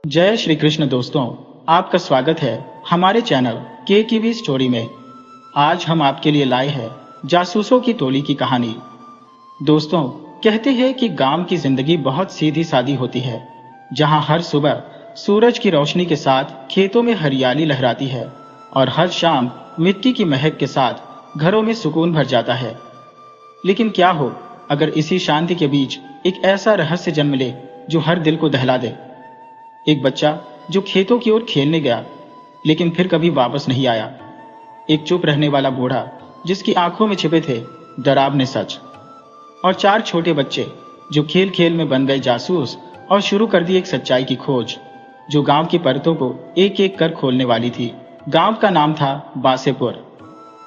जय श्री कृष्ण दोस्तों, आपका स्वागत है हमारे चैनल के की स्टोरी में। आज हम आपके लिए लाए हैं जासूसों की टोली की कहानी। दोस्तों, कहते हैं कि गांव की जिंदगी बहुत सीधी सादी होती है, जहां हर सुबह सूरज की रोशनी के साथ खेतों में हरियाली लहराती है और हर शाम मिट्टी की महक के साथ घरों में सुकून भर जाता है। लेकिन क्या हो अगर इसी शांति के बीच एक ऐसा रहस्य जन्म ले जो हर दिल को दहला दे। एक बच्चा जो खेतों की ओर खेलने गया लेकिन फिर कभी वापस नहीं आया। एक चुप रहने वाला बूढ़ा जिसकी आंखों में छिपे थे डरावने सच। और चार छोटे बच्चे जो खेल खेल में बन गए जासूस और शुरू कर दी एक सच्चाई की खोज जो गांव की परतों को एक एक कर खोलने वाली थी। गांव का नाम था बासेपुर।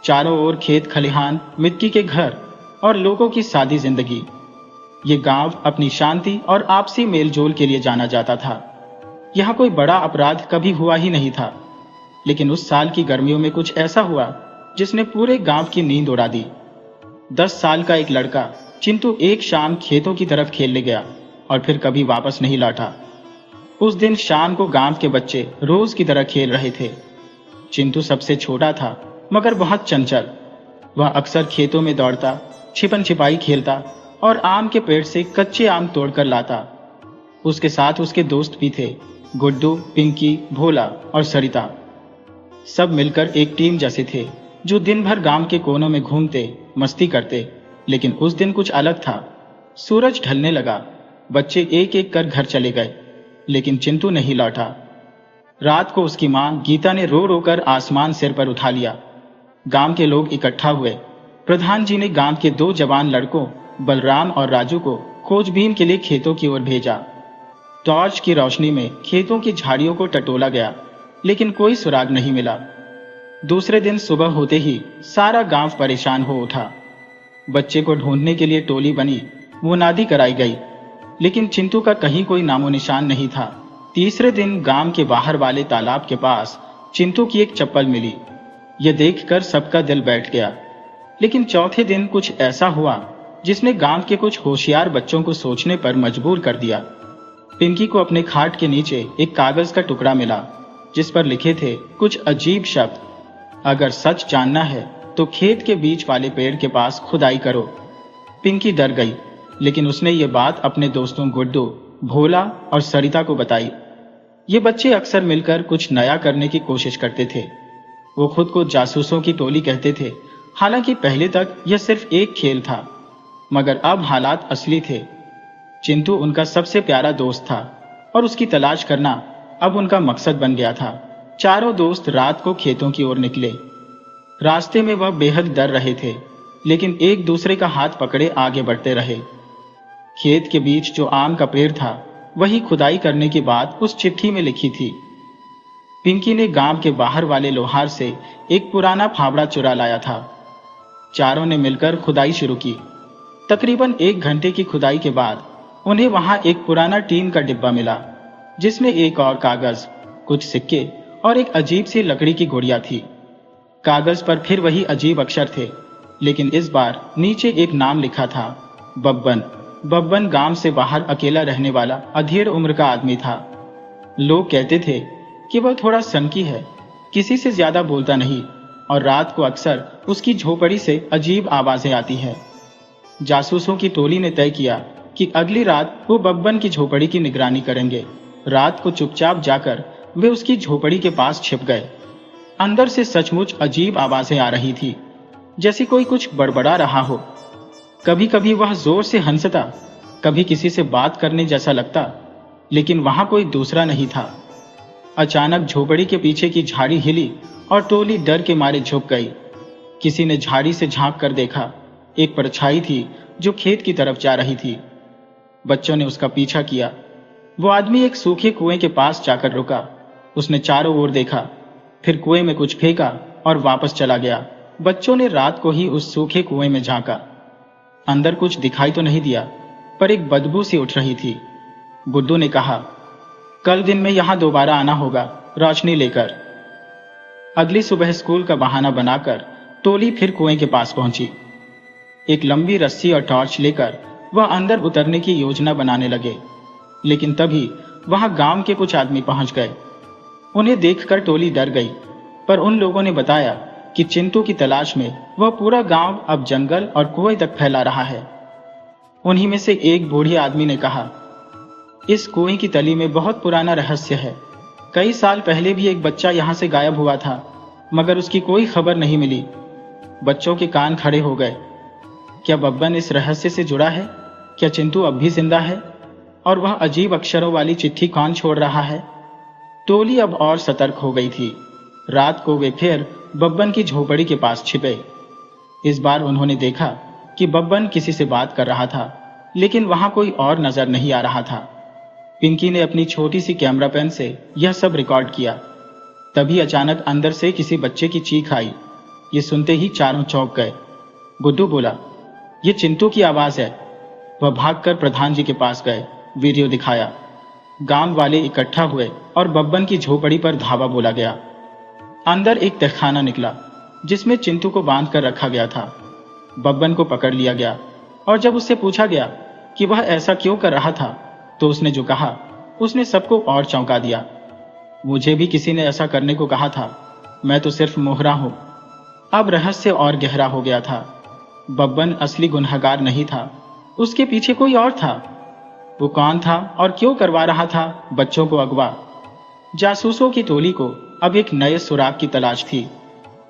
चारों ओर खेत खलिहान, मिट्टी के घर और लोगों की सादी जिंदगी। ये गांव अपनी शांति और आपसी मेलजोल के लिए जाना जाता था। यहाँ कोई बड़ा अपराध कभी हुआ ही नहीं था, लेकिन उस साल की गर्मियों में कुछ ऐसा हुआ जिसने पूरे गांव की नींद उड़ा दी। 10 साल का एक लड़का चिंटू एक शाम खेतों की तरफ खेलने गया और फिर कभी वापस नहीं लौटा। उस दिन शाम को गांव के बच्चे रोज की तरह खेल रहे थे। चिंटू सबसे छोटा था मगर बहुत चंचल। वह अक्सर खेतों में दौड़ता, छिपन छिपाई खेलता और आम के पेड़ से कच्चे आम तोड़कर लाता। उसके साथ उसके दोस्त भी थे, गुड्डू, पिंकी, भोला और सरिता। सब मिलकर एक टीम जैसे थे जो दिन भर गांव के कोनों में घूमते, मस्ती करते। लेकिन उस दिन कुछ अलग था। सूरज ढलने लगा, बच्चे एक एक कर घर चले गए, लेकिन चिंटू नहीं लौटा। रात को उसकी मां गीता ने रो रो कर आसमान सिर पर उठा लिया। गांव के लोग इकट्ठा हुए। प्रधान जी ने गांव के 2 जवान लड़कों बलराम और राजू को खोजबीन के लिए खेतों की ओर भेजा। टॉर्च की रोशनी में खेतों की झाड़ियों को टटोला गया, लेकिन कोई सुराग नहीं मिला। दूसरे दिन सुबह होते ही सारा गांव परेशान हो उठा। बच्चे को ढूंढने के लिए टोली बनी, मुनादी कराई गई, लेकिन चिंटू का कहीं कोई नामो निशान नहीं था। तीसरे दिन गांव के बाहर वाले तालाब के पास चिंटू की एक चप्पल मिली। यह देखकर सबका दिल बैठ गया। लेकिन चौथे दिन कुछ ऐसा हुआ जिसने गांव के कुछ होशियार बच्चों को सोचने पर मजबूर कर दिया। पिंकी को अपने खाट के नीचे एक कागज का टुकड़ा मिला जिस पर लिखे थे कुछ अजीब शब्द। अगर सच जानना है तो खेत के बीच वाले पेड़ के पास खुदाई करो। पिंकी डर गई, लेकिन उसने ये बात अपने दोस्तों गुड्डू, भोला और सरिता को बताई। ये बच्चे अक्सर मिलकर कुछ नया करने की कोशिश करते थे। वो खुद को जासूसों की टोली कहते थे। हालांकि पहले तक यह सिर्फ एक खेल था, मगर अब हालात असली थे। चिंटू उनका सबसे प्यारा दोस्त था और उसकी तलाश करना अब उनका मकसद बन गया था। चारों दोस्त रात को खेतों की ओर निकले। रास्ते में वह बेहद डर रहे थे, लेकिन एक दूसरे का हाथ पकड़े आगे बढ़ते रहे। खेत के बीच जो आम का पेड़ था वही खुदाई करने की बात उस चिट्ठी में लिखी थी। पिंकी ने गांव के बाहर वाले लोहार से एक पुराना फावड़ा चुरा लाया था। चारों ने मिलकर खुदाई शुरू की। तकरीबन 1 घंटे की खुदाई के बाद उन्हें वहां एक पुराना टीन का डिब्बा मिला जिसमें एक और कागज, कुछ सिक्के और एक अजीब सी लकड़ी की गुड़िया थी। कागज पर फिर वही अजीब अक्षर थे, लेकिन इस बार नीचे एक नाम लिखा था, बब्बन। बब्बन गांव से बाहर अकेला रहने वाला अधेड़ उम्र का आदमी था। लोग कहते थे कि वह थोड़ा सनकी है, किसी से ज्यादा बोलता नहीं और रात को अक्सर उसकी झोपड़ी से अजीब आवाजें आती है। जासूसों की टोली ने तय किया कि अगली रात वो बब्बन की झोपड़ी की निगरानी करेंगे। रात को चुपचाप जाकर वे उसकी झोपड़ी के पास छिप गए। अंदर से सचमुच अजीब आवाजें आ रही थी, जैसे कोई कुछ बड़बड़ा रहा हो। कभी कभी वह जोर से हंसता, कभी किसी से बात करने जैसा लगता, लेकिन वहां कोई दूसरा नहीं था। अचानक झोपड़ी के पीछे की झाड़ी हिली और टोली डर के मारे झुक गई। किसी ने झाड़ी से झांक कर देखा। एक परछाई थी जो खेत की तरफ जा रही थी। बच्चों ने उसका पीछा किया। वो आदमी एक सूखे कुएं के पास जाकर रुका। उसने चारों ओर देखा, फिर कुएं में कुछ फेंका और वापस चला गया। बच्चों ने रात को ही उस सूखे कुएं में झांका। अंदर कुछ दिखाई तो नहीं दिया, पर एक बदबू सी उठ रही थी। गुड्डू ने कहा, कल दिन में यहां दोबारा आना होगा, रोशनी लेकर। अगली सुबह स्कूल का बहाना बनाकर टोली फिर कुएं के पास पहुंची। एक लंबी रस्सी और टॉर्च लेकर वह अंदर उतरने की योजना बनाने लगे, लेकिन तभी वहां गांव के कुछ आदमी पहुंच गए। उन्हें देखकर टोली डर गई, पर उन लोगों ने बताया कि चिंटू की तलाश में वह पूरा गांव अब जंगल और कुएं तक फैला रहा है। उन्हीं में से एक बूढ़े आदमी ने कहा, इस कुएं की तली में बहुत पुराना रहस्य है। कई साल पहले भी एक बच्चा यहाँ से गायब हुआ था, मगर उसकी कोई खबर नहीं मिली। बच्चों के कान खड़े हो गए। क्या बब्बन इस रहस्य से जुड़ा है? क्या चिंटू अब भी जिंदा है? और वह अजीब अक्षरों वाली चिट्ठी कौन छोड़ रहा है? टोली अब और सतर्क हो गई थी। रात को वे फिर बब्बन की झोपड़ी के पास छिपे। इस बार उन्होंने देखा कि बब्बन किसी से बात कर रहा था, लेकिन वहां कोई और नजर नहीं आ रहा था। पिंकी ने अपनी छोटी सी कैमरा पेन से यह सब रिकॉर्ड किया। तभी अचानक अंदर से किसी बच्चे की चीख आई। ये सुनते ही चारों चौंक गए। गुड्डू बोला, ये चिंटू की आवाज है। वह भागकर प्रधान जी के पास गए, वीडियो दिखाया। गांव वाले इकट्ठा हुए और बब्बन की झोपड़ी पर धावा बोला गया। अंदर एक तहखाना निकला जिसमें चिंटू को बांध कर रखा गया था। बब्बन को पकड़ लिया गया और जब उससे पूछा गया कि वह ऐसा क्यों कर रहा था, तो उसने जो कहा उसने सबको और चौंका दिया। मुझे भी किसी ने ऐसा करने को कहा था, मैं तो सिर्फ मोहरा हूं। अब रहस्य और गहरा हो गया था। बब्बन असली गुनहगार नहीं था, उसके पीछे कोई और था। वो कौन था और क्यों करवा रहा था बच्चों को अगवा? जासूसों की टोली को अब एक नए सुराग की तलाश थी।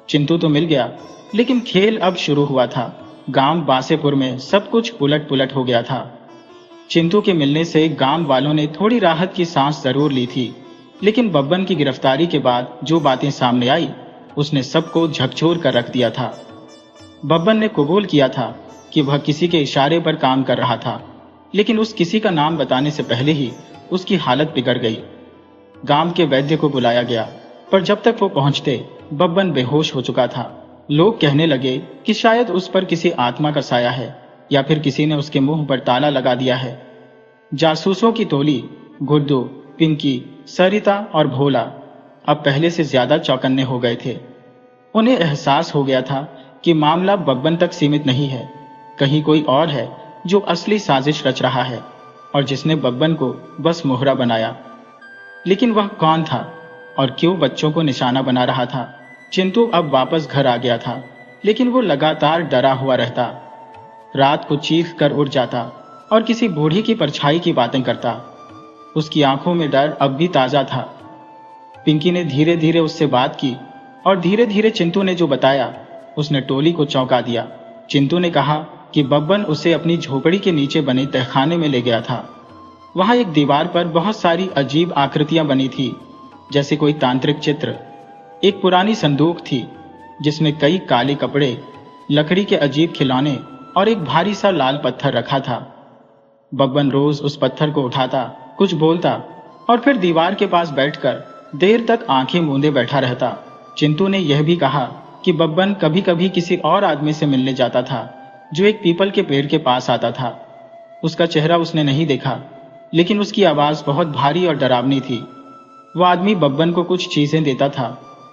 चिंटू तो मिल गया, लेकिन खेल अब शुरू हुआ था। गांव बासेपुर में सब कुछ उलट पुलट हो गया था। चिंटू के मिलने से गांव वालों ने थोड़ी राहत की सांस जरूर ली थी, लेकिन बब्बन की गिरफ्तारी के बाद जो बातें सामने आई उसने सबको झकझोर कर रख दिया था। बब्बन ने कबूल किया था कि वह किसी के इशारे पर काम कर रहा था, लेकिन उस किसी का नाम बताने से पहले ही उसकी हालत बिगड़ गई। गांव के वैद्य को बुलाया गया, पर जब तक वो पहुंचते बब्बन बेहोश हो चुका था। लोग कहने लगे कि शायद उस पर किसी आत्मा का साया है या फिर किसी ने उसके मुंह पर ताला लगा दिया है। जासूसों की टोली गुड्डू, पिंकी, सरिता और भोला अब पहले से ज्यादा चौकन्ने हो गए थे। उन्हें एहसास हो गया था कि मामला बब्बन तक सीमित नहीं है, कहीं कोई और है जो असली साजिश रच रहा है और जिसने बब्बन को बस मोहरा बनाया। लेकिन वह कौन था और क्यों बच्चों को निशाना बना रहा था? चिंटू अब वापस घर आ गया था, लेकिन वो लगातार डरा हुआ रहता। रात को चीख कर उठ जाता और किसी बूढ़ी की परछाई की बातें करता। उसकी आंखों में डर अब भी ताजा था। पिंकी ने धीरे धीरे उससे बात की और धीरे धीरे चिंटू ने जो बताया उसने टोली को चौंका दिया। चिंटू ने कहा कि बब्बन उसे अपनी झोपड़ी के नीचे बने तहखाने में ले गया था। वहां एक दीवार पर बहुत सारी अजीब आकृतियां बनी थी, जैसे कोई तांत्रिक चित्र। एक पुरानी संदूक थी जिसमें कई काले कपड़े, लकड़ी के अजीब खिलौने और एक भारी सा लाल पत्थर रखा था। बब्बन रोज उस पत्थर को उठाता, कुछ बोलता और फिर दीवार के पास बैठकर देर तक आंखें मूंदे बैठा रहता। चिंटू ने यह भी कहा कि बब्बन कभी कभी किसी और आदमी से मिलने जाता था जो एक पीपल के पेड़ के पास आता था। उसका चेहरा उसने नहीं देखा, लेकिन उसकी आवाज बहुत भारी और डरावनी थी। वह आदमी बब्बन को कुछ चीजें देता था,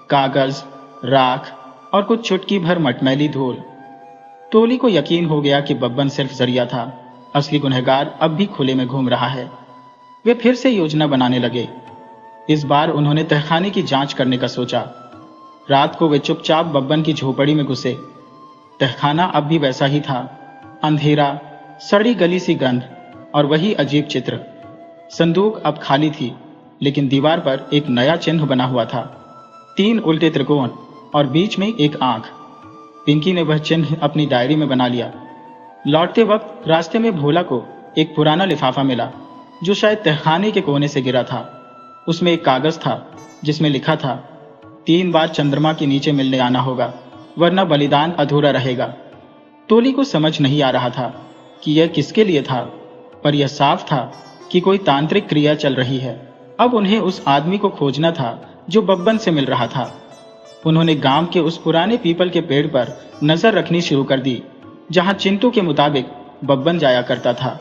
कागज, राख और कुछ चुटकी भर मटमैली धूल। टोली को यकीन हो गया कि बब्बन सिर्फ जरिया था, असली गुनहगार अब भी खुले में घूम रहा है। वे फिर से योजना बनाने लगे। इस बार उन्होंने तहखाने की जांच करने का सोचा। रात को वे चुपचाप बब्बन की झोपड़ी में घुसे। तहखाना अब भी वैसा ही था, अंधेरा, सड़ी गली सी गंध और वही अजीब चित्र। संदूक अब खाली थी, लेकिन दीवार पर एक नया चिन्ह बना हुआ था, 3 उल्टे त्रिकोण और बीच में एक आंख। पिंकी ने वह चिन्ह अपनी डायरी में बना लिया। लौटते वक्त रास्ते में भोला को एक पुराना लिफाफा मिला जो शायद तहखाने के कोने से गिरा था। उसमें एक कागज था जिसमें लिखा था, 3 बार चंद्रमा के नीचे मिलने आना होगा, वरना बलिदान अधूरा रहेगा। टोली को समझ नहीं आ रहा था कि यह किसके लिए था, पर यह साफ था कि कोई तांत्रिक क्रिया चल रही है। अब उन्हें उस आदमी को खोजना था जो बब्बन से मिल रहा था। उन्होंने गांव के उस पुराने पीपल के पेड़ पर नजर रखनी शुरू कर दी जहां चिंटू के मुताबिक बब्बन जाया करता था।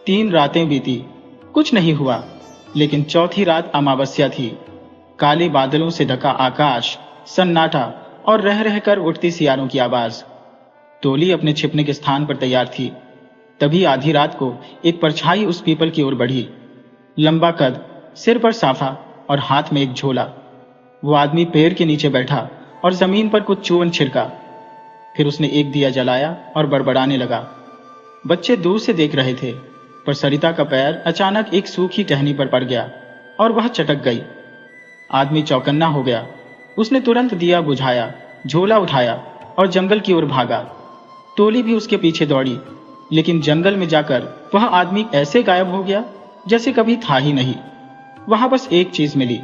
3 रातें बीती, कुछ नहीं हुआ, लेकिन चौथी रात अमावस्या थी। काले बादलों से ढका आकाश, सन्नाटा और रह रहकर उठती सियारों की आवाज। टोली अपने छिपने के स्थान पर तैयार थी। तभी आधी रात को एक परछाई उस पीपल की ओर बढ़ी। लंबा कद, सिर पर साफा और हाथ में एक झोला। वो आदमी पेड़ के नीचे बैठा और जमीन पर कुछ चूर्ण छिड़का। फिर उसने एक दिया जलाया और बड़बड़ाने लगा। बच्चे दूर से देख रहे थे, पर सरिता का पैर अचानक एक सूखी टहनी पर पड़ गया और वह चटक गई। आदमी चौकन्ना हो गया। उसने तुरंत दिया बुझाया, झोला उठाया और जंगल की ओर भागा। टोली भी उसके पीछे दौड़ी, लेकिन जंगल में जाकर वह आदमी ऐसे गायब हो गया जैसे कभी था ही नहीं। वहां बस एक चीज मिली,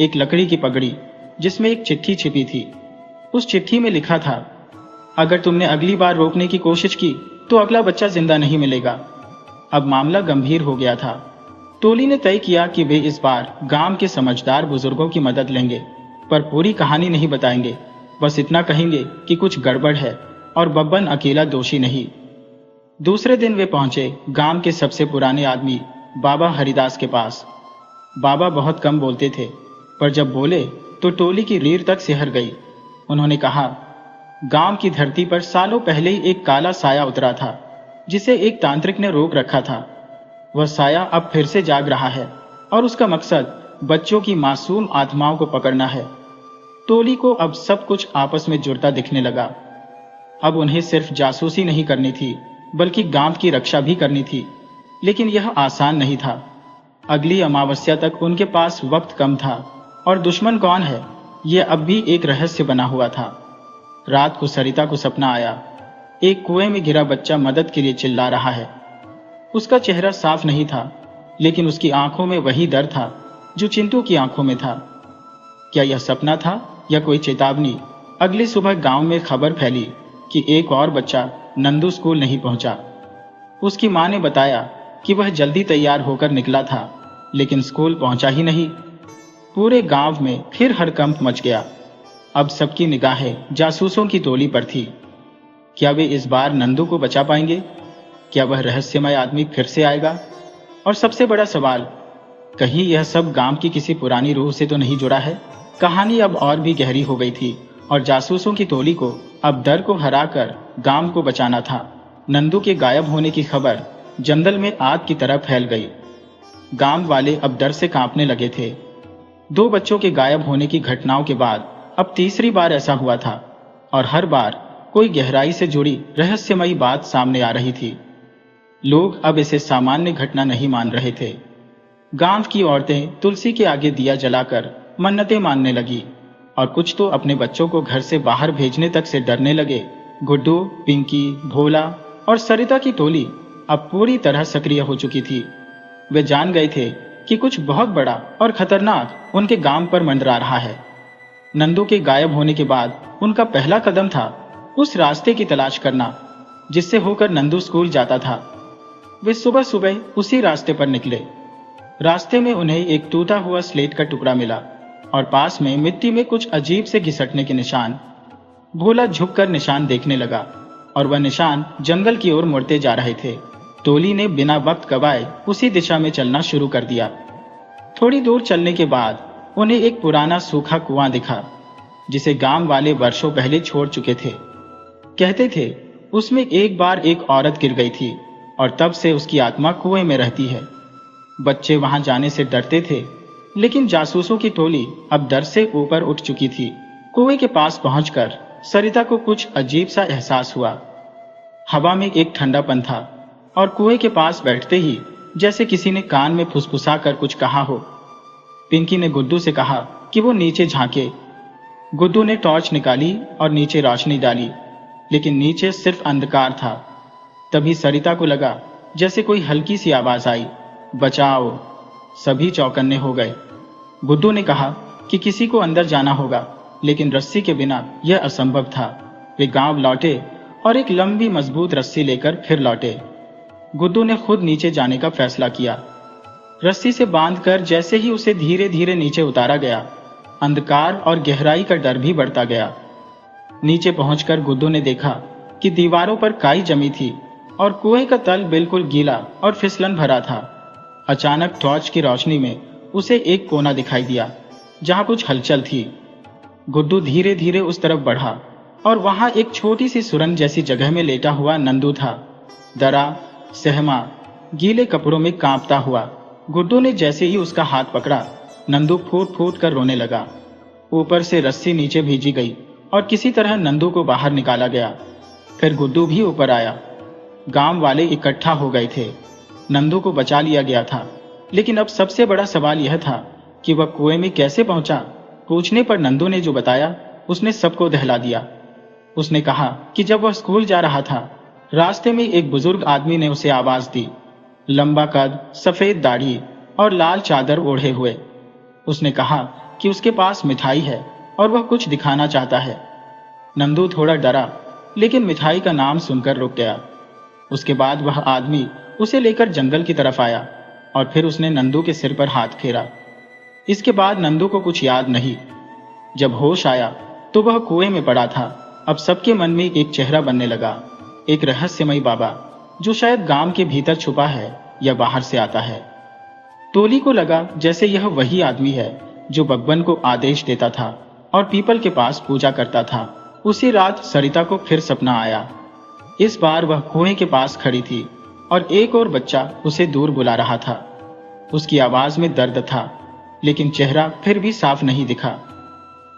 एक लकड़ी की पगड़ी जिसमें एक चिट्ठी छिपी थी। उस चिट्ठी में लिखा था, अगर तुमने अगली बार रोकने की कोशिश की तो अगला बच्चा जिंदा नहीं मिलेगा। अब मामला गंभीर हो गया था। टोली ने तय किया कि वे इस बार गांव के समझदार बुजुर्गों की मदद लेंगे, पर पूरी कहानी नहीं बताएंगे। बस इतना कहेंगे कि कुछ गड़बड़ है और बब्बन अकेला दोषी नहीं। दूसरे दिन वे पहुंचे गांव के सबसे पुराने आदमी बाबा हरिदास के पास। बाबा बहुत कम बोलते थे, पर जब बोले तो टोली की रीढ़ तक सिहर गई। उन्होंने कहा, गांव की धरती पर सालों पहले ही एक काला साया उतरा था, जिसे एक तांत्रिक ने रोक रखा था। वह साया अब फिर से जाग रहा है और उसका मकसद बच्चों की मासूम आत्माओं को पकड़ना है। टोली को अब सब कुछ आपस में जुड़ता दिखने लगा। अब उन्हें सिर्फ जासूसी नहीं करनी थी, बल्कि गांव की रक्षा भी करनी थी। लेकिन यह आसान नहीं था। अगली अमावस्या तक उनके पास वक्त कम था और दुश्मन कौन है, यह अब भी एक रहस्य बना हुआ था। रात को सरिता को सपना आया, एक कुएं में गिरा बच्चा मदद के लिए चिल्ला रहा है। उसका चेहरा साफ नहीं था, लेकिन उसकी आंखों में वही डर था जो चिंटू की आंखों में था। क्या यह सपना था या कोई चेतावनी? अगली सुबह गांव में खबर फैली कि एक और बच्चा नंदू स्कूल नहीं पहुंचा। उसकी मां ने बताया कि वह जल्दी तैयार होकर निकला था, लेकिन स्कूल पहुंचा ही नहीं। पूरे गांव में फिर हड़कंप मच गया। अब सबकी निगाहें जासूसों की टोली पर थी। क्या वे इस बार नंदू को बचा पाएंगे? क्या वह रहस्यमय आदमी फिर से आएगा? और सबसे बड़ा सवाल, कहीं यह सब गांव की किसी पुरानी रूह से तो नहीं जुड़ा है? कहानी अब और भी गहरी हो गई थी और जासूसों की टोली को अब डर को हराकर गांव को बचाना था। नंदू के गायब होने की खबर जंगल में आग की तरह फैल गई। गांव वाले अब डर से कांपने लगे थे। 2 बच्चों के गायब होने की घटनाओं के बाद अब तीसरी बार ऐसा हुआ था, और हर बार कोई गहराई से जुड़ी रहस्यमयी बात सामने आ रही थी। लोग अब इसे सामान्य घटना नहीं मान रहे थे। गांव की औरतें तुलसी के आगे दिया जलाकर मन्नतें मानने लगी, और कुछ तो अपने बच्चों को घर से बाहर भेजने तक से डरने लगे। गुड्डू, पिंकी, भोला और सरिता की टोली अब पूरी तरह सक्रिय हो चुकी थी। वे जान गए थे कि कुछ बहुत बड़ा और खतरनाक उनके गांव पर मंडरा रहा है। नंदू के गायब होने के बाद उनका पहला कदम था उस रास्ते की तलाश करना जिससे होकर नंदू स्कूल जाता था। वे सुबह सुबह उसी रास्ते पर निकले। रास्ते में उन्हें एक टूटा हुआ स्लेट का टुकड़ा मिला और पास में मिट्टी में कुछ अजीब से घिसटने के निशान। भोला झुककर निशान देखने लगा और वह निशान जंगल की ओर मुड़ते जा रहे थे। टोली ने बिना वक्त गवाए उसी दिशा में चलना शुरू कर दिया। थोड़ी दूर चलने के बाद उन्हें एक पुराना सूखा कुआं दिखा, जिसे गांव वाले वर्षों पहले छोड़ चुके थे। कहते थे उसमें एक बार एक औरत गिर गई थी और तब से उसकी आत्मा कुएं में रहती है। बच्चे वहां जाने से डरते थे, लेकिन जासूसों की टोली अब डर से ऊपर उठ चुकी थी। कुएं के पास पहुंचकर सरिता को कुछ अजीब सा एहसास हुआ। हवा में एक ठंडापन था और कुएं के पास बैठते ही जैसे किसी ने कान में फुसफुसा कर कुछ कहा हो। पिंकी ने गुड्डू से कहा कि वो नीचे झांके। गुड्डू ने टॉर्च निकाली और नीचे रोशनी डाली, लेकिन नीचे सिर्फ अंधकार था। तभी सरिता को लगा जैसे कोई हल्की सी आवाज आई, बचाओ। सभी चौकन्ने हो गए। गुड्डू ने कहा कि किसी को अंदर जाना होगा, लेकिन रस्सी के बिना यह असंभव था। वे गांव लौटे और एक लंबी मजबूत रस्सी लेकर फिर लौटे। गुड्डू ने खुद नीचे जाने का फैसला किया। रस्सी से बांधकर जैसे ही उसे धीरे धीरे नीचे उतारा गया, अंधकार और गहराई का डर भी बढ़ता गया। नीचे पहुंचकर गुड्डू ने देखा कि दीवारों पर काई जमी थी और कुएं का तल बिल्कुल गीला और फिसलन भरा था। अचानक टॉर्च की रोशनी में उसे एक कोना दिखाई दिया जहां कुछ हलचल थी। गुड्डू धीरे धीरे उस तरफ बढ़ा और वहां एक छोटी सी सुरंग जैसी जगह में लेटा हुआ नंदू था। डरा, सहमा, गीले कपड़ों में कांपता हुआ। गुड्डू ने जैसे ही उसका हाथ पकड़ा, नंदू फूट फूट कर रोने लगा। ऊपर से रस्सी नीचे भेजी गई और किसी तरह नंदू को बाहर निकाला गया। फिर गुड्डू भी ऊपर आया। गांव वाले इकट्ठा हो गए थे। नंदू को बचा लिया गया था, लेकिन अब सबसे बड़ा सवाल यह था कि वह कुएं में कैसे पहुंचा। पूछने पर नंदू ने जो बताया उसने सबको दहला दिया। उसने कहा कि जब वह स्कूल जा रहा था, रास्ते में एक बुजुर्ग आदमी ने उसे आवाज दी। लंबा कद, सफेद दाढ़ी और लाल चादर ओढ़े हुए। उसने कहा कि उसके पास मिठाई है और वह कुछ दिखाना चाहता है। नंदू थोड़ा डरा, लेकिन मिठाई का नाम सुनकर रुक गया। उसके बाद वह आदमी उसे लेकर जंगल की तरफ आया और फिर उसने नंदू के सिर पर हाथ फेरा। इसके बाद नंदू को कुछ याद नहीं। जब होश आया तो वह कुएं में पड़ा था। अब सबके मन में एक चेहरा बनने लगा, एक रहस्यमयी बाबा, जो शायद गांव के भीतर छुपा है या बाहर से आता है। टोली को लगा जैसे यह वही आदमी है जो बब्बन को आदेश देता था और पीपल के पास पूजा करता था। उसी रात सरिता को फिर सपना आया। इस बार वह कुएं के पास खड़ी थी और एक और बच्चा उसे दूर बुला रहा था। उसकी आवाज में दर्द था, लेकिन चेहरा फिर भी साफ नहीं दिखा।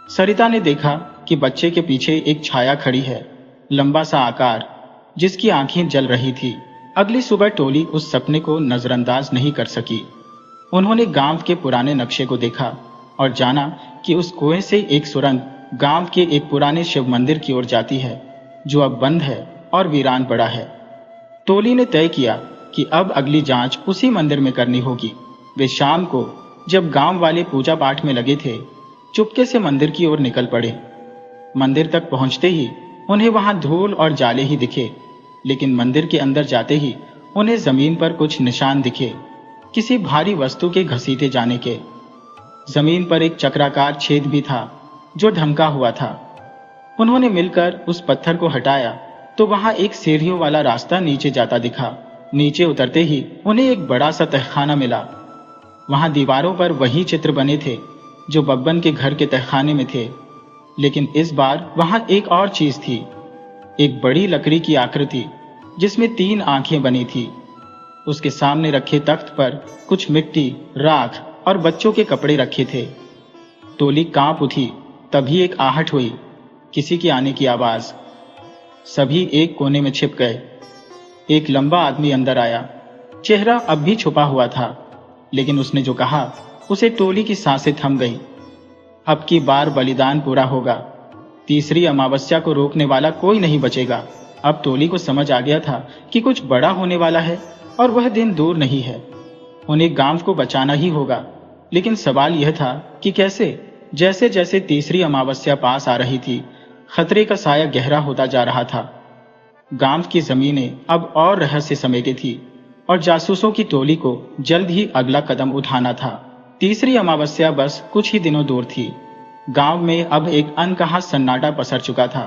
सरिता ने देखा कि बच्चे के पीछे एक छाया खड़ी है, लंबा सा आकार, जिसकी आंखें जल रही थी। अगली सुबह टोली उस सपने को नजरअंदाज नहीं कर सकी। उन्होंने गांव के पुराने नक्शे को देखा और जाना कि उस कुएं से एक सुरंग गांव के एक पुराने शिव मंदिर की ओर जाती है, जो अब बंद है और वीरान पड़ा है। टोली ने तय किया कि अब अगली जांच उसी मंदिर में करनी होगी। वे शाम को, जब गांव वाले पूजा पाठ में लगे थे, चुपके से मंदिर की ओर निकल पड़े। मंदिर तक पहुंचते ही उन्हें वहां धूल और जाले ही दिखे, लेकिन मंदिर के अंदर जाते ही उन्हें जमीन पर कुछ निशान दिखे, किसी भारी वस्तु के घसीटे जाने के। जमीन पर एक चक्राकार छेद भी था जो ढंका हुआ था। उन्होंने मिलकर उस पत्थर को हटाया तो वहां एक सीढ़ियों वाला रास्ता नीचे जाता दिखा। नीचे उतरते ही उन्हें एक बड़ा सा तहखाना मिला। वहां दीवारों पर वही चित्र बने थे जो बब्बन के घर के तहखाने में थे, लेकिन इस बार वहां एक और चीज थी, एक बड़ी लकड़ी की आकृति जिसमें 3 आंखें बनी थी। उसके सामने रखे तख्त पर कुछ मिट्टी, राख और बच्चों के कपड़े रखे थे। टोली कांप उठी। तभी एक आहट हुई, किसी के आने की आवाज। सभी एक कोने में छिप गए। एक लंबा आदमी अंदर आया। चेहरा अब भी छुपा हुआ था, लेकिन उसने जो कहा उसे टोली की सांसें थम गई। अब की बार बलिदान पूरा होगा। तीसरी अमावस्या को रोकने वाला कोई नहीं बचेगा। अब टोली को समझ आ गया था कि कुछ बड़ा होने वाला है और वह दिन दूर नहीं है। उन्हें गांव को बचाना ही होगा, लेकिन सवाल यह था कि कैसे। जैसे जैसे तीसरी अमावस्या पास आ रही थी, खतरे का साया गहरा होता जा रहा था। गांव की जमीनें अब और रहस्य समेटे थी और जासूसों की टोली को जल्द ही अगला कदम उठाना था। तीसरी अमावस्या बस कुछ ही दिनों दूर थी। गांव में अब एक अनकहा सन्नाटा पसर चुका था।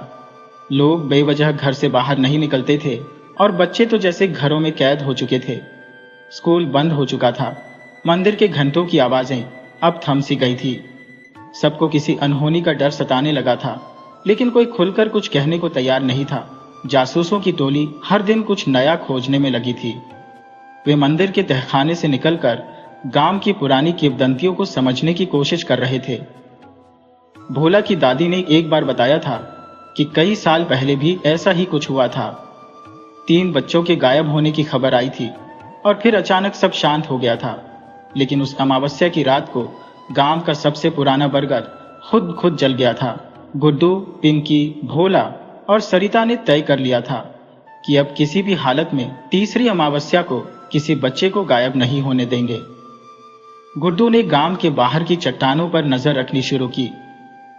लोग बेवजह घर से बाहर नहीं निकलते थे और बच्चे तो जैसे घरों में कैद हो चुके थे। स्कूल बंद हो चुका था। मंदिर के घंटों की आवाजें अब थम सी गई थी। सबको किसी अनहोनी का डर सताने लगा था, लेकिन कोई खुलकर कुछ कहने को तैयार नहीं था। जासूसों की टोली हर दिन कुछ नया खोजने में लगी थी। वे मंदिर के तहखाने से निकलकर गांव की पुरानी किंवदंतियों को समझने की कोशिश कर रहे थे। भोला की दादी ने एक बार बताया था कि कई साल पहले भी ऐसा ही कुछ हुआ था। 3 बच्चों के गायब होने की खबर आई थी और फिर अचानक सब शांत हो गया था। लेकिन उस अमावस्या की रात को गांव का सबसे पुराना बरगद खुद जल गया था। गुड्डू, पिंकी, भोला और सरिता ने तय कर लिया था कि अब किसी भी हालत में तीसरी अमावस्या को किसी बच्चे को गायब नहीं होने देंगे। गुड्डू ने गांव के बाहर की चट्टानों पर नजर रखनी शुरू की।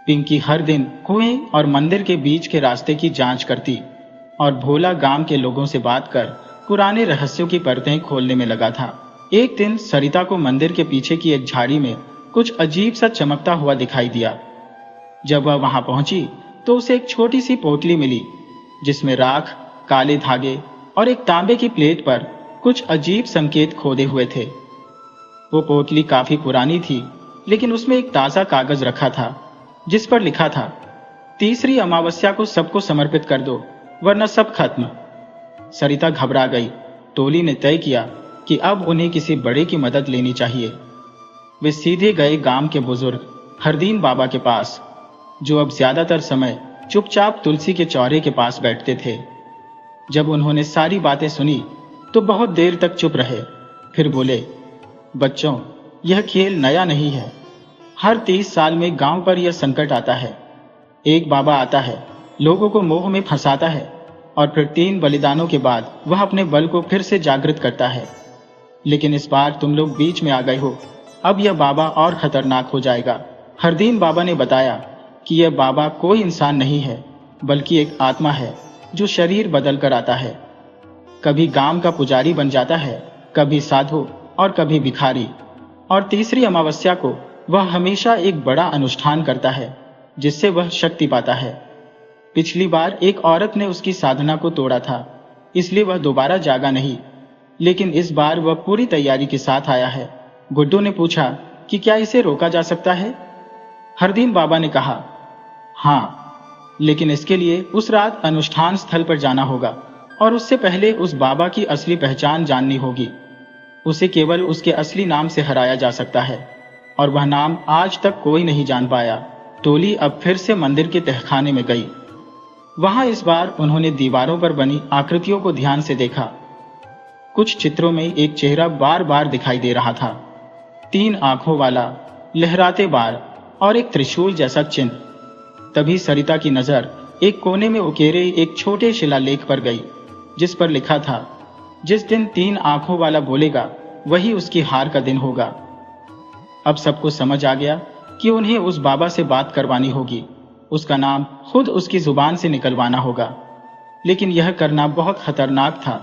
पिंकी हर दिन कुएं और मंदिर के बीच के रास्ते की जांच करती और भोला गांव के लोगों से बात कर पुराने रहस्यों की परतें खोलने में लगा था। एक दिन सरिता को मंदिर के पीछे की एक झाड़ी में कुछ अजीब सा चमकता हुआ दिखाई दिया। जब वह वहां पहुंची तो उसे एक छोटी सी पोटली मिली, जिसमें राख, काले धागे और एक तांबे की प्लेट पर कुछ अजीब संकेत खोदे हुए थे। वो पोटली काफी पुरानी थी, लेकिन उसमें एक ताजा कागज रखा था जिस पर लिखा था, तीसरी अमावस्या को सबको समर्पित कर दो, वरना सब खत्म। सरिता घबरा गई। टोली ने तय किया कि अब उन्हें किसी बड़े की मदद लेनी चाहिए। वे सीधे गए गांव के बुजुर्ग हरदीन बाबा के पास, जो अब ज्यादातर समय चुपचाप तुलसी के चौरे के पास बैठते थे। जब उन्होंने सारी बातें सुनी तो बहुत देर तक चुप रहे, फिर बोले, बच्चों, यह खेल नया नहीं है। हर 30 साल में गांव पर यह संकट आता है। एक बाबा आता है, लोगों को मोह में फंसाता है और फिर 3 बलिदानों के बाद वह अपने बल को फिर से जागृत करता है। लेकिन इस बार तुम लोग बीच में आ गए हो, अब यह बाबा और खतरनाक हो जाएगा। हरदीन बाबा ने बताया कि यह बाबा कोई इंसान नहीं है, बल्कि एक आत्मा है जो शरीर बदल कर आता है। कभी गांव का पुजारी बन जाता है, कभी साधु और कभी भिखारी, और तीसरी अमावस्या को वह हमेशा एक बड़ा अनुष्ठान करता है जिससे वह शक्ति पाता है। पिछली बार एक औरत ने उसकी साधना को तोड़ा था, इसलिए वह दोबारा जागा नहीं, लेकिन इस बार वह पूरी तैयारी के साथ आया है। गुड्डू ने पूछा कि क्या इसे रोका जा सकता है? हरदीन बाबा ने कहा, हाँ, लेकिन इसके लिए उस रात अनुष्ठान स्थल पर जाना होगा और उससे पहले उस बाबा की असली पहचान जाननी होगी। उसे केवल उसके असली नाम से हराया जा सकता है और वह नाम आज तक कोई नहीं जान पाया। टोली अब फिर से मंदिर के तहखाने में गई। वहां इस बार उन्होंने दीवारों पर बनी आकृतियों को ध्यान से देखा। कुछ चित्रों में एक चेहरा बार बार दिखाई दे रहा था, 3 आंखों वाला, लहराते बाल और एक त्रिशूल जैसा चिन्ह। तभी सरिता की नजर एक कोने में उकेरे एक छोटे शिलालेख पर गई, जिस पर लिखा था, जिस दिन 3 आंखों वाला बोलेगा वही उसकी हार का दिन होगा। अब सबको समझ आ गया कि उन्हें उस बाबा से बात करवानी होगी, उसका नाम खुद उसकी जुबान से निकलवाना होगा। लेकिन यह करना बहुत खतरनाक था।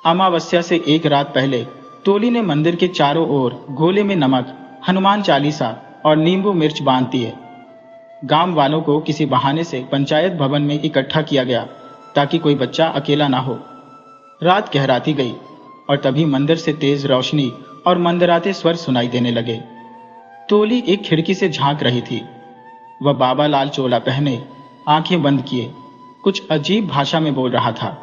अमावस्या से एक रात पहले टोली ने मंदिर के चारों ओर गोले में नमक, हनुमान चालीसा और नींबू मिर्च बांध दिए। गांव वालों को किसी बहाने से पंचायत भवन में इकट्ठा किया गया ताकि कोई बच्चा अकेला ना हो। रात गहराती गई और तभी मंदिर से तेज रोशनी और मंदराते स्वर सुनाई देने लगे। टोली एक खिड़की से झांक रही थी। वह बाबा लाल चोला पहने, आंखें बंद किए, कुछ अजीब भाषा में बोल रहा था।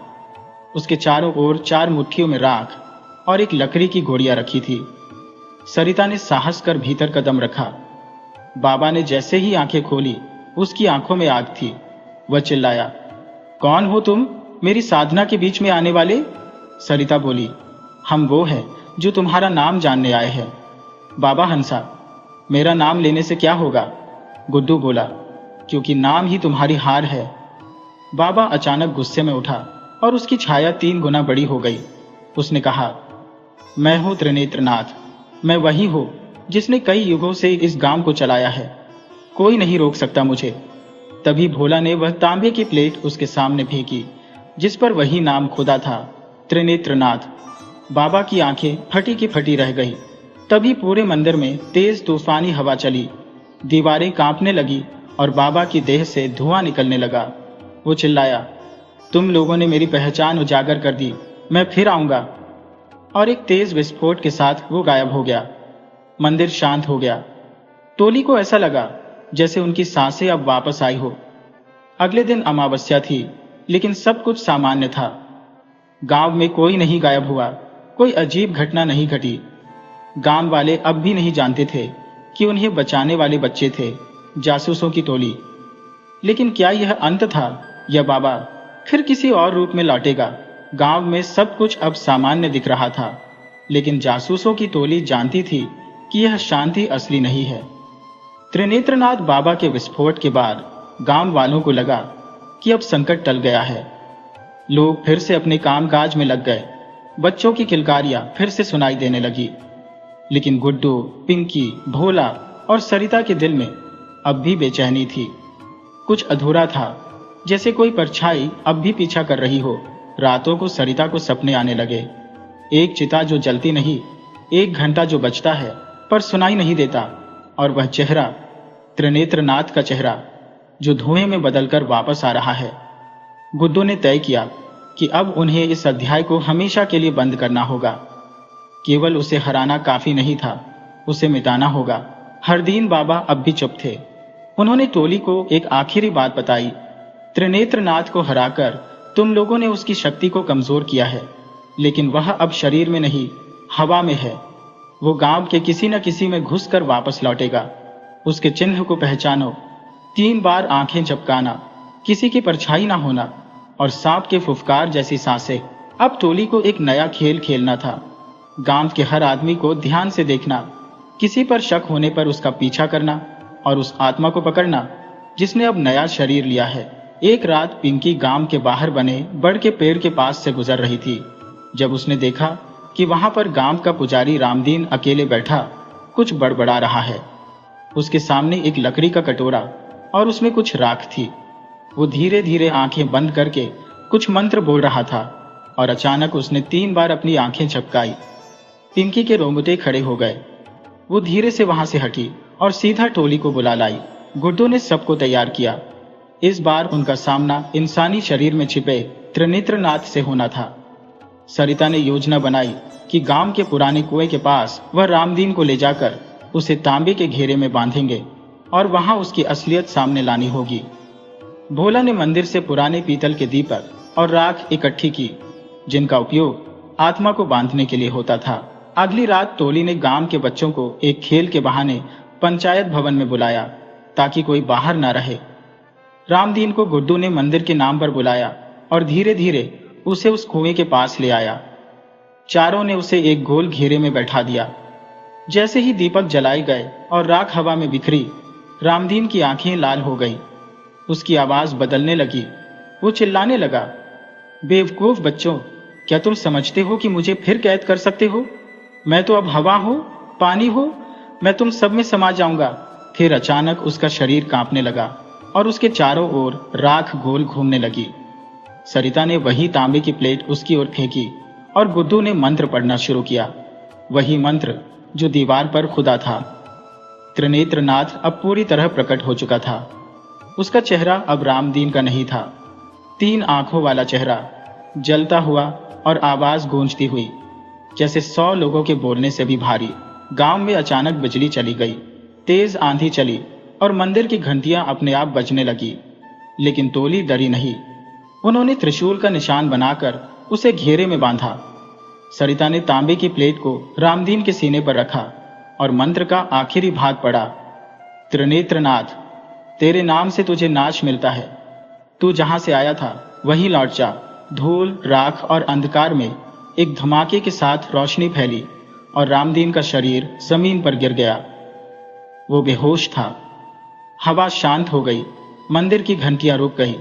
उसके चारों ओर 4 मुट्ठियों में राख और एक लकड़ी की घोड़ियां रखी थी। सरिता ने साहस कर भीतर कदम रखा। बाबा ने जैसे ही आंखें खोली, उसकी आंखों में आग थी। वह चिल्लाया, कौन हो तुम, मेरी साधना के बीच में आने वाले? सरिता बोली, हम वो हैं जो तुम्हारा नाम जानने आए हैं। बाबा हंसा, मेरा नाम लेने से क्या होगा? गुड्डू बोला, क्योंकि नाम ही तुम्हारी हार है। बाबा अचानक गुस्से में उठा और उसकी छाया 3 गुना बड़ी हो गई। उसने कहा, मैं हूं त्रिनेत्रनाथ, मैं वही हूं जिसने कई युगों से इस गांव को चलाया है। कोई नहीं रोक सकता मुझे। तभी भोला ने वह तांबे की प्लेट उसके सामने फेंकी, जिस पर वही नाम खुदा था, त्रिनेत्रनाथ। बाबा की आंखें फटी की फटी रह गई। तभी पूरे मंदिर में तेज तूफानी हवा चली, दीवारें कांपने लगी और बाबा की देह से धुआं निकलने लगा। वो चिल्लाया, तुम लोगों ने मेरी पहचान उजागर कर दी, मैं फिर आऊंगा। और एक तेज विस्फोट के साथ वो गायब हो गया। मंदिर शांत हो गया। टोली को ऐसा लगा जैसे उनकी सांसें अब वापस आई हो। अगले दिन अमावस्या थी, लेकिन सब कुछ सामान्य था। गांव में कोई नहीं गायब हुआ, कोई अजीब घटना नहीं घटी। गांव वाले अब भी नहीं जानते थे कि उन्हें बचाने वाले बच्चे थे, जासूसों की टोली। लेकिन क्या यह अंत था या बाबा फिर किसी और रूप में लौटेगा? गांव में सब कुछ अब सामान्य दिख रहा था, लेकिन जासूसों की टोली जानती थी कि यह शांति असली नहीं है। त्रिनेत्रनाथ बाबा के विस्फोट के बाद गांव वालों को लगा कि अब संकट टल गया है। लोग फिर से अपने कामकाज में लग गए। बच्चों की किलकारियां फिर से सुनाई देने लगी। लेकिन गुड्डू, पिंकी, भोला और सरिता के दिल में अब भी बेचैनी थी। कुछ अधूरा था, जैसे कोई परछाई अब भी पीछा कर रही हो। रातों को सरिता को सपने आने लगे। एक चिता जो जलती नहीं, एक घंटा जो बजता है पर सुनाई नहीं देता, और वह चेहरा, त्रिनेत्रनाथ का चेहरा, जो धुएं में बदलकर वापस आ रहा है। गुड्डू ने तय किया कि अब उन्हें इस अध्याय को हमेशा के लिए बंद करना होगा। केवल उसे हराना काफी नहीं था, उसे मिटाना होगा। हरदीन बाबा अब भी चुप थे। उन्होंने टोली को एक आखिरी बात बताई, त्रिनेत्रनाथ को हराकर तुम लोगों ने उसकी शक्ति को कमजोर किया है, लेकिन वह अब शरीर में नहीं, हवा में है। वो गांव के किसी न किसी में घुसकर वापस लौटेगा। उसके चिन्ह को पहचानो। 3 बार आंखें झपकाना, किसी की परछाई ना होना और सांप के फुफकार जैसी सांसें। अब टोली को एक नया खेल खेलना था। गांव के हर आदमी को ध्यान से देखना, किसी पर शक होने पर उसका पीछा करना और उस आत्मा को पकड़ना जिसने अब नया शरीर लिया है। एक रात पिंकी गांव के बाहर बने बड़ के पेड़ के पास से गुजर रही थी, जब उसने देखा कि वहां पर गांव का पुजारी रामदीन अकेले बैठा कुछ बड़बड़ा रहा है। उसके सामने एक लकड़ी का कटोरा और उसमें कुछ राख थी। वो धीरे धीरे आंखें बंद करके कुछ मंत्र बोल रहा था और अचानक उसने 3 बार अपनी आंखें झपकाई। पिंकी के रोंगटे खड़े हो गए। वो धीरे से वहां से हटी और सीधा टोली को बुला लाई। गुड्डू ने सबको तैयार किया। इस बार उनका सामना इंसानी शरीर में छिपे त्रिनेत्रनाथ से होना था। सरिता ने योजना बनाई कि गांव के पुराने कुएं के पास वह रामदीन को ले जाकर उसे तांबे के घेरे में बांधेंगे और वहां उसकी असलियत सामने लानी होगी। भोला ने मंदिर से पुराने पीतल के दीपक और राख इकट्ठी की, जिनका उपयोग आत्मा को बांधने के लिए होता था। अगली रात टोली ने गांव के बच्चों को एक खेल के बहाने पंचायत भवन में बुलाया ताकि कोई बाहर ना रहे। रामदीन को गुड्डू ने मंदिर के नाम पर बुलाया और धीरे धीरे उसे उस कुएं के पास ले आया। चारों ने उसे एक गोल घेरे में बैठा दिया। जैसे ही दीपक जलाए गए और राख हवा में बिखरी, रामदीन की आंखें लाल हो गई। उसकी आवाज बदलने लगी। वो चिल्लाने लगा, बेवकूफ बच्चों, क्या तुम समझते हो कि मुझे फिर कैद कर सकते हो? मैं तो अब हवा हूं, पानी हूं, मैं तुम सब में समा जाऊंगा। फिर अचानक उसका शरीर कांपने लगा और उसके चारों ओर राख गोल घूमने लगी। सरिता ने वही तांबे की प्लेट उसकी ओर फेंकी और गुड्डू ने मंत्र पढ़ना शुरू किया। वही मंत्र जो दीवार पर खुदा था। त्रिनेत्रनाथ अब पूरी तरह प्रकट हो चुका था। उसका चेहरा अब रामदीन का नहीं था। 3 आंखों वाला चेहरा, जलता हुआ और आवाज गूंजती हुई जैसे 100 लोगों के बोलने से भी भारी। गांव में अचानक बिजली चली गई, तेज आंधी चली और मंदिर की घंटियां अपने आप बजने लगी। लेकिन टोली डरी नहीं। उन्होंने त्रिशूल का निशान बनाकर उसे घेरे में बांधा। सरिता ने तांबे की प्लेट को रामदीन के सीने पर रखा और मंत्र का आखिरी भाग पढ़ा। त्रिनेत्रनाथ, तेरे नाम से तुझे नाश मिलता है। तू जहां से आया था वहीं लौट जा। धूल, राख और अंधकार में एक धमाके के साथ रोशनी फैली और रामदीन का शरीर जमीन पर गिर गया। वो बेहोश था। हवा शांत हो गई, मंदिर की घंटियां रुक गई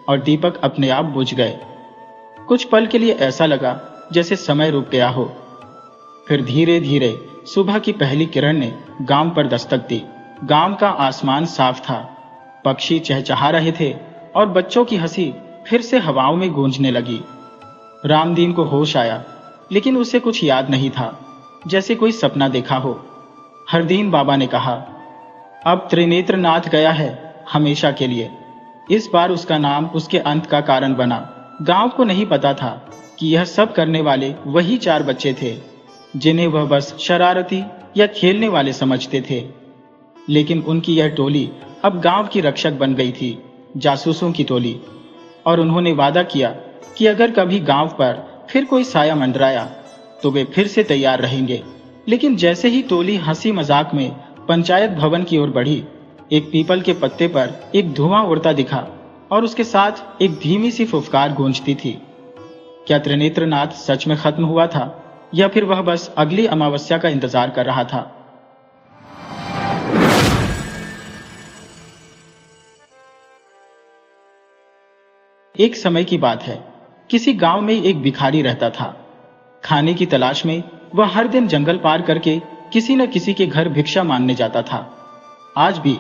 और दीपक अपने आप बुझ गए। कुछ पल के लिए ऐसा लगा जैसे समय रुक गया हो। फिर धीरे धीरे सुबह की पहली किरण ने गांव पर दस्तक दी। गांव का आसमान साफ था, पक्षी चहचहा रहे थे और बच्चों की हंसी फिर से हवाओं में गूंजने लगी। रामदीन को होश आया, लेकिन उसे कुछ याद नहीं था, जैसे कोई सपना देखा हो। हरदीन बाबा ने कहा, अब त्रिनेत्रनाथ गया है हमेशा के लिए। इस बार उसका नाम उसके अंत का कारण बना। गांव को नहीं पता था कि यह सब करने वाले वही 4 बच्चे थे जिन्हें वह बस शरारती या खेलने वाले समझते थे। लेकिन उनकी यह टोली अब गांव की रक्षक बन गई थी, जासूसों की टोली। और उन्होंने वादा किया कि अगर कभी गांव पर फिर कोई साया मंडराया तो वे फिर से तैयार रहेंगे। लेकिन जैसे ही टोली हंसी मजाक में पंचायत भवन की ओर बढ़ी, एक पीपल के पत्ते पर एक धुआं उड़ता दिखा और उसके साथ एक धीमी सी फुफकार गूंजती थी। क्या त्रिनेत्रनाथ सच में खत्म हुआ था या फिर वह बस अगली अमावस्या का इंतजार कर रहा था? एक समय की बात है, किसी गांव में एक भिखारी रहता था। खाने की तलाश में वह हर दिन जंगल पार करके किसी न किसी के घर भिक्षा मांगने जाता था। आज भी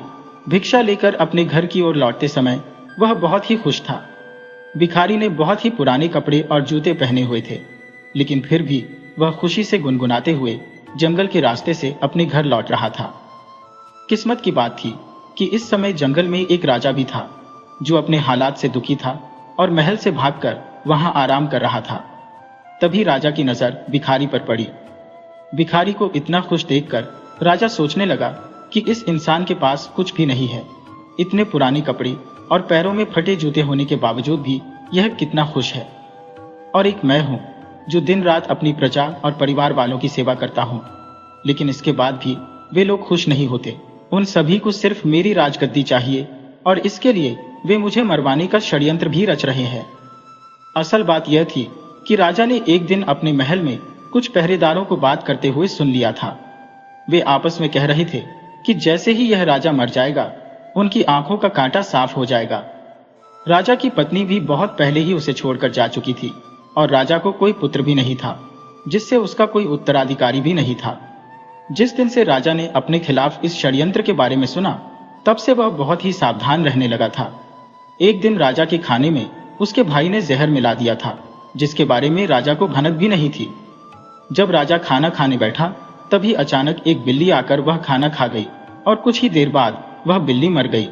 भिक्षा लेकर अपने घर की ओर लौटते समय वह बहुत ही खुश था। भिखारी ने बहुत ही पुराने कपड़े और जूते पहने हुए थे, लेकिन फिर भी वह खुशी से गुनगुनाते हुए जंगल के रास्ते से अपने घर लौट रहा था। किस्मत की बात थी कि इस समय जंगल में एक राजा भी था जो अपने हालात से दुखी था और महल से भागकर वहां आराम कर रहा था। तभी राजा की नजर भिखारी पर पड़ी। भिखारी को इतना खुश देखकर राजा सोचने लगा कि इस इंसान के पास कुछ भी नहीं है। इतने पुराने कपड़े और पैरों में फटे जूते होने के बावजूद भी यह कितना खुश है। और एक मैं हूं जो दिन रात अपनी प्रजा और परिवार वालों की सेवा करता हूँ, लेकिन इसके बाद भी वे लोग खुश नहीं होते। उन सभी को सिर्फ मेरी राजगद्दी चाहिए और इसके लिए वे मुझे मरवाने का षड्यंत्र भी रच रहे हैं। असल बात यह थी कि राजा ने एक दिन अपने महल में कुछ पहरेदारों को बात करते हुए सुन लिया था। वे आपस में कह रहे थे कि जैसे ही यह राजा मर जाएगा, उनकी आंखों का कांटा साफ हो जाएगा। राजा की पत्नी भी बहुत पहले ही उसे छोड़कर जा चुकी थी और राजा को कोई पुत्र भी नहीं था, जिससे उसका कोई उत्तराधिकारी भी नहीं था। जिस दिन से राजा ने अपने खिलाफ इस षड्यंत्र के बारे में सुना, तब से वह बहुत ही सावधान रहने लगा था। एक दिन राजा के खाने में उसके भाई ने जहर मिला दिया था, जिसके बारे में राजा को भनक भी नहीं थी। जब राजा खाना खाने बैठा, तभी अचानक एक बिल्ली आकर वह खाना खा गई और कुछ ही देर बाद वह बिल्ली मर गई।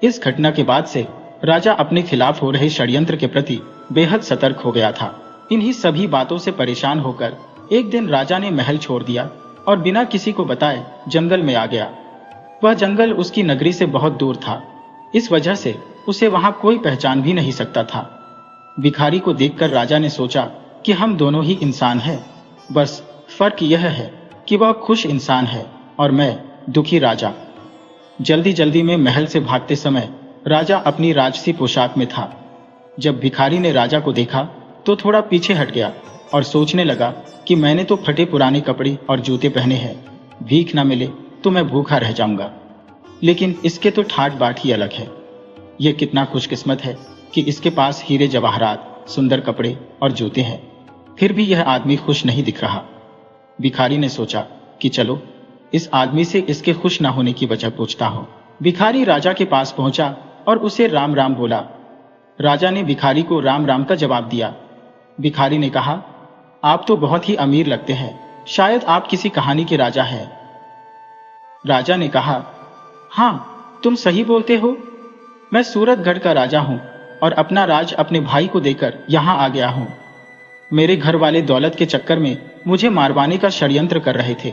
इस घटना के बाद से राजा अपने खिलाफ हो रहे षड्यंत्र के प्रति बेहद सतर्क हो गया था। इन्हीं सभी बातों से परेशान होकर एक दिन राजा ने महल छोड़ दिया और बिना किसी को बताए जंगल में आ गया। वह जंगल उसकी नगरी से बहुत दूर था, इस वजह से उसे वहां कोई पहचान भी नहीं सकता था। भिखारी को देखकर राजा ने सोचा कि हम दोनों ही इंसान हैं, बस फर्क यह है कि वह खुश इंसान है और मैं दुखी राजा। जल्दी जल्दी में महल से भागते समय राजा अपनी राजसी पोशाक में था। जब भिखारी ने राजा को देखा तो थोड़ा पीछे हट गया और सोचने लगा कि मैंने तो फटे पुराने कपड़े और जूते पहने हैं, भीख न मिले तो मैं भूखा रह जाऊंगा। लेकिन इसके तो ठाट बाट ही अलग है। यह कितना खुशकिस्मत है कि इसके पास हीरे जवाहरात, सुंदर कपड़े और जूते हैं, फिर भी यह आदमी खुश नहीं दिख रहा। भिखारी ने सोचा कि चलो इस आदमी से इसके खुश न होने की वजह पूछता हूं। भिखारी राजा के पास पहुंचा और उसे राम राम बोला। राजा ने भिखारी को राम राम का जवाब दिया। भिखारी ने कहा, आप तो बहुत ही अमीर लगते हैं, शायद आप किसी कहानी के राजा हैं। राजा ने कहा, हाँ तुम सही बोलते हो, मैं सूरतगढ़ का राजा हूं और अपना राज अपने भाई को देकर यहां आ गया हूं। मेरे घर वाले दौलत के चक्कर में मुझे मारवाने का षड्यंत्र कर रहे थे।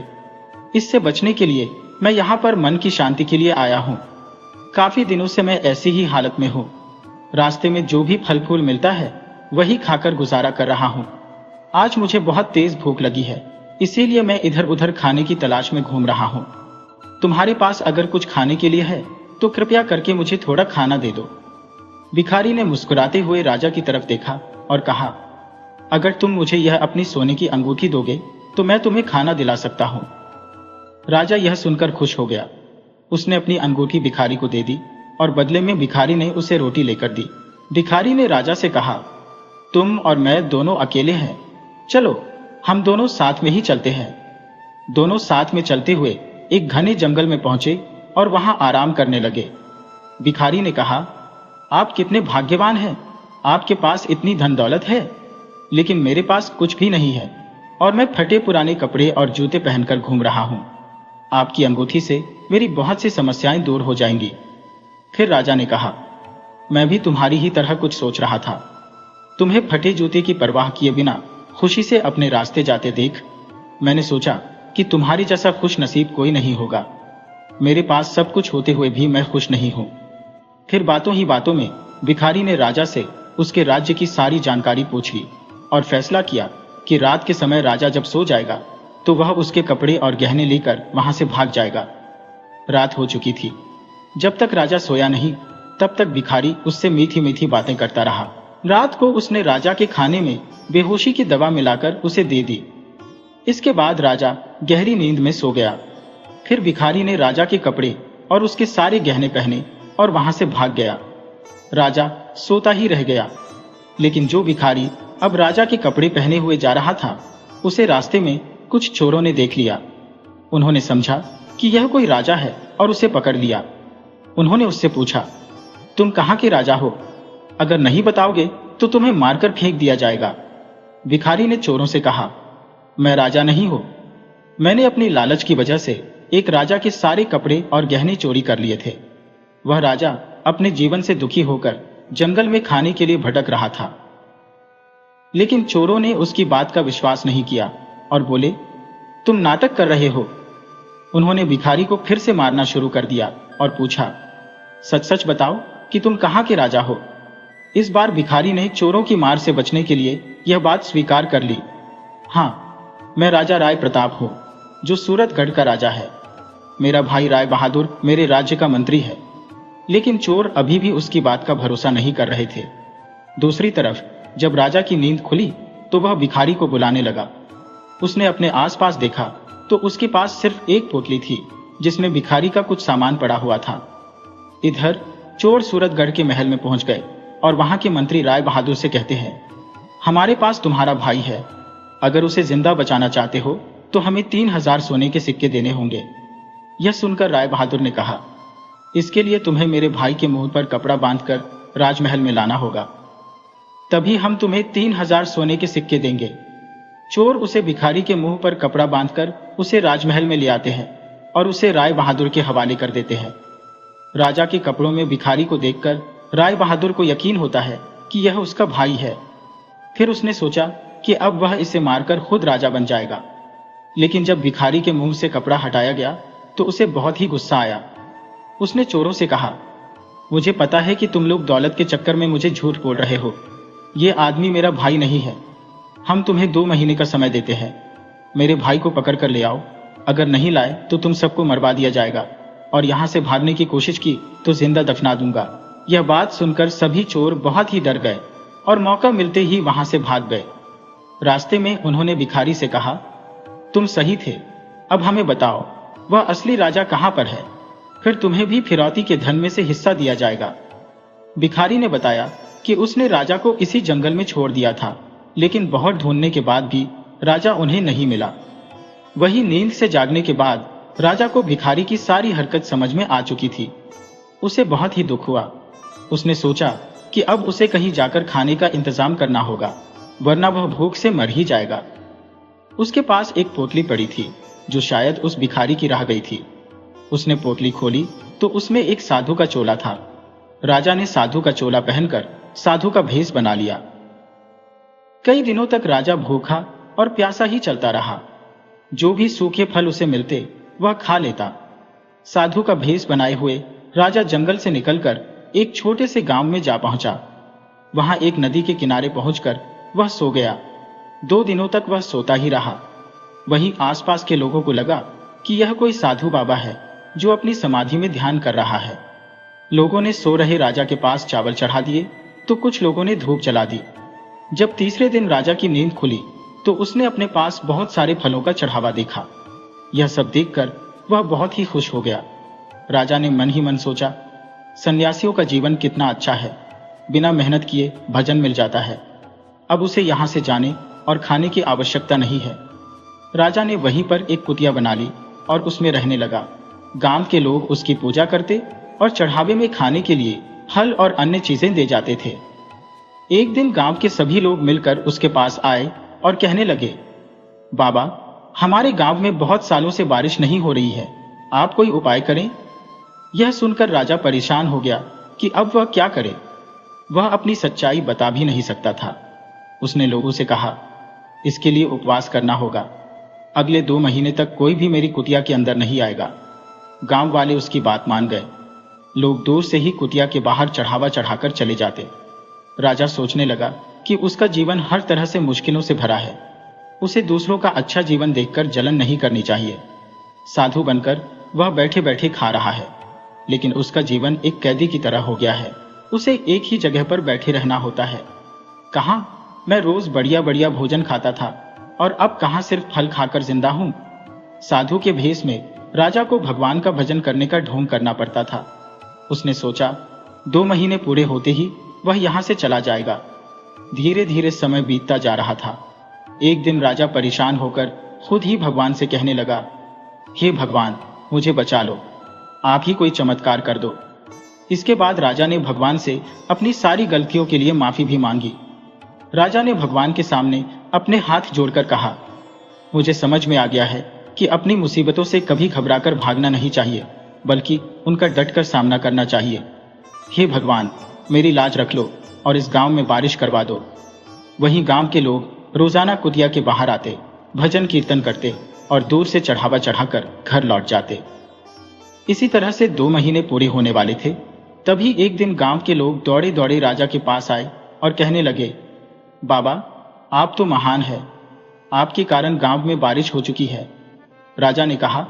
इससे बचने के लिए मैं यहां पर मन की शांति के लिए आया हूं। काफी दिनों से मैं ऐसी ही हालत में हूं। रास्ते में जो भी फल फूल मिलता है वही खाकर गुजारा कर रहा हूं। आज मुझे बहुत तेज भूख लगी है, इसीलिए मैं इधर उधर खाने की तलाश में घूम रहा हूं। तुम्हारे पास अगर कुछ खाने के लिए है तो कृपया करके मुझे थोड़ा खाना दे दो। भिखारी ने मुस्कुराते हुए राजा की तरफ देखा और कहा, अगर तुम मुझे यह अपनी सोने की अंगूठी दोगे तो मैं तुम्हें खाना दिला सकता हूं। राजा यह सुनकर खुश हो गया। उसने अपनी अंगूठी भिखारी को दे दी और बदले में भिखारी ने उसे रोटी लेकर दी। भिखारी ने राजा से कहा, तुम और मैं दोनों अकेले हैं, चलो हम दोनों साथ में ही चलते हैं। दोनों साथ में चलते हुए एक घने जंगल में पहुंचे और वहां आराम करने लगे। भिखारी ने कहा, आप कितने भाग्यवान हैं, आपके पास इतनी धन दौलत है, लेकिन मेरे पास कुछ भी नहीं है और मैं फटे पुराने कपड़े और जूते पहनकर घूम रहा हूं। आपकी अंगूठी से मेरी बहुत सी समस्याएं दूर हो जाएंगी। फिर राजा ने कहा, मैं भी तुम्हारी ही तरह कुछ सोच रहा था। तुम्हें फटे जूते की परवाह किए बिना खुशी से अपने रास्ते जाते देख मैंने सोचा कि तुम्हारी जैसा खुश नसीब कोई नहीं होगा। मेरे पास सब कुछ होते हुए भी मैं खुश नहीं हूं। फिर बातों ही बातों में भिखारी ने राजा से उसके राज्य की सारी जानकारी पूछ ली और फैसला किया कि रात के समय राजा जब सो जाएगा तो वह उसके कपड़े और गहने लेकर वहां से भाग जाएगा। रात हो चुकी थी। जब तक राजा सोया नहीं, तब तक भिखारी उससे मीठी मीठी बातें करता रहा। रात को उसने राजा के खाने में बेहोशी की दवा मिलाकर उसे दे दी। इसके बाद राजा गहरी नींद में सो गया। फिर भिखारी ने राजा के कपड़े और उसके सारे गहने पहने और वहां से भाग गया। राजा सोता ही रह गया। लेकिन जो भिखारी अब राजा के कपड़े पहने हुए जा रहा था, उसे रास्ते में कुछ चोरों ने देख लिया। उन्होंने समझा कि यह कोई राजा है और उसे पकड़ लिया। उन्होंने उससे पूछा, तुम कहां के राजा हो? अगर नहीं बताओगे तो तुम्हें मारकर फेंक दिया जाएगा। भिखारी ने चोरों से कहा, मैं राजा नहीं हूं। मैंने अपनी लालच की वजह से एक राजा के सारे कपड़े और गहने चोरी कर लिए थे। वह राजा अपने जीवन से दुखी होकर जंगल में खाने के लिए भटक रहा था। लेकिन चोरों ने उसकी बात का विश्वास नहीं किया और बोले, तुम नाटक कर रहे हो। उन्होंने भिखारी को फिर से मारना शुरू कर दिया और पूछा, सच सच बताओ कि तुम कहां के राजा हो? इस बार भिखारी ने चोरों की मार से बचने के लिए यह बात स्वीकार कर ली। हाँ, मैं राजा राय प्रताप हूँ, जो सूरतगढ़ का राजा है। मेरा भाई राय बहादुर मेरे राज्य का मंत्री है। लेकिन चोर अभी भी उसकी बात का भरोसा नहीं कर रहे थे। दूसरी तरफ जब राजा की नींद खुली तो वह भिखारी को बुलाने लगा। उसने अपने आसपास देखा तो उसके पास सिर्फ एक पोटली थी जिसमें भिखारी का कुछ सामान पड़ा हुआ था। इधर चोर सूरतगढ़ के महल में पहुंच गए और वहां के मंत्री राय बहादुर से कहते हैं, हमारे पास तुम्हारा भाई है, अगर उसे जिंदा बचाना चाहते हो तो हमें 3000 सोने के सिक्के देने होंगे। यह सुनकर राय बहादुर ने कहा, इसके लिए तुम्हें मेरे भाई के मुंह पर कपड़ा बांधकर राजमहल में लाना होगा, तभी हम तुम्हें 3000 सोने के सिक्के देंगे। चोर उसे भिखारी के मुंह पर कपड़ा बांधकर उसे राजमहल में ले आते हैं और उसे राय बहादुर के हवाले कर देते हैं। राजा के कपड़ों में भिखारी को देखकर राय बहादुर को यकीन होता है कि यह उसका भाई है। फिर उसने सोचा कि अब वह इसे मारकर खुद राजा बन जाएगा। लेकिन जब भिखारी के मुंह से कपड़ा हटाया गया तो उसे बहुत ही गुस्सा आया। उसने चोरों से कहा, मुझे पता है कि तुम लोग दौलत के चक्कर में मुझे झूठ बोल रहे हो। ये आदमी मेरा भाई नहीं है। हम तुम्हें 2 महीने का समय देते हैं। मेरे भाई को पकड़ कर ले आओ, अगर नहीं लाए तो तुम सबको मरवा दिया जाएगा, और यहां से भागने की कोशिश की तो जिंदा दफना दूंगा। यह बात सुनकर सभी चोर बहुत ही डर गए और मौका मिलते ही वहां से भाग गए। रास्ते में उन्होंने भिखारी से कहा, तुम सही थे, अब हमें बताओ वह असली राजा कहां पर है, फिर तुम्हें भी फिरौती के धन में से हिस्सा दिया जाएगा। भिखारी ने बताया कि उसने राजा को इसी जंगल में छोड़ दिया था, लेकिन बहुत ढूंढने के बाद भी राजा उन्हें नहीं मिला। वही नींद से जागने के बाद राजा को भिखारी की सारी हरकत समझ में आ चुकी थी। उसे बहुत ही दुख हुआ। उसने सोचा कि अब उसे कहीं जाकर खाने का इंतजाम करना होगा, वरना वह भूख से मर ही जाएगा। उसके पास एक पोटली पड़ी थी जो शायद उस भिखारी की रह गई थी। उसने पोटली खोली तो उसमें एक साधु का चोला था। राजा ने साधु का चोला पहनकर साधु का भेष बना लिया। कई दिनों तक राजा भूखा और प्यासा ही चलता रहा। जो भी सूखे फल उसे मिलते वह खा लेता। साधु का भेष बनाए हुए राजा जंगल से निकलकर एक छोटे से गांव में जा पहुंचा। वहां एक नदी के किनारे पहुंचकर वह सो गया। 2 दिनों तक वह सोता ही रहा। वहीं आसपास के लोगों को लगा कि यह कोई साधु बाबा है जो अपनी समाधि में ध्यान कर रहा है। लोगों ने सो रहे राजा के पास चावल चढ़ा दिए तो कुछ लोगों ने धूप जला दी। जब तीसरे दिन राजा की नींद खुली तो उसने अपने पास बहुत सारे फलों का चढ़ावा देखा। यह सब देखकर वह बहुत ही खुश हो गया। राजा ने मन ही मन सोचा, सन्यासियों का जीवन कितना अच्छा है, बिना मेहनत किए भजन मिल जाता है। अब उसे यहां से जाने और खाने की आवश्यकता नहीं है। राजा ने वहीं पर एक कुटिया बना ली और उसमें रहने लगा। गांव के लोग उसकी पूजा करते और चढ़ावे में खाने के लिए फल और अन्य चीजें दे जाते थे। एक दिन गांव के सभी लोग मिलकर उसके पास आए और कहने लगे, बाबा, हमारे गांव में बहुत सालों से बारिश नहीं हो रही है, आप कोई उपाय करें। यह सुनकर राजा परेशान हो गया कि अब वह क्या करे। वह अपनी सच्चाई बता भी नहीं सकता था। उसने लोगों से कहा, इसके लिए उपवास करना होगा। अगले 2 महीने तक कोई भी मेरी कुटिया के अंदर नहीं आएगा। गांव वाले उसकी बात मान गए। लोग दूर से ही कुटिया के बाहर चढ़ावा चढ़ाकर चले जाते। राजा सोचने लगा कि उसका जीवन हर तरह से मुश्किलों से भरा है। उसे दूसरों का अच्छा जीवन देखकर जलन नहीं करनी चाहिए। साधु बनकर वह बैठे बैठे खा रहा है, लेकिन उसका जीवन एक कैदी की तरह हो गया है। उसे एक ही जगह पर बैठे रहना होता है। कहां मैं रोज बढ़िया बढ़िया भोजन खाता था और अब कहां सिर्फ फल खाकर जिंदा हूं। साधु के भेष में राजा को भगवान का भजन करने का ढोंग करना पड़ता था। उसने सोचा 2 महीने पूरे होते ही वह यहां से चला जाएगा। धीरे धीरे समय बीतता जा रहा था। एक दिन राजा परेशान होकर खुद ही भगवान से कहने लगा, हे भगवान, मुझे बचा लो, आप ही कोई चमत्कार कर दो। इसके बाद राजा ने भगवान से अपनी सारी गलतियों के लिए माफी भी मांगी। राजा ने भगवान के सामने अपने हाथ जोड़कर कहा, मुझे समझ में आ गया है कि अपनी मुसीबतों से कभी घबराकर भागना नहीं चाहिए, बल्कि उनका डटकर सामना करना चाहिए। हे भगवान, मेरी लाज रख लो और इस गांव में बारिश करवा दो। वहीं गांव के लोग रोजाना कुटिया के बाहर आते, भजन कीर्तन करते और दूर से चढ़ावा चढ़ाकर घर लौट जाते। इसी तरह से 2 महीने पूरे होने वाले थे। तभी एक दिन गांव के लोग दौड़े दौड़े राजा के पास आए और कहने लगे, बाबा, आप तो महान हैं, आपके कारण गांव में बारिश हो चुकी है। राजा ने कहा,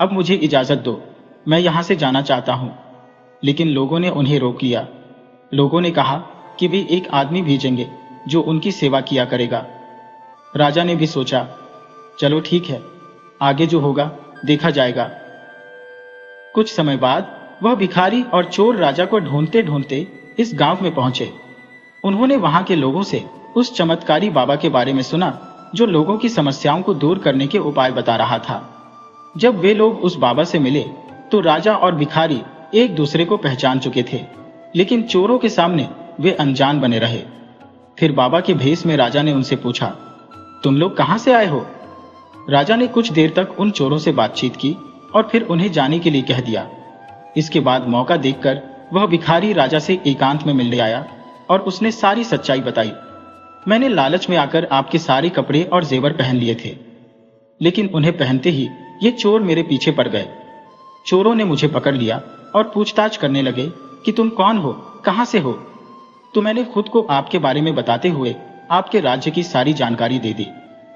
अब मुझे इजाजत दो, मैं यहां से जाना चाहता हूं। लेकिन लोगों ने उन्हें रोक लिया। लोगों ने कहा कि वे एक आदमी भेजेंगे जो उनकी सेवा किया करेगा। राजा ने भी सोचा, चलो ठीक है, आगे जो होगा देखा जाएगा। कुछ समय बाद वह भिखारी और चोर राजा को ढूंढते ढूंढते इस गांव में पहुंचे। उन्होंने वहां के लोगों से उस चमत्कारी बाबा के बारे में सुना जो लोगों की समस्याओं को दूर करने के उपाय बता रहा था। जब वे लोग उस बाबा से मिले तो राजा और भिखारी एक दूसरे को पहचान चुके थे, लेकिन चोरों के सामने वे अनजान बने रहे। फिर बाबा के भेष में राजा ने उनसे पूछा, तुम लोग कहां से आए हो? राजा ने कुछ देर तक उन चोरों से बातचीत की और फिर उन्हें जाने के लिए कह दिया। इसके बाद मौका देखकर वह भिखारी राजा से एकांत में मिलने आया और उसने सारी सच्चाई बताई। मैंने लालच में आकर आपके सारे कपड़े और जेवर पहन लिए थे, लेकिन उन्हें पहनते ही ये चोर मेरे पीछे पड़ गए। चोरों ने मुझे पकड़ लिया और पूछताछ करने लगे कि तुम कौन हो, कहां से हो? तो मैंने खुद को आपके बारे में बताते हुए आपके राज्य की सारी जानकारी दे दी।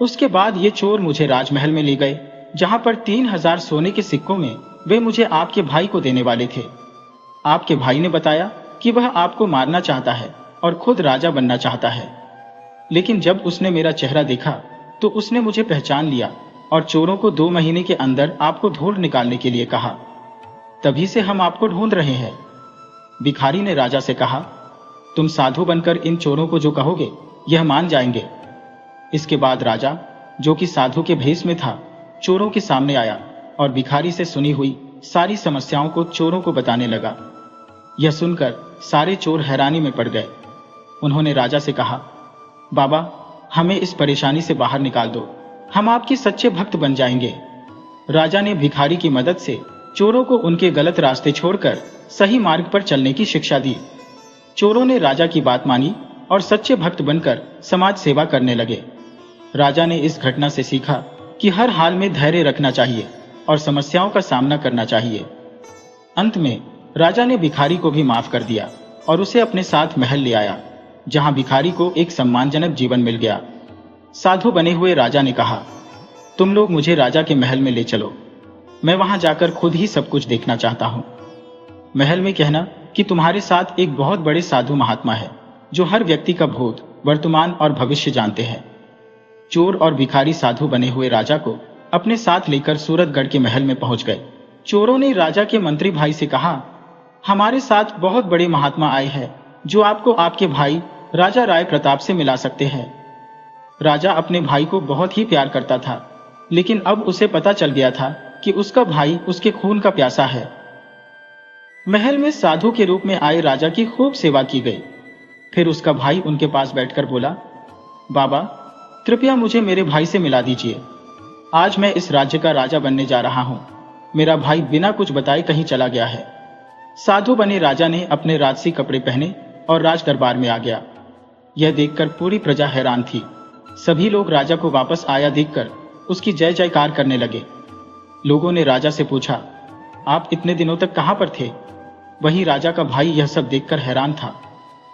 उसके बाद ये चोर मुझे राजमहल में ले गए, जहां पर 3000 सोने के सिक्कों में वे मुझे आपके भाई को देने वाले थे। आपके भाई ने बताया कि वह आपको मारना चाहता है और खुद राजा बनना चाहता है। लेकिन जब उसने मेरा चेहरा देखा तो उसने मुझे पहचान लिया और चोरों को 2 महीने के अंदर आपको ढूंढ निकालने के लिए कहा। तभी से हम आपको ढूंढ रहे हैं। भिखारी ने राजा से कहा, तुम साधु बनकर इन चोरों को जो कहोगे यह मान जाएंगे। इसके बाद राजा, जो कि साधु के भेष में था, चोरों के सामने आया और भिखारी से सुनी हुई सारी समस्याओं को चोरों को बताने लगा। यह सुनकर सारे चोर हैरानी में पड़ गए। उन्होंने राजा से कहा, बाबा, हमें इस परेशानी से बाहर निकाल दो, हम आपके सच्चे भक्त बन जाएंगे। राजा ने भिखारी की मदद से चोरों को उनके गलत रास्ते छोड़कर सही मार्ग पर चलने की शिक्षा दी। चोरों ने राजा की बात मानी और सच्चे भक्त बनकर समाज सेवा करने लगे। राजा ने इस घटना से सीखा कि हर हाल में धैर्य रखना चाहिए और समस्याओं का सामना करना चाहिए। अंत में राजा ने भिखारी को भी माफ कर दिया और उसे अपने साथ महल ले आया, जहां भिखारी को एक सम्मानजनक जीवन मिल गया। साधु बने हुए राजा ने कहा, तुम लोग मुझे राजा के महल में ले चलो, मैं वहां जाकर खुद ही सब कुछ देखना चाहता हूं। महल में कहना कि तुम्हारे साथ एक बहुत बड़े साधु महात्मा है जो हर व्यक्ति का भूत, वर्तमान और भविष्य जानते हैं। चोर और भिखारी साधु बने हुए राजा को अपने साथ लेकर सूरतगढ़ के महल में पहुंच गए। चोरों ने राजा के मंत्री भाई से कहा, हमारे साथ बहुत बड़े महात्मा आए हैं जो आपको आपके भाई राजा राय प्रताप से मिला सकते हैं। राजा अपने भाई को बहुत ही प्यार करता था, लेकिन अब उसे पता चल गया था कि उसका भाई उसके खून का प्यासा है। महल में साधु के रूप में आए राजा की खूब सेवा की गई। फिर उसका भाई उनके पास बैठकर बोला, बाबा, कृपया मुझे मेरे भाई से मिला दीजिए। आज मैं इस राज्य का राजा बनने जा रहा हूं। मेरा भाई बिना कुछ बताए कहीं चला गया है। साधु बने राजा ने अपने राजसी कपड़े पहने और राज दरबार में आ गया। यह देखकर पूरी प्रजा हैरान थी। सभी लोग राजा को वापस आया देखकर उसकी जय जयकार करने लगे। लोगों ने राजा से पूछा, आप इतने दिनों तक कहां पर थे? वहीं राजा का भाई यह सब देखकर हैरान था।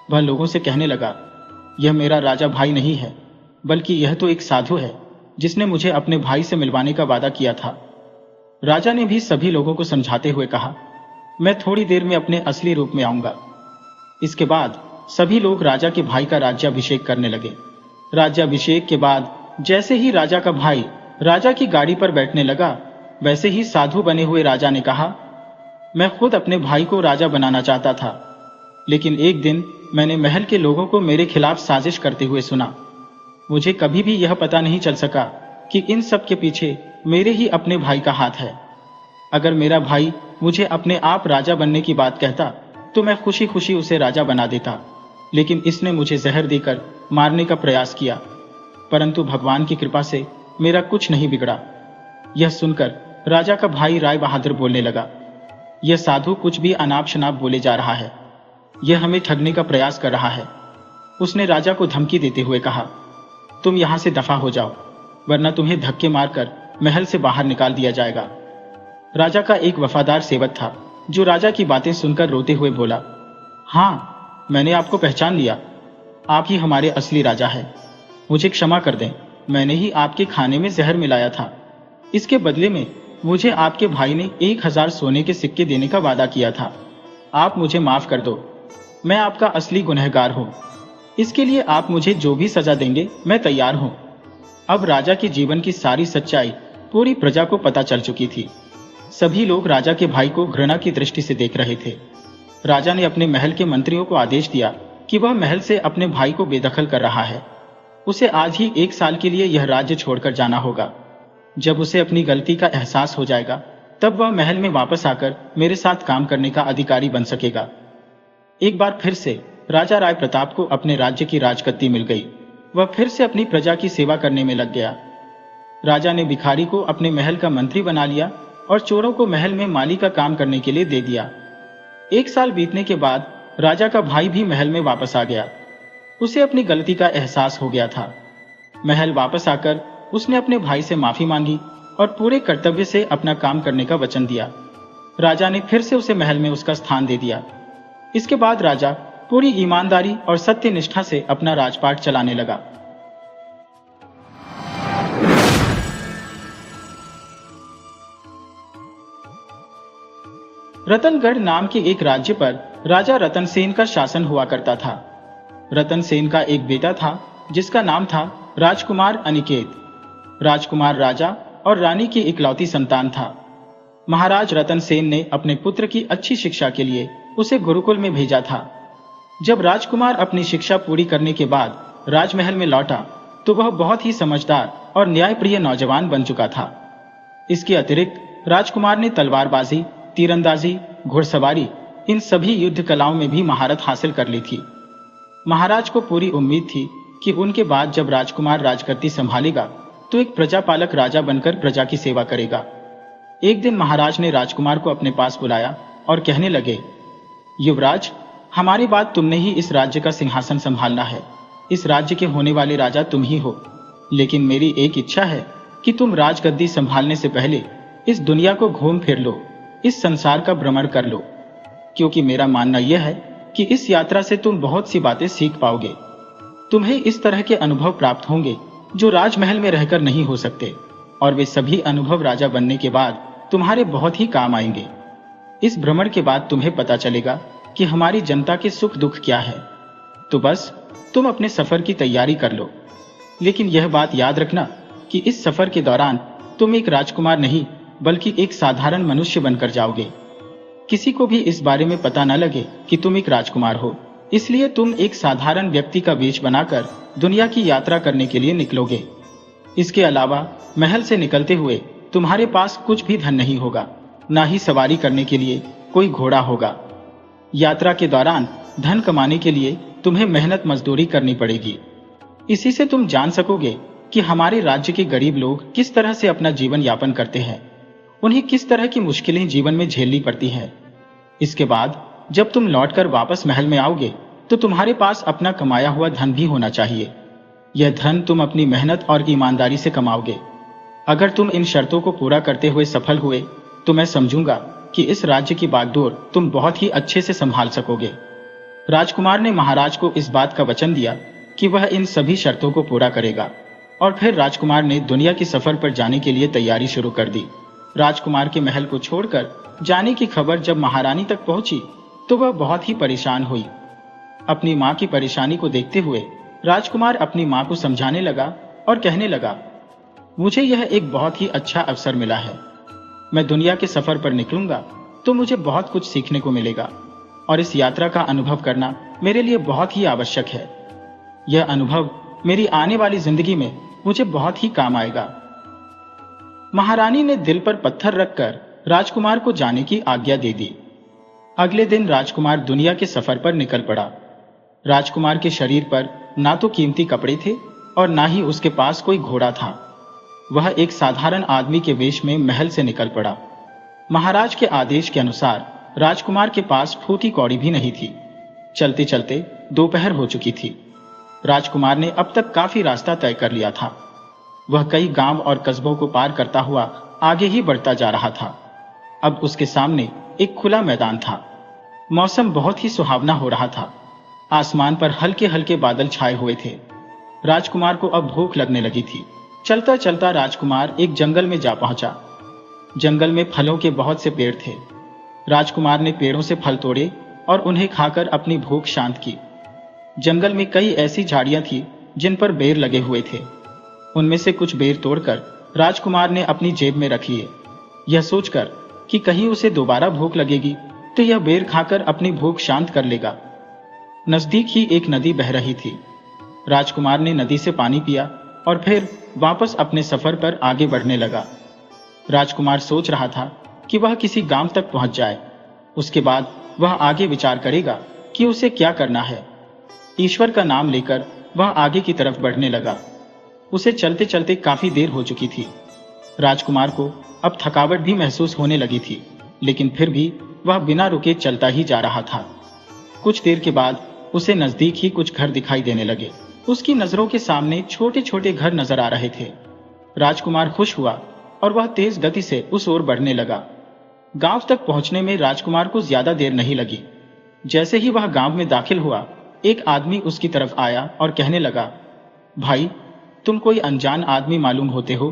वह लोगों से कहने लगा, यह मेरा राजा भाई नहीं है, बल्कि यह तो एक साधु है जिसने मुझे अपने भाई से मिलवाने का वादा किया था। राजा ने भी सभी लोगों को समझाते हुए कहा, मैं थोड़ी देर में अपने असली रूप में आऊंगा। इसके बाद सभी लोग राजा के भाई का राज्याभिषेक करने लगे। राज्याभिषेक के बाद जैसे ही राजा का भाई राजा की गाड़ी पर बैठने लगा, वैसे ही साधु बने हुए राजा ने कहा, मैं खुद अपने भाई को राजा बनाना चाहता था, लेकिन एक दिन मैंने महल के लोगों को मेरे खिलाफ साजिश करते हुए सुना। मुझे कभी भी यह पता नहीं चल सका कि इन सब के पीछे मेरे ही अपने भाई का हाथ है। अगर मेरा भाई मुझे अपने आप राजा बनने की बात कहता तो मैं खुशी खुशी उसे राजा बना देता, लेकिन इसने मुझे जहर देकर मारने का प्रयास किया, परंतु भगवान की कृपा से मेरा कुछ नहीं बिगड़ा। यह सुनकर राजा का भाई राय बहादुर बोलने लगा, यह साधु कुछ भी अनाप शनाप बोले जा रहा है, यह हमें ठगने का प्रयास कर रहा है। उसने राजा को धमकी देते हुए कहा, तुम यहां से दफा हो जाओ, वरना तुम्हें धक्के मारकर महल से बाहर निकाल दिया जाएगा। राजा का एक वफादार सेवक था जो राजा की बातें सुनकर रोते हुए बोला, हाँ, मैंने आपको पहचान लिया। आप ही हमारे असली राजा हैं। मुझे क्षमा कर दें, मैंने ही आपके खाने में जहर मिलाया था। इसके बदले में मुझे आपके भाई ने 1000 सोने के सिक्के देने का वादा किया था। आप मुझे माफ कर दो, मैं आपका असली गुनहगार हूँ। इसके लिए आप मुझे जो भी सजा देंगे मैं तैयार हूँ। अब राजा के जीवन की सारी सच्चाई पूरी प्रजा को पता चल चुकी थी। सभी लोग राजा के भाई को घृणा की दृष्टि से देख रहे थे। राजा ने अपने महल के मंत्रियों को आदेश दिया कि वह महल से अपने भाई को बेदखल कर रहा है। उसे आज ही 1 साल के लिए यह राज्य छोड़कर जाना होगा। जब उसे अपनी गलती का एहसास हो जाएगा, तब वह महल में वापस आकर मेरे साथ काम करने का अधिकारी बन सकेगा। एक बार फिर से राजा राय प्रताप को अपने राज्य की राजगद्दी मिल गई। वह फिर से अपनी प्रजा की सेवा करने में लग गया। राजा ने भिखारी को अपने महल का मंत्री बना लिया और चोरों को महल में माली का काम करने के लिए दे दिया। 1 साल बीतने के बाद राजा का भाई भी महल में वापस आ गया। उसे अपनी गलती का एहसास हो गया था। महल वापस आकर उसने अपने भाई से माफी मांगी और पूरे कर्तव्य से अपना काम करने का वचन दिया। राजा ने फिर से उसे महल में उसका स्थान दे दिया। इसके बाद राजा पूरी ईमानदारी और सत्यनिष्ठा से अपना राजपाट चलाने लगा। रतनगढ़ नाम के एक राज्य पर राजा रतनसेन का शासन हुआ करता था। रतनसेन का एक बेटा था जिसका नाम था राजकुमार अनिकेत। राजकुमार राजा और रानी की इकलौती संतान था। महाराज रतनसेन ने अपने पुत्र की अच्छी शिक्षा के लिए उसे गुरुकुल में भेजा था। जब राजकुमार अपनी शिक्षा पूरी करने के बाद राजमहल में लौटा तो वह बहुत ही समझदार और न्यायप्रिय नौजवान बन चुका था। इसके अतिरिक्त राजकुमार ने तलवारबाजी, तीरंदाजी, घुड़सवारी, इन सभी युद्ध कलाओं में भी महारत हासिल कर ली थी। महाराज को पूरी उम्मीद थी कि उनके बाद जब राजकुमार राजगद्दी संभालेगा तो एक प्रजापालक राजा बनकर प्रजा की सेवा करेगा। एक दिन महाराज ने राजकुमार को अपने पास बुलाया और कहने लगे, युवराज, हमारी बात तुमने ही इस राज्य का सिंहासन संभालना है। इस राज्य के होने वाले राजा तुम ही हो। लेकिन मेरी एक इच्छा है कि तुम राजगद्दी संभालने से पहले इस दुनिया को घूम फिर लो, इस संसार का भ्रमण कर लो, क्योंकि मेरा मानना यह है कि इस यात्रा से तुम बहुत सी बातें सीख पाओगे। तुम्हें इस तरह के अनुभव प्राप्त होंगे जो राजमहल में रहकर नहीं हो सकते, और वे सभी अनुभव राजा बनने के बाद तुम्हारे बहुत ही काम आएंगे। इस भ्रमण के बाद तुम्हें पता चलेगा कि हमारी जनता के सुख दुख क्या है। तो बस तुम अपने सफर की तैयारी कर लो। लेकिन यह बात याद रखना कि इस सफर के दौरान तुम एक राजकुमार नहीं बल्कि एक साधारण मनुष्य बनकर जाओगे। किसी को भी इस बारे में पता न लगे कि तुम एक राजकुमार हो, इसलिए तुम एक साधारण व्यक्ति का वेश बनाकर दुनिया की यात्रा करने के लिए निकलोगे। इसके अलावा महल से निकलते हुए तुम्हारे पास कुछ भी धन नहीं होगा, ना ही सवारी करने के लिए कोई घोड़ा होगा। यात्रा के दौरान धन कमाने के लिए तुम्हें मेहनत मजदूरी करनी पड़ेगी। इसी से तुम जान सकोगे कि हमारे राज्य के गरीब लोग किस तरह से अपना जीवन यापन करते हैं, उन्हें किस तरह की मुश्किलें जीवन में झेलनी पड़ती हैं। इसके बाद जब तुम लौटकर वापस महल में आओगे तो तुम्हारे पास अपना कमाया हुआ धन भी होना चाहिए। यह धन तुम अपनी मेहनत और ईमानदारी से कमाओगे। अगर तुम इन शर्तों को पूरा करते हुए सफल हुए तो मैं समझूंगा कि इस राज्य की बागडोर तुम बहुत ही अच्छे से संभाल सकोगे। राजकुमार ने महाराज को इस बात का वचन दिया कि वह इन सभी शर्तों को पूरा करेगा, और फिर राजकुमार ने दुनिया के सफर पर जाने के लिए तैयारी शुरू कर दी। राजकुमार के महल को छोड़कर जाने की खबर जब महारानी तक पहुंची तो वह बहुत ही परेशान हुई। अपनी मां की परेशानी को देखते हुए राजकुमार अपनी मां को समझाने लगा और कहने लगा, मुझे यह एक बहुत ही अच्छा अवसर मिला है। मैं दुनिया के सफर पर निकलूंगा तो मुझे बहुत कुछ सीखने को मिलेगा, और इस यात्रा का अनुभव करना मेरे लिए बहुत ही आवश्यक है। यह अनुभव मेरी आने वाली जिंदगी में मुझे बहुत ही काम आएगा। महारानी ने दिल पर पत्थर रखकर राजकुमार को जाने की आज्ञा दे दी। अगले दिन राजकुमार दुनिया के सफर पर निकल पड़ा। राजकुमार के शरीर पर ना तो कीमती कपड़े थे और ना ही उसके पास कोई घोड़ा था। वह एक साधारण आदमी के वेश में महल से निकल पड़ा। महाराज के आदेश के अनुसार राजकुमार के पास फूटी कौड़ी भी नहीं थी। चलते चलते दोपहर हो चुकी थी। राजकुमार ने अब तक काफी रास्ता तय कर लिया था। वह कई गांव और कस्बों को पार करता हुआ आगे ही बढ़ता जा रहा था। अब उसके सामने एक खुला मैदान था। मौसम बहुत ही सुहावना हो रहा था। आसमान पर हल्के हल्के बादल छाए हुए थे। राजकुमार को अब भूख लगने लगी थी। चलता चलता राजकुमार एक जंगल में जा पहुंचा। जंगल में फलों के बहुत से पेड़ थे। राजकुमार ने पेड़ों से फल तोड़े और उन्हें खाकर अपनी भूख शांत की। जंगल में कई ऐसी झाड़ियां थी जिन पर बेर लगे हुए थे। उनमें से कुछ बेर तोड़कर राजकुमार ने अपनी जेब में रख लिए, यह सोचकर कि कहीं उसे दोबारा भूख लगेगी तो यह बेर खाकर अपनी भूख शांत कर लेगा। नजदीक ही एक नदी बह रही थी। राजकुमार ने नदी से पानी पिया और फिर वापस अपने सफर पर आगे बढ़ने लगा। राजकुमार सोच रहा था कि वह किसी गांव तक पहुंच जाए। उसके बाद वह आगे विचार करेगा कि उसे क्या करना है। ईश्वर का नाम लेकर वह आगे की तरफ बढ़ने लगा। उसे चलते चलते काफी देर हो चुकी थी। राजकुमार को अब थकावट भी महसूस होने लगी थी, लेकिन फिर भी वह बिना रुके चलता ही जा रहा था। कुछ देर के बाद उसे नजदीक ही कुछ घर दिखाई देने लगे। उसकी नजरों के सामने छोटे छोटे घर नजर आ रहे थे। राजकुमार खुश हुआ और वह तेज गति से उस ओर बढ़ने लगा। गांव तक पहुंचने में राजकुमार को ज्यादा देर नहीं लगी। जैसे ही वह गांव में दाखिल हुआ, एक आदमी उसकी तरफ आया और कहने लगा, भाई, तुम कोई अनजान आदमी मालूम होते हो।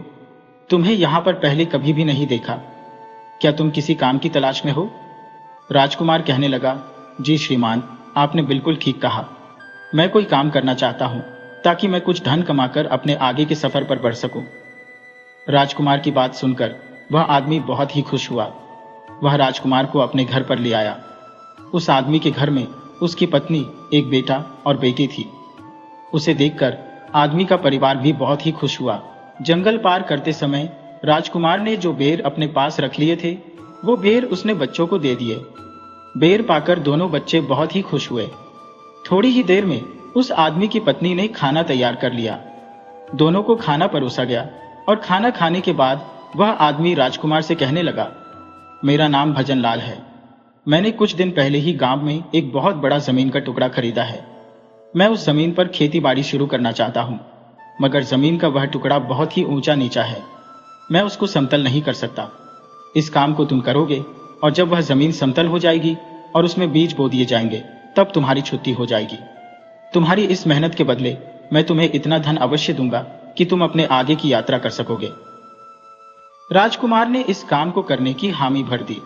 तुम्हें यहां पर पहले कभी भी नहीं देखा। क्या तुम किसी काम की तलाश में हो? राजकुमार कहने लगा, जी श्रीमान, आपने बिल्कुल ठीक कहा। मैं कोई काम करना चाहता हूं ताकि मैं कुछ धन कमाकर अपने आगे के सफर पर बढ़ सकूं। राजकुमार की बात सुनकर वह आदमी बहुत ही खुश हुआ। वह राजकुमार को अपने घर पर ले आया। उस आदमी के घर में उसकी पत्नी, एक बेटा और बेटी थी। उसे देखकर आदमी का परिवार भी बहुत ही खुश हुआ। जंगल पार करते समय राजकुमार ने जो बेर अपने पास रख लिए थे, वो बेर उसने बच्चों को दे दिए। बेर पाकर दोनों बच्चे बहुत ही खुश हुए। थोड़ी ही देर में उस आदमी की पत्नी ने खाना तैयार कर लिया। दोनों को खाना परोसा गया और खाना खाने के बाद वह आदमी राजकुमार से कहने लगा, मेरा नाम भजन लाल है। मैंने कुछ दिन पहले ही गांव में एक बहुत बड़ा जमीन का टुकड़ा खरीदा है। मैं उस जमीन पर खेती बाड़ी शुरू करना चाहता हूं, मगर जमीन का वह टुकड़ा बहुत ही ऊंचा नीचा है। मैं उसको समतल नहीं कर सकता। इस काम को तुम करोगे और जब वह जमीन समतल हो जाएगी और उसमें बीज बो दिए जाएंगे, तब तुम्हारी छुट्टी हो जाएगी। तुम्हारी इस मेहनत के बदले मैं तुम्हें इतना धन अवश्य दूंगा कि तुम अपने आगे की यात्रा कर सकोगे। राजकुमार ने इस काम को करने की हामी भर दी।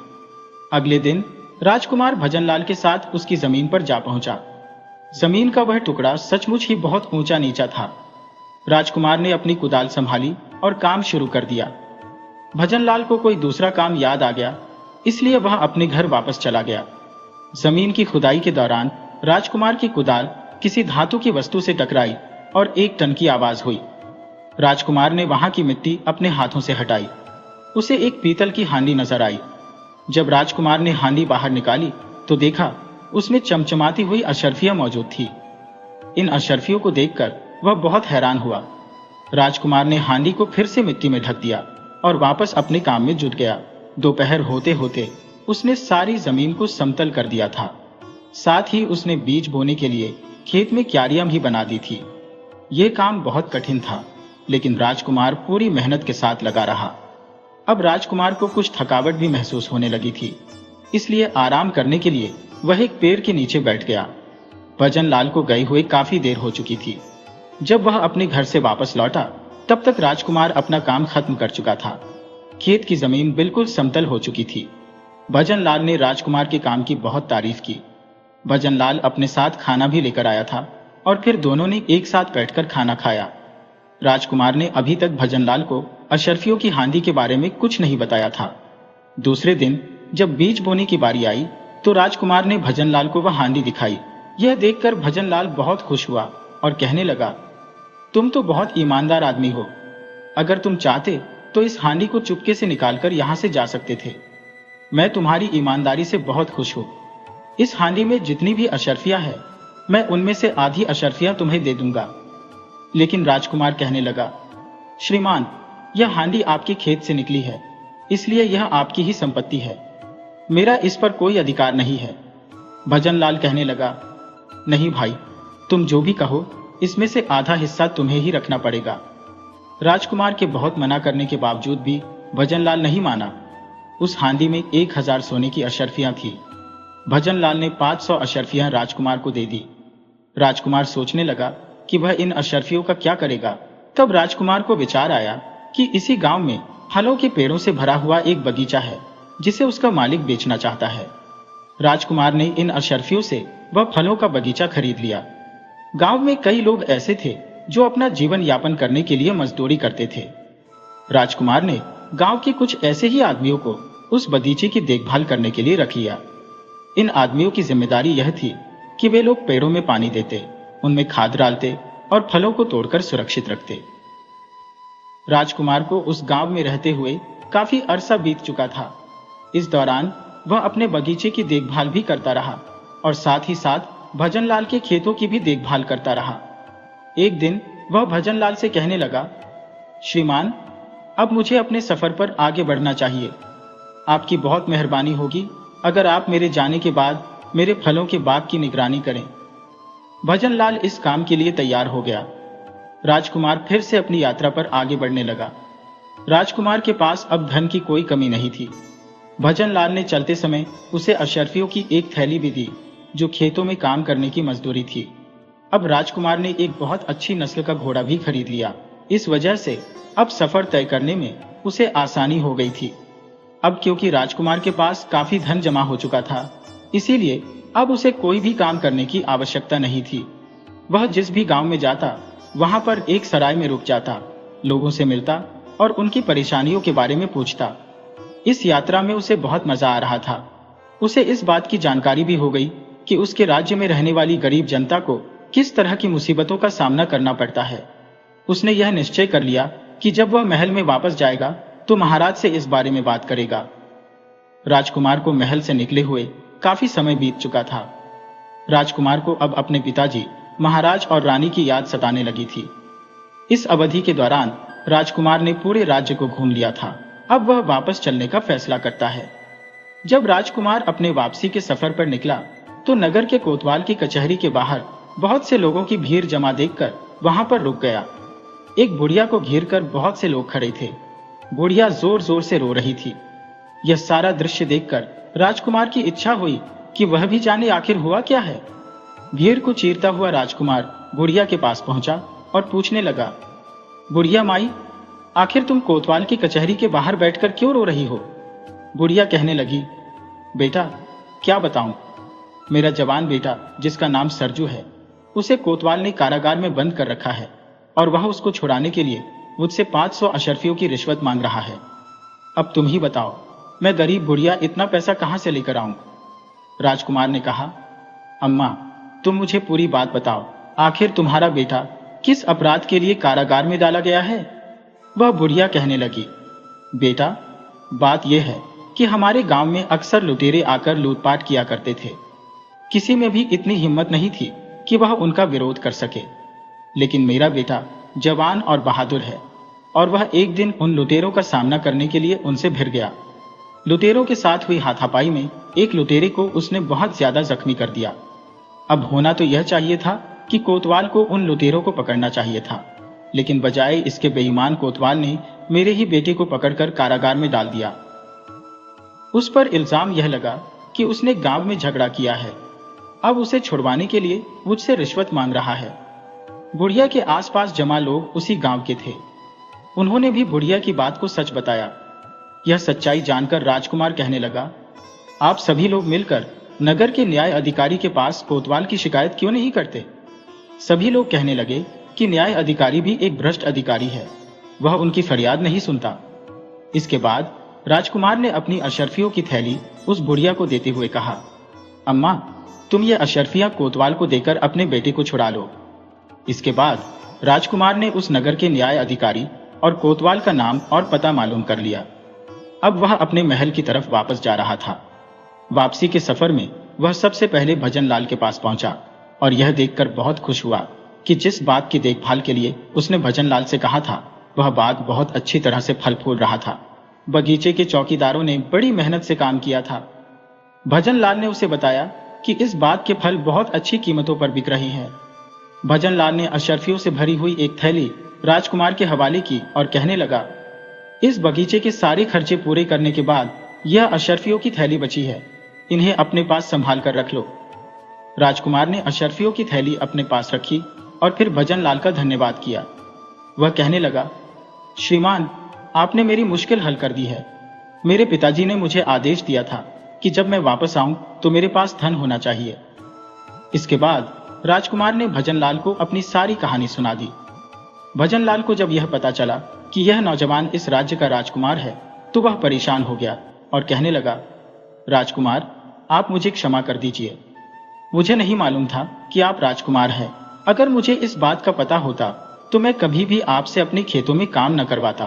अगले दिन राजकुमार भजनलाल के साथ उसकी जमीन पर जा पहुंचा। जमीन का वह टुकड़ा सचमुच ही बहुत ऊंचा नीचा था। राजकुमार ने अपनी कुदाल संभाली और काम शुरू कर दिया। भजनलाल को कोई दूसरा काम याद आ गया, इसलिए वह अपने घर वापस चला गया। जमीन की खुदाई के दौरान राजकुमार की कुदाल किसी धातु की वस्तु से टकराई और एक टन की आवाज हुई। राजकुमार ने वहां की मिट्टी अपने हाथों से हटाई। उसे एक पीतल की हांडी नजर आई। जब राजकुमार ने हांडी बाहर निकाली तो देखा उसमें चमचमाती हुई अशर्फियां मौजूद थी। इन अशर्फियों को देखकर वह बहुत हैरान हुआ। राजकुमार ने हांडी को फिर से मिट्टी में ढक दिया और वापस अपने काम में जुट गया। दोपहर होते होते उसने सारी जमीन को समतल कर दिया था। साथ ही उसने बीज बोने के लिए खेत में क्यारियां भी बना दी थी। यह काम बहुत कठिन था, लेकिन राजकुमार पूरी मेहनत के साथ लगा रहा। अब राजकुमार को कुछ थकावट भी महसूस होने लगी थी, इसलिए आराम करने के लिए वह एक पेड़ के नीचे बैठ गया। भजनलाल को गए हुए काफी देर हो चुकी थी। जब वह अपने घर से वापस लौटा, तब तक राजकुमार अपना काम खत्म कर चुका था। खेत की जमीन बिल्कुल समतल हो चुकी थी। भजनलाल ने राजकुमार के काम की बहुत तारीफ की। भजनलाल अपने साथ खाना भी लेकर आया था और फिर दोनों ने एक साथ बैठकर खाना खाया। राजकुमार ने अभी तक भजनलाल को अशर्फियों की हांडी के बारे में कुछ नहीं बताया था। दूसरे दिन जब बीज बोने की बारी आई तो राजकुमार ने भजनलाल को वह हांडी दिखाई। यह देखकर भजनलाल बहुत खुश हुआ और कहने लगा, तुम तो बहुत ईमानदार आदमी हो। अगर तुम चाहते तो इस हांडी को चुपके से निकालकर यहां से जा सकते थे। मैं तुम्हारी ईमानदारी से बहुत खुश हूं। इस हांडी में जितनी भी अशर्फियां है, मैं उनमें से आधी अशर्फियां तुम्हें दे दूंगा। लेकिन राजकुमार कहने लगा, श्रीमान, यह हांडी आपके खेत से निकली है, इसलिए यह आपकी ही संपत्ति है। मेरा इस पर कोई अधिकार नहीं है। भजनलाल कहने लगा, नहीं भाई, तुम जो भी कहो, इसमें से आधा हिस्सा तुम्हें ही रखना पड़ेगा। राजकुमार के बहुत मना करने के बावजूद भी भजनलाल नहीं माना। उस हांडी में 1000 सोने की अशर्फियां थी। भजनलाल ने 500 अशर्फियां राजकुमार को दे दी। राजकुमार सोचने लगा कि वह इन अशर्फियों का क्या करेगा। तब राजकुमार को विचार आया कि इसी गांव में फलों के पेड़ों से भरा हुआ एक बगीचा है जिसे उसका मालिक बेचना चाहता है। राजकुमार ने इन अशर्फियों से वह फलों का बगीचा खरीद लिया। गांव में कई लोग ऐसे थे जो अपना जीवन यापन करने के लिए मजदूरी करते थे। राजकुमार ने गांव के कुछ ऐसे ही आदमियों को उस बगीचे की देखभाल करने के लिए रख लिया। इन आदमियों की जिम्मेदारी यह थी कि वे लोग पेड़ों में पानी देते, उनमें खाद डालते और फलों को तोड़कर सुरक्षित रखते। राजकुमार को उस गांव में रहते हुए काफी अरसा बीत चुका था। इस दौरान वह अपने बगीचे की देखभाल भी करता रहा और साथ ही साथ भजनलाल के खेतों की भी देखभाल करता रहा। एक दिन वह भजनलाल से कहने लगा, श्रीमान, अब मुझे अपने सफर पर आगे बढ़ना चाहिए। आपकी बहुत मेहरबानी होगी अगर आप मेरे जाने के बाद मेरे फलों के बाग की निगरानी करें। भजनलाल इस काम के लिए तैयार हो गया। राजकुमार फिर से अपनी यात्रा पर आगे बढ़ने लगा। राजकुमार के पास अब धन की कोई कमी नहीं थी। भजनलाल ने चलते समय उसे अशर्फियों की एक थैली भी दी जो खेतों में काम करने की मजदूरी थी। अब राजकुमार ने एक बहुत अच्छी नस्ल का घोड़ा भी खरीद लिया। इस वजह से अब सफर तय करने में उसे आसानी हो गई थी। अब क्योंकि राजकुमार के पास काफी धन जमा हो चुका था, इसीलिए अब उसे कोई भी काम करने की आवश्यकता नहीं थी। वह जिस भी गांव में जाता वहां पर एक सराय में रुक जाता, लोगों से मिलता और उनकी परेशानियों के बारे में पूछता। इस यात्रा में उसे बहुत मजा आ रहा था। उसे इस बात की जानकारी भी हो गई कि उसके राज्य में रहने वाली गरीब जनता को किस तरह की मुसीबतों का सामना करना पड़ता है। उसने यह निश्चय कर लिया कि जब वह महल में वापस जाएगा तो महाराज से इस बारे में बात करेगा। राजकुमार को महल से निकले हुए काफी समय बीत चुका था। राजकुमार को अब अपने पिताजी महाराज और रानी की याद सताने लगी थी। इस अवधि के दौरान राजकुमार ने पूरे राज्य को घूम लिया था। अब वह वापस चलने का फैसला करता है। जब राजकुमार अपने वापसी के सफर पर निकला तो नगर के कोतवाल की कचहरी के बाहर बहुत से लोगों की भीड़ जमा देखकर वहां पर रुक गया। एक बुढ़िया को घेरकर बहुत से लोग खड़े थे। बुढ़िया जोर जोर से रो रही थी। यह सारा दृश्य देखकर राजकुमार की इच्छा हुई कि वह भी जाने आखिर हुआ क्या है। भीड़ को चीरता हुआ राजकुमार बुढ़िया के पास पहुंचा और पूछने लगा, बुढ़िया माई, आखिर तुम कोतवाल की कचहरी के बाहर बैठकर क्यों रो रही हो? बुढ़िया कहने लगी, बेटा क्या बताऊं, मेरा जवान बेटा जिसका नाम सरजू है, उसे कोतवाल ने कारागार में बंद कर रखा है और वह उसको छुड़ाने के लिए मुझसे 500 अशर्फियों की रिश्वत मांग रहा है। अब तुम ही बताओ, मैं गरीब बुढ़िया इतना पैसा कहां से लेकर आऊं? राजकुमार ने कहा, अम्मा तुम मुझे पूरी बात बताओ, आखिर तुम्हारा बेटा किस अपराध के लिए कारागार में डाला गया है? वह बुढ़िया कहने लगी, बेटा बात यह है कि हमारे गांव में अक्सर लुटेरे आकर लूटपाट किया करते थे। किसी में भी इतनी हिम्मत नहीं थी कि वह उनका विरोध कर सके, लेकिन मेरा बेटा जवान और बहादुर है और वह एक दिन उन लुटेरों का सामना करने के लिए उनसे भिड़ गया। लुटेरों के साथ हुई हाथापाई में एक लुटेरे को उसने बहुत ज्यादा जख्मी कर दिया। अब होना तो यह चाहिए था कि कोतवाल को उन लुटेरों को पकड़ना चाहिए था, लेकिन बजाय इसके बेईमान कोतवाल ने मेरे ही बेटे को पकड़कर कारागार में डाल दिया। उस पर इल्जाम यह लगा कि उसने गांव में झगड़ा किया है। अब उसे छुड़वाने के लिए मुझसे रिश्वत मांग रहा है। बुढ़िया के आसपास जमा लोग उसी गांव के थे। उन्होंने भी बुढ़िया की बात को सच बताया। यह सच्चाई जानकर राजकुमार कहने लगा, आप सभी लोग मिलकर नगर के न्याय अधिकारी के पास कोतवाल की शिकायत क्यों नहीं करते? सभी लोग कहने लगे कि न्याय अधिकारी भी एक भ्रष्ट अधिकारी है, वह उनकी फरियाद नहीं सुनता। इसके बाद राजकुमार ने अपनी अशर्फियों की थैली उस बुढ़िया को देते हुए कहा, अम्मा तुम ये अशर्फियां कोतवाल को देकर अपने बेटे को छुड़ा लो। इसके बाद राजकुमार ने उस नगर के न्याय अधिकारी और कोतवाल का नाम और पता मालूम कर लिया। अब वह अपने महल की तरफ वापस जा रहा था। वापसी के सफर में वह सबसे पहले भजनलाल के पास पहुंचा और यह देखकर बहुत खुश हुआ कि जिस बाग की देखभाल के लिए उसने भजनलाल से कहा था, वह बाग बहुत अच्छी तरह से फल फूल रहा था। बगीचे के चौकीदारों ने बड़ी मेहनत से काम किया था। भजनलाल ने उसे बताया कि इस बाग के फल बहुत अच्छी कीमतों पर बिक रहे हैं। भजनलाल ने अशर्फियों से भरी हुई एक थैली राजकुमार के हवाले की और कहने लगा, इस बगीचे के सारे खर्चे पूरे करने के बाद यह अशर्फियों की थैली बची है, इन्हें अपने पास संभाल कर रख लो। राजकुमार ने अशर्फियों की थैली अपने पास रखी और फिर भजनलाल का धन्यवाद किया। वह कहने लगा, श्रीमान, आपने मेरी मुश्किल हल कर दी है। मेरे पिताजी ने मुझे आदेश दिया था कि जब मैं वापस आऊं तो मेरे पास धन होना चाहिए। इसके बाद राजकुमार ने भजनलाल को अपनी सारी कहानी सुना दी। भजनलाल को जब यह पता चला कि यह नौजवान इस राज्य का राजकुमार है तो वह परेशान हो गया और कहने लगा, राजकुमार, आप मुझे क्षमा कर दीजिए। मुझे नहीं मालूम था कि आप राजकुमार हैं। अगर मुझे इस बात का पता होता तो मैं कभी भी आपसे अपने खेतों में काम न करवाता।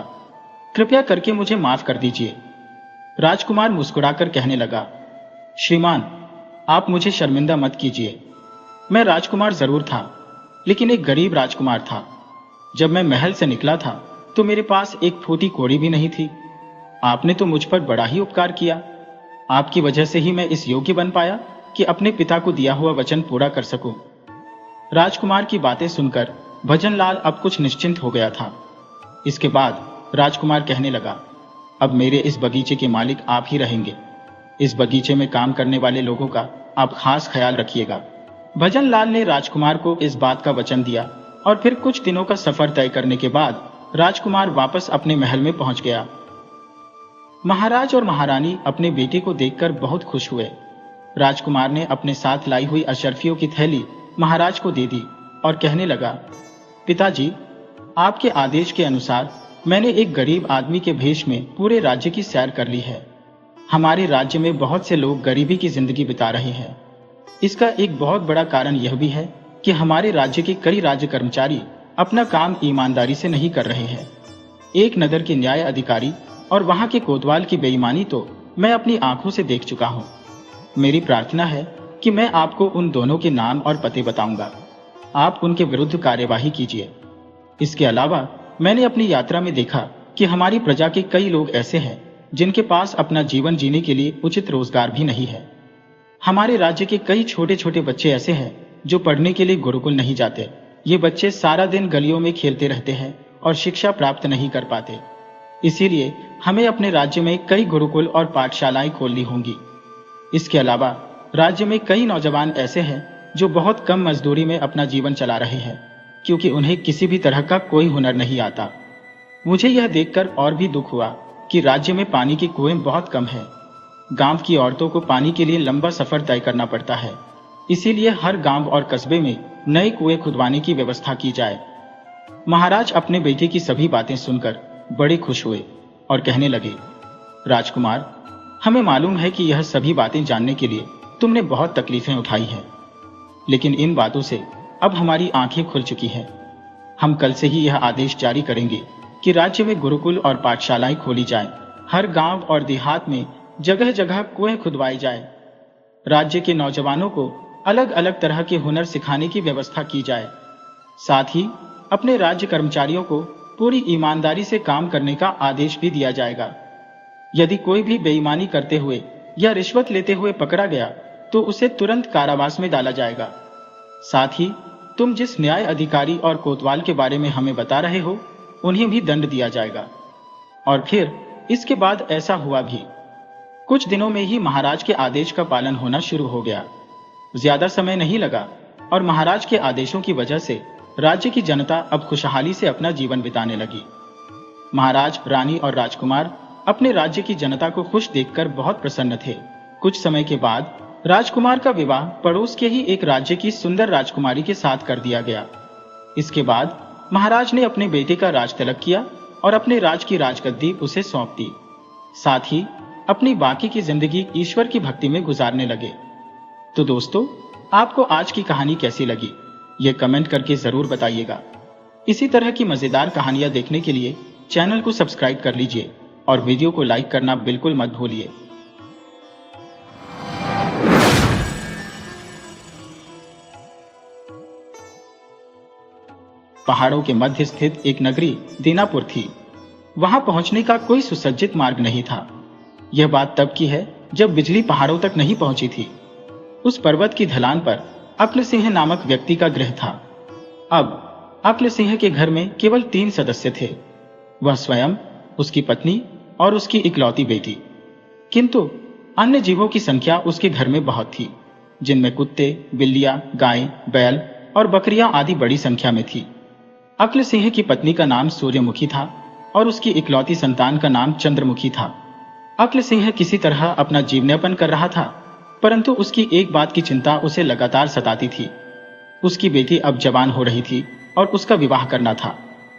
कृपया करके मुझे माफ कर दीजिए। राजकुमार मुस्कुराकर कहने लगा, श्रीमान, आप मुझे शर्मिंदा मत कीजिए। मैं राजकुमार जरूर था, लेकिन एक गरीब राजकुमार था। जब मैं महल से निकला था तो मेरे पास एक फूटी कौड़ी भी नहीं थी। आपने तो मुझ पर बड़ा ही उपकार किया। आपकी वजह से ही मैं इस योग्य बन पाया कि अपने पिता को दिया हुआ वचन पूरा कर सकूं। राजकुमार की बातें सुनकर भजनलाल अब कुछ निश्चिंत हो गया था। इसके बाद राजकुमार कहने लगा, अब मेरे इस बगीचे के मालिक आप ही रहेंगे। इस बगीचे में काम करने वाले लोगों का आप खास ख्याल रखिएगा। भजनलाल ने राजकुमार को इस बात का वचन दिया और फिर कुछ दिनों का सफर तय करने के बाद राजकुमार वापस अपने महल में पहुंच गया। महाराज और महारानी अपने बेटे को देखकर बहुत खुश हुए। राजकुमार ने अपने साथ लाई हुई अशर्फियों की थैली महाराज को दे दी और कहने लगा, पिताजी, आपके आदेश के अनुसार मैंने एक गरीब आदमी के भेष में पूरे राज्य की सैर कर ली है। हमारे राज्य में बहुत से लोग गरीबी की जिंदगी बिता रहे हैं। इसका एक बहुत बड़ा कारण यह भी है कि हमारे राज्य के कई राज्य कर्मचारी अपना काम ईमानदारी से नहीं कर रहे हैं। एक नगर के न्याय अधिकारी और वहां के कोतवाल की बेईमानी तो मैं अपनी आंखों से देख चुका हूं। मेरी प्रार्थना है कि मैं आपको उन दोनों के नाम और पते बताऊंगा। आप उनके विरुद्ध कार्यवाही कीजिए। इसके अलावा मैंने अपनी यात्रा में देखा कि हमारी प्रजा के कई लोग ऐसे हैं जिनके पास अपना जीवन जीने के लिए उचित रोजगार भी नहीं है। हमारे राज्य के कई छोटे छोटे बच्चे ऐसे हैं जो पढ़ने के लिए गुरुकुल नहीं जाते। ये बच्चे सारा दिन गलियों में खेलते रहते हैं और शिक्षा प्राप्त नहीं कर पाते। इसीलिए हमें अपने राज्य में कई गुरुकुल और पाठशालाएं खोलनी होंगी। इसके अलावा राज्य में कई नौजवान ऐसे हैं जो बहुत कम मजदूरी में अपना जीवन चला रहे हैं, क्योंकि उन्हें किसी भी तरह का कोई हुनर नहीं आता। मुझे यह देखकर और भी दुख हुआ कि राज्य में पानी के कुएं बहुत कम हैं। गांव की औरतों को पानी के लिए लंबा सफर तय करना पड़ता है। इसीलिए हर गांव और कस्बे में नए कुएं खुदवाने की व्यवस्था की जाए। महाराज अपने बेटे की सभी बातें सुनकर बड़े खुश हुए और कहने लगे, राजकुमार, हमें मालूम है कि यह सभी बातें जानने के लिए तुमने बहुत तकलीफें उठाई हैं, लेकिन इन बातों से अब हमारी आंखें खुल चुकी हैं। हम कल से ही यह आदेश जारी करेंगे कि राज्य में गुरुकुल और पाठशालाएं खोली जाएं। हर गांव और देहात में जगह जगह कुएं खुदवाई जाए। राज्य के नौजवानों को अलग अलग तरह के हुनर सिखाने की व्यवस्था की जाए। साथ ही अपने राज्य कर्मचारियों को पूरी ईमानदारी से काम करने का आदेश भी दिया जाएगा। यदि कोई भी बेईमानी करते हुए या रिश्वत लेते हुए पकड़ा गया तो उसे तुरंत कारावास में डाला जाएगा। साथ ही तुम जिस न्याय अधिकारी और कोतवाल के बारे में हमें बता रहे हो, उन्हें भी दंड दिया जाएगा। और फिर इसके बाद ऐसा हुआ भी। कुछ दिनों में ही महाराज के आदेश का पालन होना शुरू हो गया। ज्यादा समय नहीं लगा और महाराज के आदेशों की वजह से राज्य की जनता अब खुशहाली से अपना जीवन बिताने लगी। महाराज, रानी और राजकुमार अपने राज्य की जनता को खुश देखकर बहुत प्रसन्न थे। कुछ समय के बाद राजकुमार का विवाह पड़ोस के ही एक राज्य की सुंदर राजकुमारी के साथ कर दिया गया। इसके बाद महाराज ने अपने बेटे का राज तिलक किया और अपने राज की राजगद्दी उसे सौंप दी। साथ ही अपनी बाकी की जिंदगी ईश्वर की भक्ति में गुजारने लगे। तो दोस्तों, आपको आज की कहानी कैसी लगी, ये कमेंट करके जरूर बताइएगा। इसी तरह की मजेदार कहानियां देखने के लिए चैनल को सब्सक्राइब कर लीजिए और वीडियो को लाइक करना बिल्कुल मत भूलिए। पहाड़ों के मध्य स्थित एक नगरी दीनापुर थी। वहां पहुंचने का कोई सुसज्जित मार्ग नहीं था। यह बात तब की है जब बिजली पहाड़ों तक नहीं पहुंची थी। उस पर्वत की ढलान पर अक्ल सिंह नामक व्यक्ति का गृह था। अब अक्ल सिंह के घर में केवल 3 सदस्य थे। वह स्वयं, उसकी पत्नी और उसकी इकलौती बेटी। किंतु अन्य जीवों की संख्या उसके घर में बहुत थी, जिनमें कुत्ते, बिल्लियां, गायें, बैल और बकरियां आदि बड़ी संख्या में थी। अक्ल सिंह की पत्नी का नाम सूर्यमुखी था और उसकी इकलौती संतान का नाम चंद्रमुखी था। अक्ल सिंह किसी तरह अपना जीवनयापन कर रहा था, परंतु उसकी एक बात की चिंता उसे लगातार सताती थी। उसकी बेटी अब जवान हो रही थी और उसका विवाह करना था,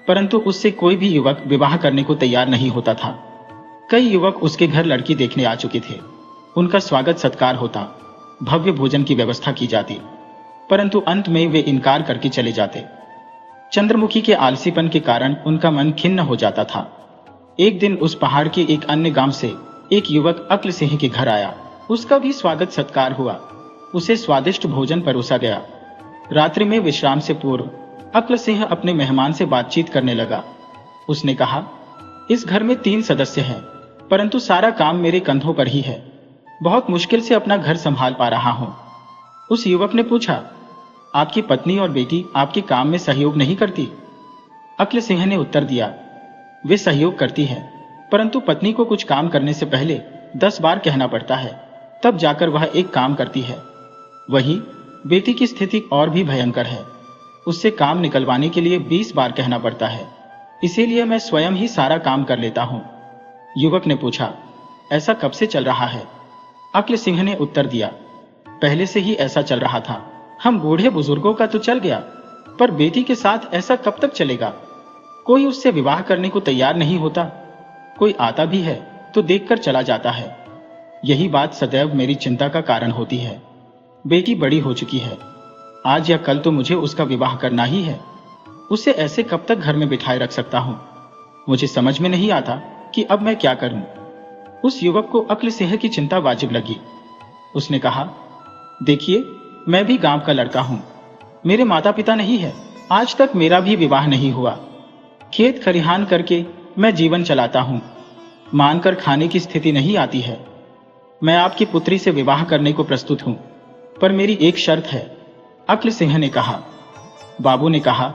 परंतु उससे कोई भी युवक विवाह करने को तैयार नहीं होता था। कई युवक उसके घर लड़की देखने आ चुके थे। उनका स्वागत सत्कार होता, भव्य भोजन की व्यवस्था की जाती, परंतु अंत में वे इनकार करके चले जाते। चंद्रमुखी के आलसीपन के कारण उनका मन खिन्न हो जाता था। एक दिन उस पहाड़ के एक अन्य गांव से एक युवक अक्ल सिंह के घर आया। उसका भी स्वागत सत्कार हुआ। उसे स्वादिष्ट भोजन परोसा गया। रात्रि में विश्राम से पूर्व अक्ल सिंह अपने मेहमान से बातचीत करने लगा। उसने कहा, इस घर में 3 सदस्य हैं, परंतु सारा काम मेरे कंधों पर ही है। बहुत मुश्किल से अपना घर संभाल पा रहा हूं। उस युवक ने पूछा, आपकी पत्नी और बेटी आपके काम में सहयोग नहीं करती? अक्ल सिंह ने उत्तर दिया, वे सहयोग करती है, परंतु पत्नी को कुछ काम करने से पहले 10 बार कहना पड़ता है, तब जाकर वह एक काम करती है। वहीं बेटी की स्थिति और भी भयंकर है। उससे काम निकलवाने के लिए 20 बार कहना पड़ता है, इसीलिए मैं स्वयं ही सारा काम कर लेता हूं। युवक ने पूछा, ऐसा कब से चल रहा है? अक्ल सिंह ने उत्तर दिया, पहले से ही ऐसा चल रहा था। हम बूढ़े बुजुर्गों का तो चल गया, पर बेटी के साथ ऐसा कब तक चलेगा? कोई उससे विवाह करने को तैयार नहीं होता। कोई आता भी है तो देखकर चला जाता है। यही बात सदैव मेरी चिंता का कारण होती है। बेटी बड़ी हो चुकी है, आज या कल तो मुझे उसका विवाह करना ही है। उसे ऐसे कब तक घर में बिठाए रख सकता हूं? मुझे समझ में नहीं आता कि अब मैं क्या करूं। उस युवक को अक्ल सिंह की चिंता वाजिब लगी। उसने कहा, देखिए, मैं भी गांव का लड़का हूं। मेरे माता पिता नहीं है, आज तक मेरा भी विवाह नहीं हुआ। खेत खरिहान करके मैं जीवन चलाता हूं। मानकर खाने की स्थिति नहीं आती है। मैं आपकी पुत्री से विवाह करने को प्रस्तुत हूं, पर मेरी एक शर्त है। अक्ल सिंह ने कहा। बाबू ने कहा,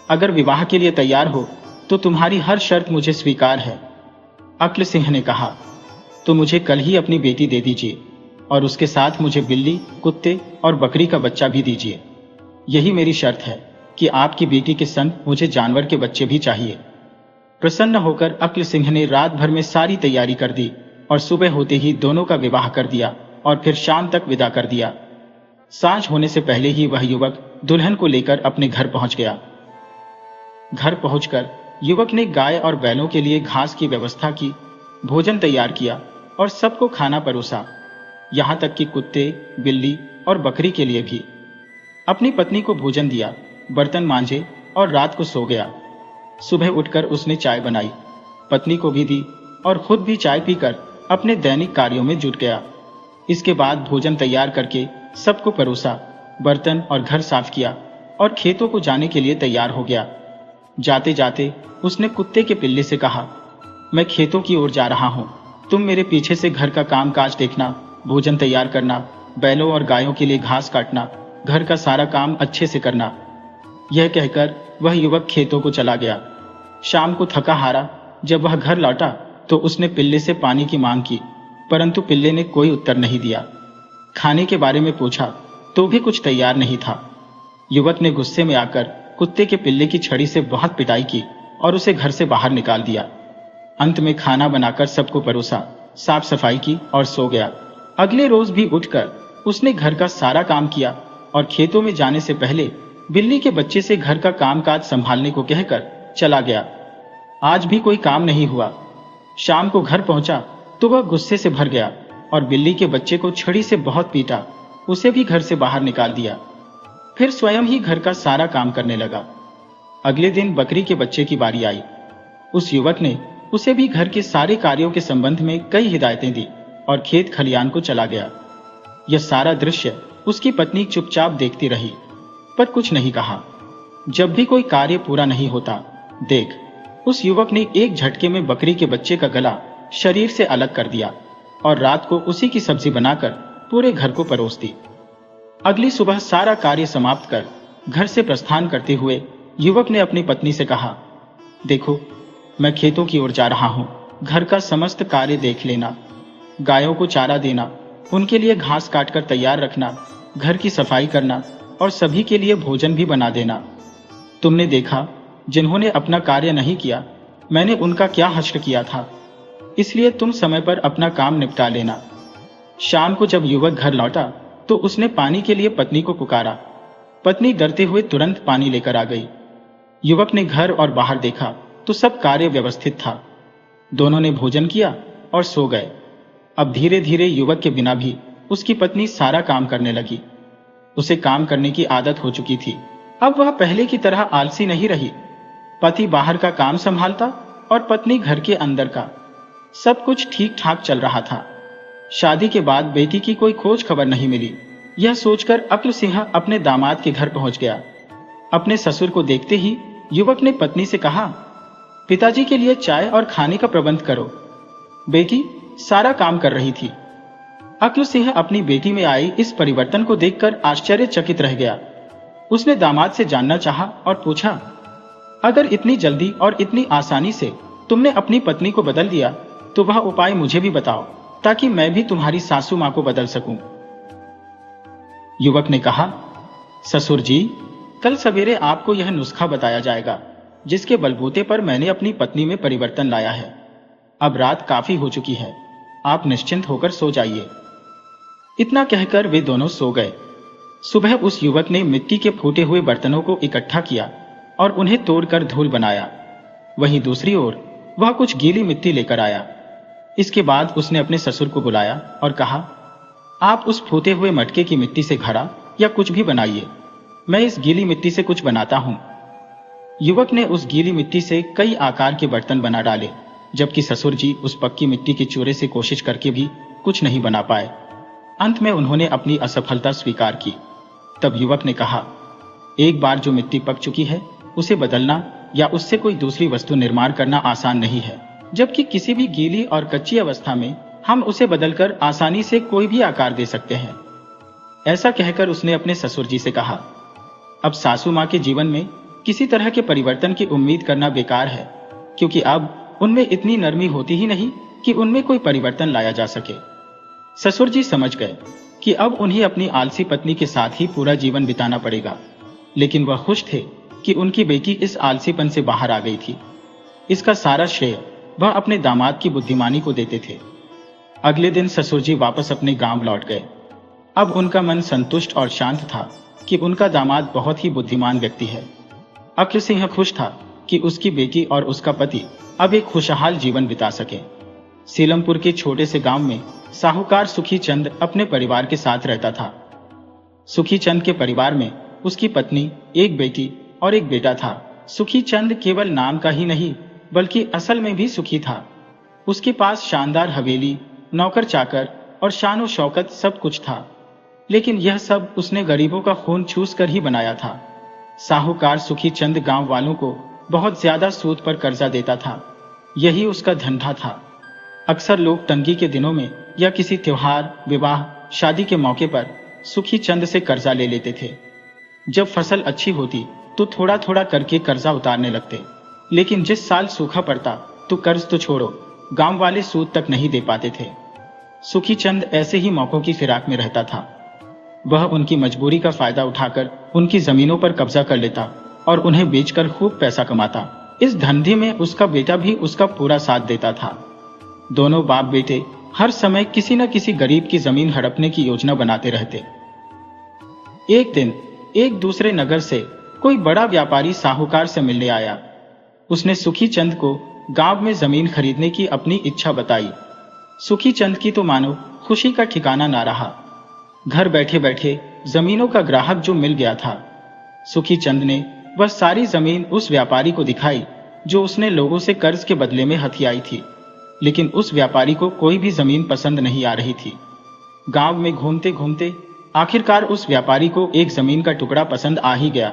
अगर विवाह के लिए तैयार हो तो तुम्हारी हर शर्त मुझे स्वीकार है। अक्ल सिंह ने कहा, तो मुझे कल ही अपनी बेटी दे दीजिए और उसके साथ मुझे बिल्ली, कुत्ते और बकरी का बच्चा भी दीजिए। यही मेरी शर्त है कि आपकी बेटी के संग मुझे जानवर के बच्चे भी चाहिए। प्रसन्न होकर अक्ल सिंह ने रात भर में सारी तैयारी कर दी और सुबह होते ही दोनों का विवाह कर दिया और फिर शाम तक विदा कर दिया। सांझ होने से पहले ही वह युवक दुल्हन को लेकर अपने घर पहुंच गया। घर पहुंचकर युवक ने गाय और बैलों के लिए घास की व्यवस्था की, भोजन तैयार किया और सबको खाना परोसा, यहां तक कि कुत्ते, बिल्ली और बकरी के लिए भी। अपनी पत्नी को भोजन दिया, बर्तन मांजे और रात को सो गया। सुबह उठकर उसने चाय बनाई, पत्नी को भी दी और खुद भी चाय पीकर अपने दैनिक कार्यों में जुट गया। इसके बाद भोजन तैयार करके सबको परोसा, बर्तन और घर साफ किया और खेतों को जाने के लिए तैयार हो गया। जाते जाते उसने कुत्ते के पिल्ले से कहा, मैं खेतों की ओर जा रहा हूं, तुम मेरे पीछे से घर का काम काज देखना, भोजन तैयार करना, बैलों और गायों के लिए घास काटना, घर का सारा काम अच्छे से करना। यह कहकर वह युवक खेतों को चला गया। शाम को थका हारा जब वह घर लौटा तो उसने पिल्ले से पानी की मांग की, परंतु पिल्ले ने कोई उत्तर नहीं दिया। खाने के बारे में पूछा तो भी कुछ तैयार नहीं था। युवक ने गुस्से में आकर कुत्ते के पिल्ले की छड़ी से बहुत पिटाई की और उसे घर से बाहर निकाल दिया। अंत में खाना बनाकर सबको परोसा, साफ सफाई की और सो गया। अगले रोज भी उठकर उसने घर का सारा काम किया और खेतों में जाने से पहले बिल्ली के बच्चे से घर का कामकाज संभालने को कहकर चला गया। आज भी कोई काम नहीं हुआ। शाम को घर पहुंचा तो वह गुस्से से भर गया और बिल्ली के बच्चे को छड़ी से बहुत पीटा, उसे भी घर से बाहर निकाल दिया। फिर स्वयं ही घर का सारा काम करने लगा। अगले दिन बकरी के बच्चे की बारी आई। उस युवक ने उसे भी घर के सारे कार्यों के संबंध में कई हिदायतें दी और खेत खलियान को चला गया। यह सारा दृश्य उसकी पत्नी चुपचाप देखती रही, पर कुछ नहीं कहा। जब भी कोई कार्य पूरा नहीं होता, देख, उस युवक ने एक झटके में बकरी के बच्चे का गला शरीर से अलग कर दिया और रात को उसी की सब्जी बनाकर पूरे घर को परोस दी। अगली सुबह सारा कार्य समाप्त कर घर से प्रस्थान करते हुए युवक ने अपनी पत्नी से कहा, देखो, मैं खेतों की ओर जा रहा हूं, घर का समस्त कार्य देख लेना। गायों को चारा देना, उनके लिए घास काटकर तैयार रखना, घर की सफाई करना और सभी के लिए भोजन भी बना देना। तुमने देखा, जिन्होंने अपना कार्य नहीं किया, मैंने उनका क्या हश्र किया था। इसलिए तुम समय पर अपना काम निपटा लेना। शाम को जब युवक घर लौटा तो उसने पानी के लिए पत्नी को पुकारा। पत्नी डरते हुए तुरंत पानी लेकर आ गई। युवक ने घर और बाहर देखा तो सब कार्य व्यवस्थित था। दोनों ने भोजन किया और सो गए। अब धीरे धीरे युवक के बिना भी उसकी पत्नी सारा काम करने लगी। उसे काम करने की आदत हो चुकी थी। अब वह पहले की तरह आलसी नहीं रही। पति बाहर का काम संभालता और पत्नी घर के अंदर का। सब कुछ ठीक ठाक चल रहा था। शादी के बाद बेटी की कोई खोज खबर नहीं मिली। यह सोचकर अक्ल सिंह अपने दामाद के घर पहुंच गया। अपने ससुर को देखते ही युवक ने पत्नी से कहा, पिताजी के लिए चाय और खाने का प्रबंध करो। बेटी सारा काम कर रही थी। अक्ल सिंह अपनी बेटी में आई इस परिवर्तन को देखकर आश्चर्यचकित रह गया। उसने दामाद से जानना चाहा और पूछा, अगर इतनी जल्दी और इतनी आसानी से तुमने अपनी पत्नी को बदल दिया तो वह उपाय मुझे भी बताओ, ताकि मैं भी तुम्हारी सासू मां को बदल सकूं। युवक ने कहा, ससुर जी, कल सवेरे आपको यह नुस्खा बताया जाएगा जिसके बलबूते पर मैंने अपनी पत्नी में परिवर्तन लाया है। अब रात काफी हो चुकी है, आप निश्चिंत होकर सो जाइए। इतना कहकर वे दोनों सो गए। सुबह उस युवक ने मिट्टी के फूटे हुए बर्तनों को इकट्ठा किया और उन्हें तोड़कर धूल बनाया। वहीं दूसरी ओर वह कुछ गीली मिट्टी लेकर आया। इसके बाद उसने अपने ससुर को बुलाया और कहा, आप उस फूटे हुए मटके की मिट्टी से घड़ा या कुछ भी बनाइए, मैं इस गीली मिट्टी से कुछ बनाता हूं। युवक ने उस गीली मिट्टी से कई आकार के बर्तन बना डाले, जबकि ससुर जी उस पक्की मिट्टी के चूरे से कोशिश करके भी कुछ नहीं बना पाए। अंत में उन्होंने अपनी असफलता स्वीकार की। तब युवक ने कहा, एक बार जो मिट्टी पक चुकी है उसे बदलना या उससे कोई दूसरी वस्तु निर्माण करना आसान नहीं है, जबकि किसी भी गीली और कच्ची अवस्था में हम उसे बदलकर आसानी से कोई भी आकार दे सकते हैं। ऐसा कहकर उसने अपने ससुर जी से कहा, अब सासू मां के जीवन में किसी तरह के परिवर्तन की उम्मीद करना बेकार है, क्योंकि अब उनमें इतनी नरमी होती ही नहीं कि उनमें कोई परिवर्तन लाया जा सके। ससुर जी समझ गए कि अब उन्हें अपनी आलसी पत्नी के साथ ही पूरा जीवन बिताना पड़ेगा, लेकिन वह खुश थे कि उनकी बेटी इस आलसीपन से बाहर आ गई थी। इसका सारा श्रेय वह अपने दामाद की बुद्धिमानी को देते थे। अगले दिन ससुर जी वापस अपने गांव लौट गए। अब उनका मन संतुष्ट और शांत था कि उनका दामाद बहुत ही बुद्धिमान व्यक्ति है। अक्ल सिंह खुश था कि उसकी बेटी और उसका पति अब एक खुशहाल जीवन बिता सके। सीलमपुर के छोटे से गांव में साहूकार सुखी चंद अपने परिवार के साथ रहता था। सुखी चंद के परिवार में उसकी पत्नी, एक बेटी और एक बेटा था। सुखी चंद केवल नाम का ही नहीं बल्कि असल में भी सुखी था। उसके पास शानदार हवेली, नौकर चाकर और शान व शौकत सब कुछ था, लेकिन यह सब उसने गरीबों का खून चूस कर ही बनाया था। साहूकार सुखी चंद गांव वालों को बहुत ज्यादा सूद पर कर्जा देता था। यही उसका धंधा था। अक्सर लोग तंगी के दिनों में या किसी त्योहार, विवाह, शादी के मौके पर सुखी चंद से कर्जा ले लेते थे। जब फसल अच्छी होती तो थोड़ा थोड़ा करके कर्जा उतारने लगते, लेकिन जिस साल सूखा पड़ता तो कर्ज तो छोड़ो, गांव वाले सूद तक नहीं दे पाते थे। सुखी चंद ऐसे ही मौकों की फिराक में रहता था। वह उनकी मजबूरी का फायदा उठाकर उनकी जमीनों पर कब्जा कर लेता और उन्हें बेचकर खूब पैसा कमाता। इस धंधे में उसका बेटा भी उसका पूरा साथ देता था। दोनों बाप बेटे हर समय किसी न किसी गरीब की जमीन हड़पने की योजना बनाते रहते। एक दिन एक दूसरे नगर से कोई बड़ा व्यापारी साहूकार से मिलने आया। उसने सुखी चंद को गांव में जमीन खरीदने की अपनी इच्छा बताई। सुखी चंद की तो मानो खुशी का ठिकाना ना रहा। घर बैठे बैठे जमीनों का ग्राहक जो मिल गया था। सुखी चंद ने वह सारी जमीन उस व्यापारी को दिखाई जो उसने लोगों से कर्ज के बदले में हथियाई थी, लेकिन उस व्यापारी को कोई भी जमीन पसंद नहीं आ रही थी। गांव में घूमते घूमते आखिरकार उस व्यापारी को एक जमीन का टुकड़ा पसंद आ ही गया।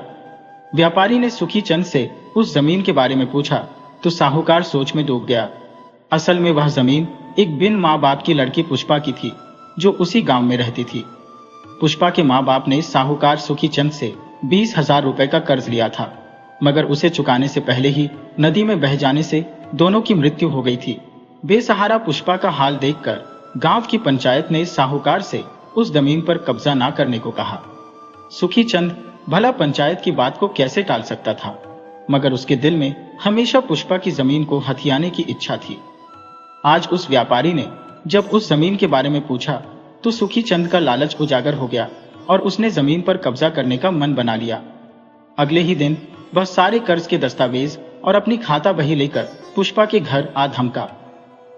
व्यापारी ने सुखी चंद से उस जमीन के बारे में पूछा तो साहूकार सोच में डूब गया। असल में वह जमीन एक बिन माँ बाप की लड़की पुष्पा की थी, जो उसी गांव में रहती थी। पुष्पा के माँ बाप ने साहूकार सुखी चंद से 20,000 रुपए का कर्ज लिया था, मगर उसे चुकाने से पहले ही नदी में बह जाने से दोनों की मृत्यु हो गई थी। बेसहारा पुष्पा का हाल देखकर गांव की पंचायत ने साहूकार से उस जमीन पर कब्जा ना करने को कहा। सुखी चंद भला पंचायत की बात को कैसे टाल सकता था, मगर उसके दिल में हमेशा पुष्पा की जमीन को हथियाने की इच्छा थी। आज उस व्यापारी ने जब उस जमीन के बारे में पूछा तो सुखी चंद का लालच उजागर हो गया और उसने जमीन पर कब्जा करने का मन बना लिया। अगले ही दिन वह सारे कर्ज के दस्तावेज और अपनी खाता बही लेकर पुष्पा के घर आ धमका।